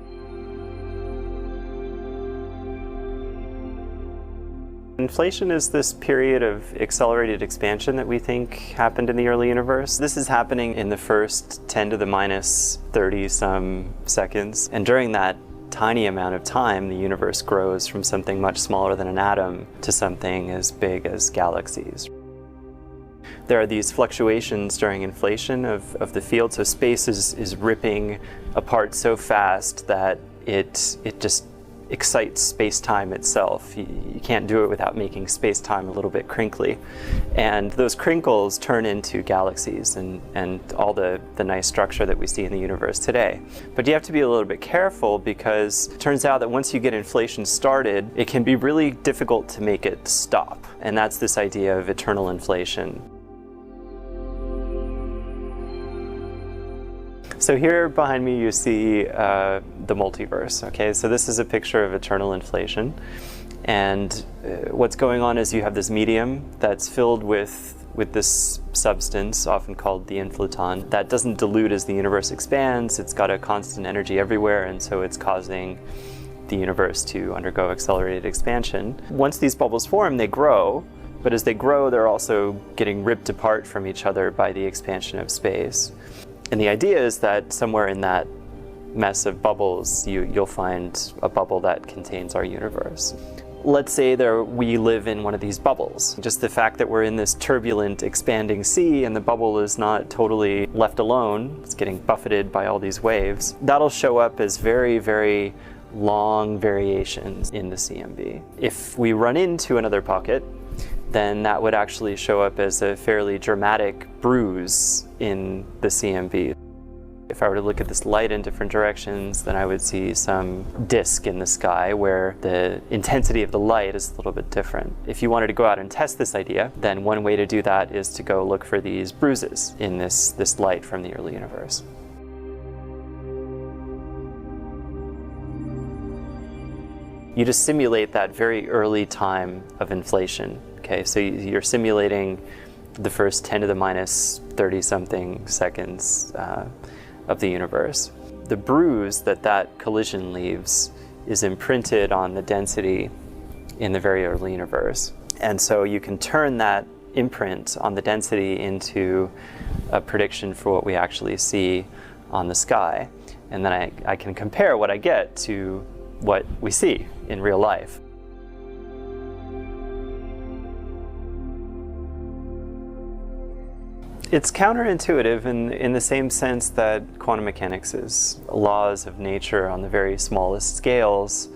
Inflation is this period of accelerated expansion that we think happened in the early universe. This is happening in the first 10 to the minus 30 some seconds. And during that tiny amount of time, the universe grows from something much smaller than an atom to something as big as galaxies. There are these fluctuations during inflation of the field, so space is ripping apart so fast that it just excites space-time itself. You can't do it without making space-time a little bit crinkly. And those crinkles turn into galaxies and all the nice structure that we see in the universe today. But you have to be a little bit careful because it turns out that once you get inflation started, it can be really difficult to make it stop. And that's this idea of eternal inflation. So here behind me you see the multiverse, okay? So this is a picture of eternal inflation. And what's going on is you have this medium that's filled with this substance, often called the inflaton, that doesn't dilute as the universe expands. It's got a constant energy everywhere, and so it's causing the universe to undergo accelerated expansion. Once these bubbles form, they grow, but as they grow, they're also getting ripped apart from each other by the expansion of space. And the idea is that somewhere in that mess of bubbles, you'll find a bubble that contains our universe. Let's say we live in one of these bubbles. Just the fact that we're in this turbulent, expanding sea and the bubble is not totally left alone, it's getting buffeted by all these waves, that'll show up as very, very long variations in the CMB. If we run into another pocket, then that would actually show up as a fairly dramatic bruise in the CMB. If I were to look at this light in different directions, then I would see some disk in the sky where the intensity of the light is a little bit different. If you wanted to go out and test this idea, then one way to do that is to go look for these bruises in this light from the early universe. You just simulate that very early time of inflation. Okay, so you're simulating the first 10 to the minus 30 something seconds of the universe. The bruise that collision leaves is imprinted on the density in the very early universe. And so you can turn that imprint on the density into a prediction for what we actually see on the sky. And then I can compare what I get to what we see in real life. It's counterintuitive in the same sense that quantum mechanics is. Laws of nature on the very smallest scales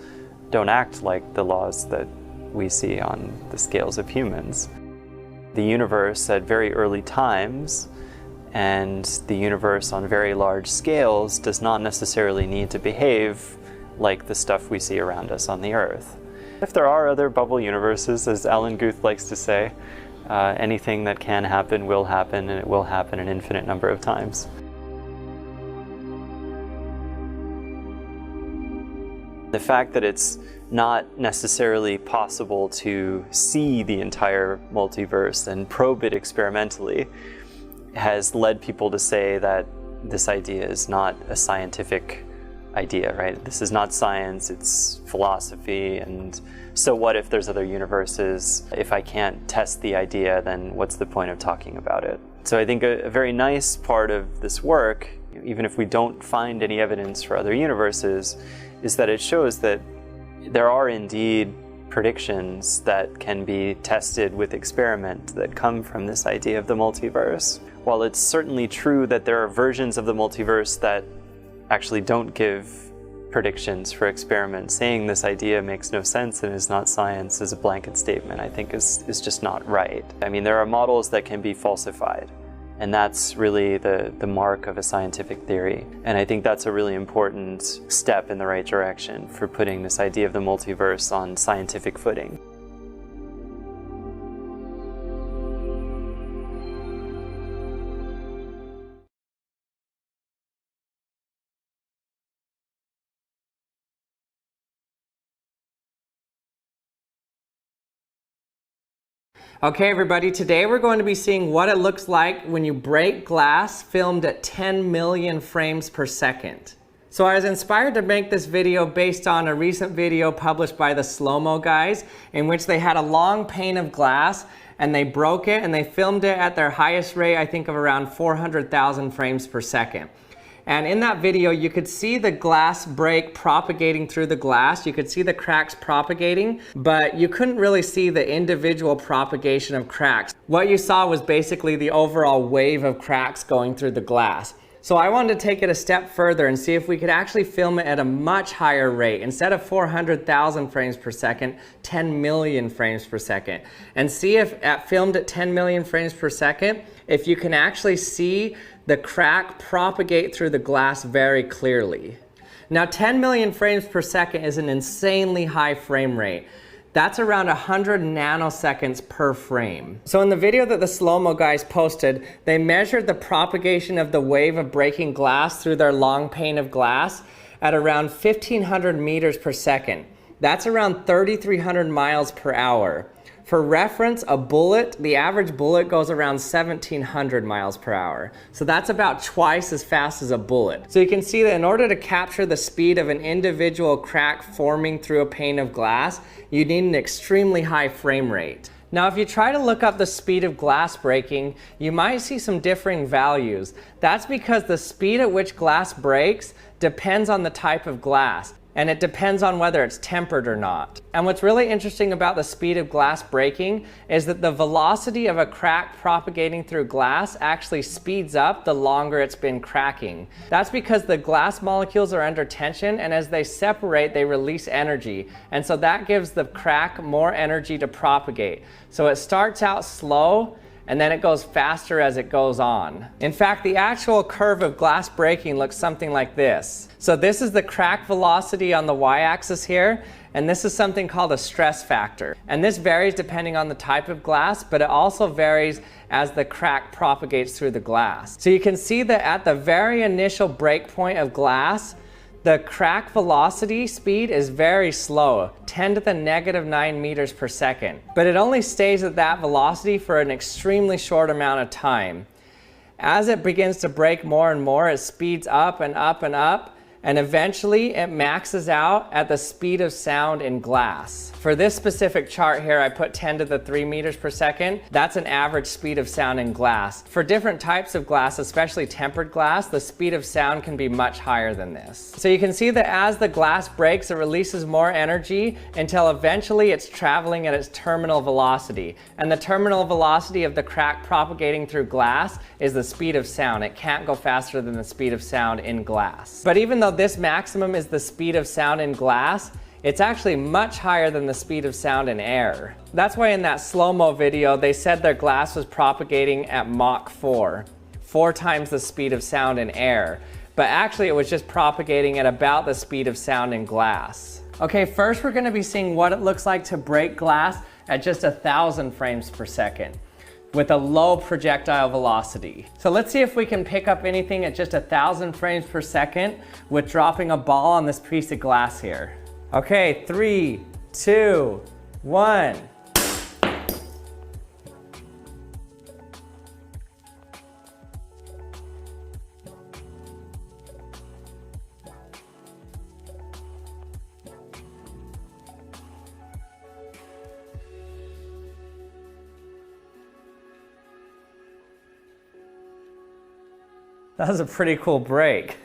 don't act like the laws that we see on the scales of humans. The universe at very early times and the universe on very large scales does not necessarily need to behave like the stuff we see around us on the Earth. If there are other bubble universes, as Alan Guth likes to say, anything that can happen will happen, and it will happen an infinite number of times. The fact that it's not necessarily possible to see the entire multiverse and probe it experimentally has led people to say that this idea is not a scientific idea, right? This is not science, it's philosophy, and so what if there's other universes? If I can't test the idea, then what's the point of talking about it? So I think a very nice part of this work, even if we don't find any evidence for other universes, is that it shows that there are indeed predictions that can be tested with experiment that come from this idea of the multiverse. While it's certainly true that there are versions of the multiverse that actually don't give predictions for experiments, saying this idea makes no sense and is not science as a blanket statement, I think is just not right. I mean, there are models that can be falsified, and that's really the mark of a scientific theory. And I think that's a really important step in the right direction for putting this idea of the multiverse on scientific footing. Okay, everybody, today we're going to be seeing what it looks like when you break glass filmed at 10 million frames per second. So I was inspired to make this video based on a recent video published by the Slow-Mo guys, in which they had a long pane of glass and they broke it and they filmed it at their highest rate, I think of around 400,000 frames per second. And in that video, you could see the glass break propagating through the glass. You could see the cracks propagating, but you couldn't really see the individual propagation of cracks. What you saw was basically the overall wave of cracks going through the glass. So I wanted to take it a step further and see if we could actually film it at a much higher rate. Instead of 400,000 frames per second, 10 million frames per second. And see if filmed at 10 million frames per second, if you can actually see the crack propagate through the glass very clearly. Now 10 million frames per second is an insanely high frame rate. That's around 100 nanoseconds per frame. So in the video that the Slow-Mo guys posted, they measured the propagation of the wave of breaking glass through their long pane of glass at around 1,500 meters per second. That's around 3,300 miles per hour. For reference, a bullet, the average bullet goes around 1,700 miles per hour. So that's about twice as fast as a bullet. So you can see that in order to capture the speed of an individual crack forming through a pane of glass, you need an extremely high frame rate. Now, if you try to look up the speed of glass breaking, you might see some differing values. That's because the speed at which glass breaks depends on the type of glass. And it depends on whether it's tempered or not. And what's really interesting about the speed of glass breaking is that the velocity of a crack propagating through glass actually speeds up the longer it's been cracking. That's because the glass molecules are under tension, and as they separate, they release energy. And so that gives the crack more energy to propagate. So it starts out slow, and then it goes faster as it goes on. In fact, the actual curve of glass breaking looks something like this. So this is the crack velocity on the y-axis here, and this is something called a stress factor. And this varies depending on the type of glass, but it also varies as the crack propagates through the glass. So you can see that at the very initial break point of glass, the crack velocity speed is very slow, 10 to the negative 9 meters per second. But it only stays at that velocity for an extremely short amount of time. As it begins to break more and more, it speeds up and up and up, and eventually it maxes out at the speed of sound in glass. For this specific chart here, I put 10 to the 3 meters per second. That's an average speed of sound in glass. For different types of glass, especially tempered glass, the speed of sound can be much higher than this. So you can see that as the glass breaks, it releases more energy until eventually it's traveling at its terminal velocity. And the terminal velocity of the crack propagating through glass is the speed of sound. It can't go faster than the speed of sound in glass. But even though this maximum is the speed of sound in glass, it's actually much higher than the speed of sound in air. That's why in that slow-mo video, they said their glass was propagating at Mach 4 times the speed of sound in air. But actually it was just propagating at about the speed of sound in glass. Okay, first we're gonna be seeing what it looks like to break glass at just 1,000 frames per second with a low projectile velocity. So let's see if we can pick up anything at just 1,000 frames per second with dropping a ball on this piece of glass here. Okay, 3, 2, 1. That was a pretty cool break.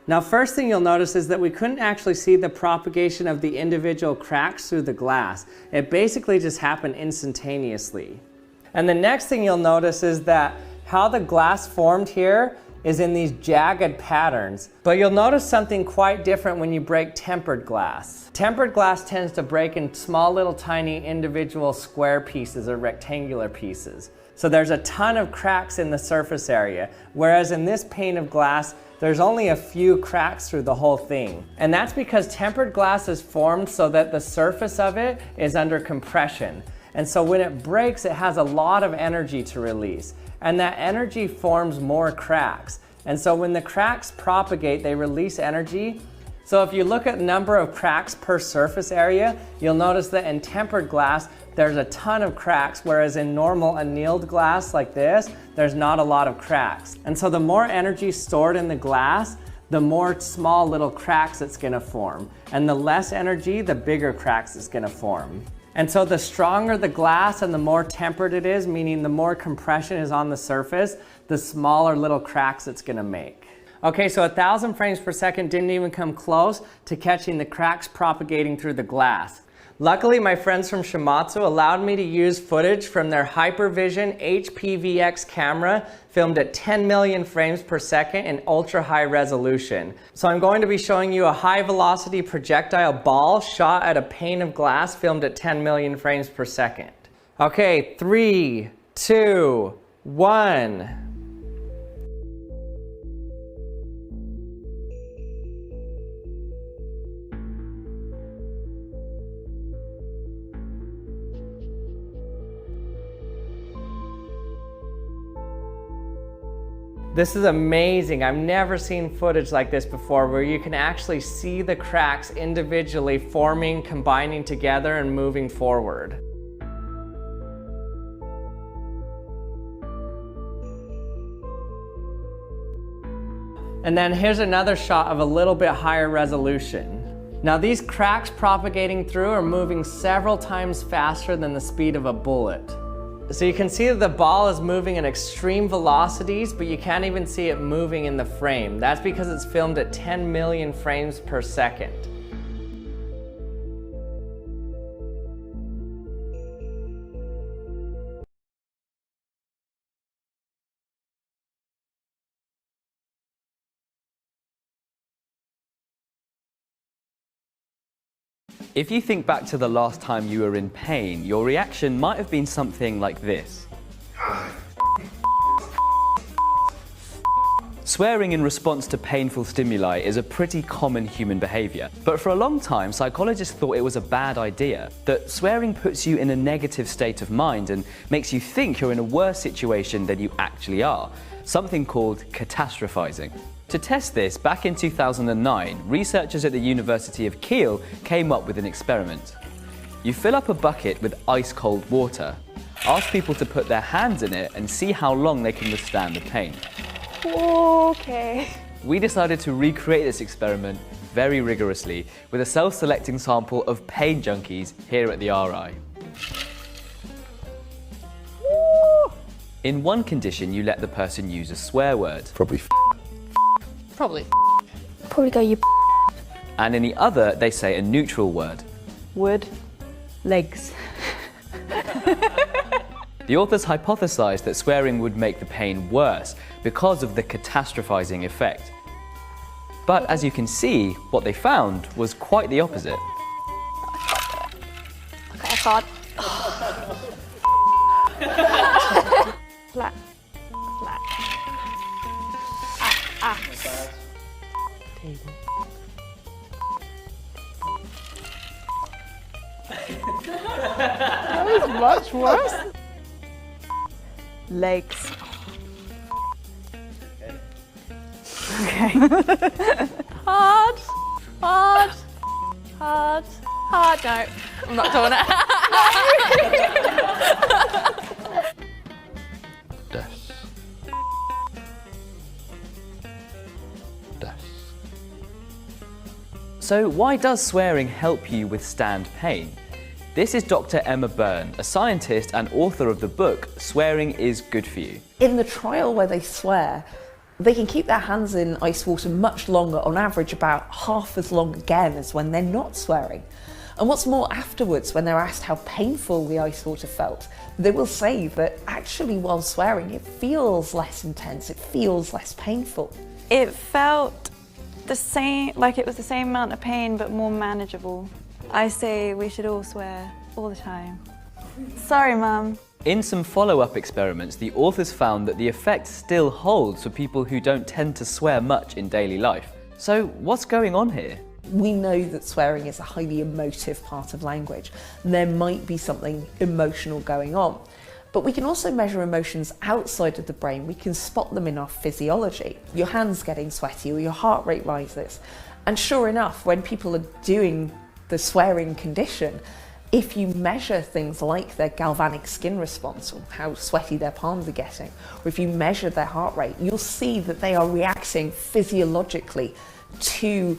Now, first thing you'll notice is that we couldn't actually see the propagation of the individual cracks through the glass. It basically just happened instantaneously. And the next thing you'll notice is that how the glass formed here is in these jagged patterns. But you'll notice something quite different when you break tempered glass. Tempered glass tends to break in small little tiny individual square pieces or rectangular pieces. So there's a ton of cracks in the surface area, whereas in this pane of glass, there's only a few cracks through the whole thing. And that's because tempered glass is formed so that the surface of it is under compression. And so when it breaks, it has a lot of energy to release. And that energy forms more cracks. And so when the cracks propagate, they release energy. So if you look at the number of cracks per surface area, you'll notice that in tempered glass, there's a ton of cracks, whereas in normal annealed glass like this, there's not a lot of cracks. And so the more energy stored in the glass, the more small little cracks it's gonna form. And the less energy, the bigger cracks it's gonna form. And so the stronger the glass and the more tempered it is, meaning the more compression is on the surface, the smaller little cracks it's gonna make. Okay, so 1,000 frames per second didn't even come close to catching the cracks propagating through the glass. Luckily, my friends from Shimatsu allowed me to use footage from their Hypervision HPVX camera filmed at 10 million frames per second in ultra high resolution. So I'm going to be showing you a high velocity projectile ball shot at a pane of glass filmed at 10 million frames per second. Okay, 3, 2, 1. This is amazing. I've never seen footage like this before where you can actually see the cracks individually forming, combining together, and moving forward. And then here's another shot of a little bit higher resolution. Now these cracks propagating through are moving several times faster than the speed of a bullet. So you can see that the ball is moving at extreme velocities, but you can't even see it moving in the frame. That's because it's filmed at 10 million frames per second. If you think back to the last time you were in pain, your reaction might have been something like this. Swearing in response to painful stimuli is a pretty common human behavior. But for a long time, psychologists thought it was a bad idea, that swearing puts you in a negative state of mind and makes you think you're in a worse situation than you actually are, something called catastrophizing. To test this, back in 2009, researchers at the University of Kiel came up with an experiment. You fill up a bucket with ice-cold water, ask people to put their hands in it and see how long they can withstand the pain. Okay. We decided to recreate this experiment very rigorously with a self-selecting sample of pain junkies here at the RI. In one condition, you let the person use a swear word. Probably go you And in the other, they say a neutral word. wood legs. The authors hypothesized that swearing would make the pain worse because of the catastrophizing effect. But as you can see, what they found was quite the opposite. Okay, I can't. Flat. Flat. Ah. That was much worse. Legs. Okay. Hard. No, I'm not doing it. So why does swearing help you withstand pain? This is Dr. Emma Byrne, a scientist and author of the book, Swearing is Good for You. In the trial where they swear, they can keep their hands in ice water much longer, on average about half as long again as when they're not swearing. And what's more, afterwards, when they're asked how painful the ice water felt, they will say that actually while swearing it feels less intense, it feels less painful. It felt the same, like it was the same amount of pain but more manageable. I say we should all swear all the time. Sorry, Mum. In some follow-up experiments, the authors found that the effect still holds for people who don't tend to swear much in daily life. So what's going on here? We know that swearing is a highly emotive part of language. There might be something emotional going on. But we can also measure emotions outside of the brain. We can spot them in our physiology. Your hands getting sweaty or your heart rate rises. And sure enough, when people are doing the swearing condition, if you measure things like their galvanic skin response, or how sweaty their palms are getting, or if you measure their heart rate, you'll see that they are reacting physiologically to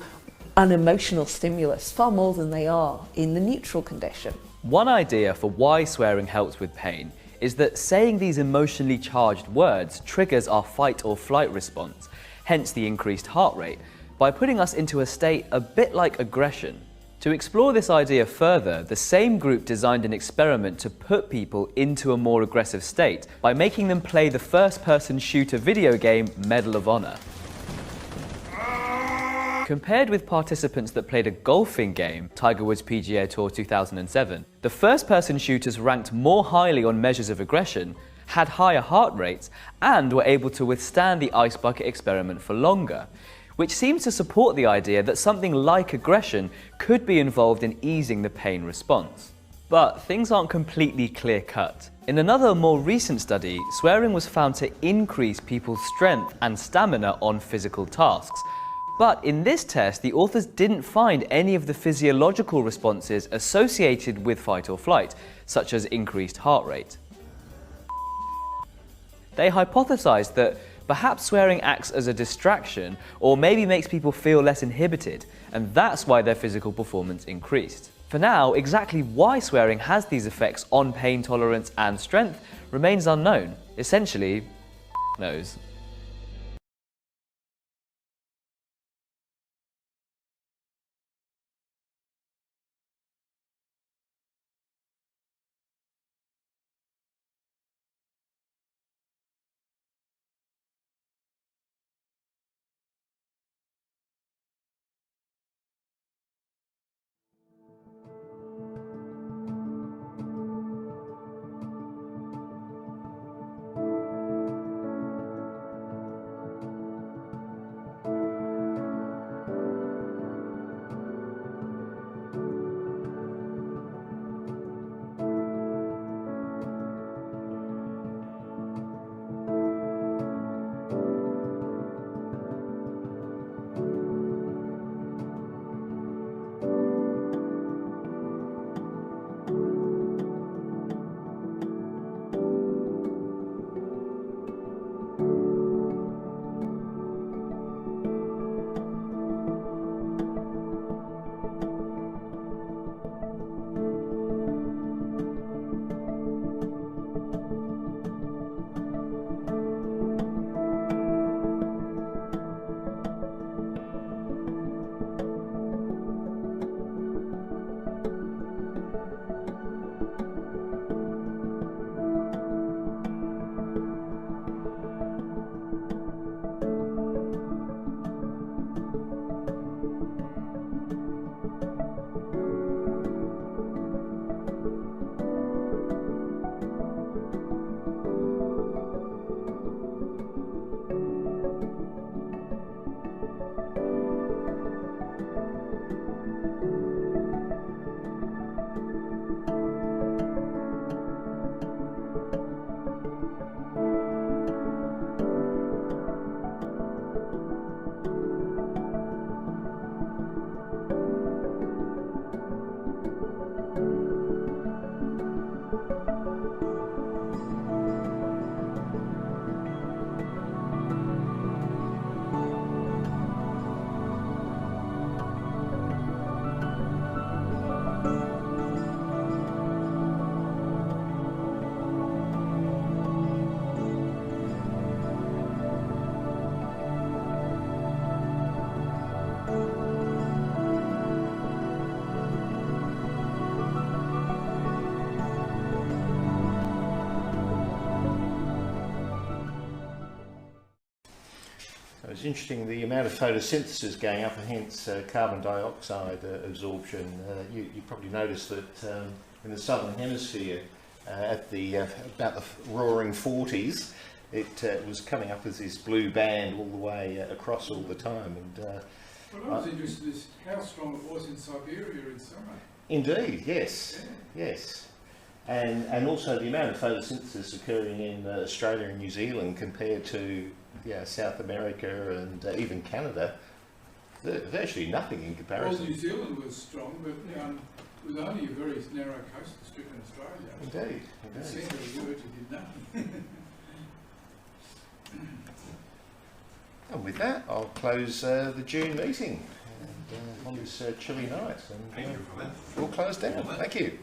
an emotional stimulus far more than they are in the neutral condition. One idea for why swearing helps with pain is that saying these emotionally charged words triggers our fight or flight response, hence the increased heart rate, by putting us into a state a bit like aggression. To explore this idea further, the same group designed an experiment to put people into a more aggressive state by making them play the first-person shooter video game Medal of Honor. Compared with participants that played a golfing game, Tiger Woods PGA Tour 2007, the first-person shooters ranked more highly on measures of aggression, had higher heart rates, and were able to withstand the ice bucket experiment for longer, which seems to support the idea that something like aggression could be involved in easing the pain response. But things aren't completely clear-cut. In another more recent study, swearing was found to increase people's strength and stamina on physical tasks. But in this test, the authors didn't find any of the physiological responses associated with fight or flight, such as increased heart rate. They hypothesized that perhaps swearing acts as a distraction, or maybe makes people feel less inhibited, and that's why their physical performance increased. For now, exactly why swearing has these effects on pain tolerance and strength remains unknown. Essentially, knows. It's interesting the amount of photosynthesis going up, and hence carbon dioxide absorption. You probably noticed that in the southern hemisphere, at the about the roaring 40s, it was coming up as this blue band all the way across all the time. And what I was interested is how strong it was in Siberia in summer. Indeed, yes, yeah. Yes. And also the amount of photosynthesis occurring in Australia and New Zealand compared to South America and even Canada, virtually nothing in comparison. Well, New Zealand was strong, but With only a very narrow coastal strip in Australia. Indeed, The centre of the earth did nothing. And with that, I'll close the June meeting on this chilly night. And we'll close down. Thank you.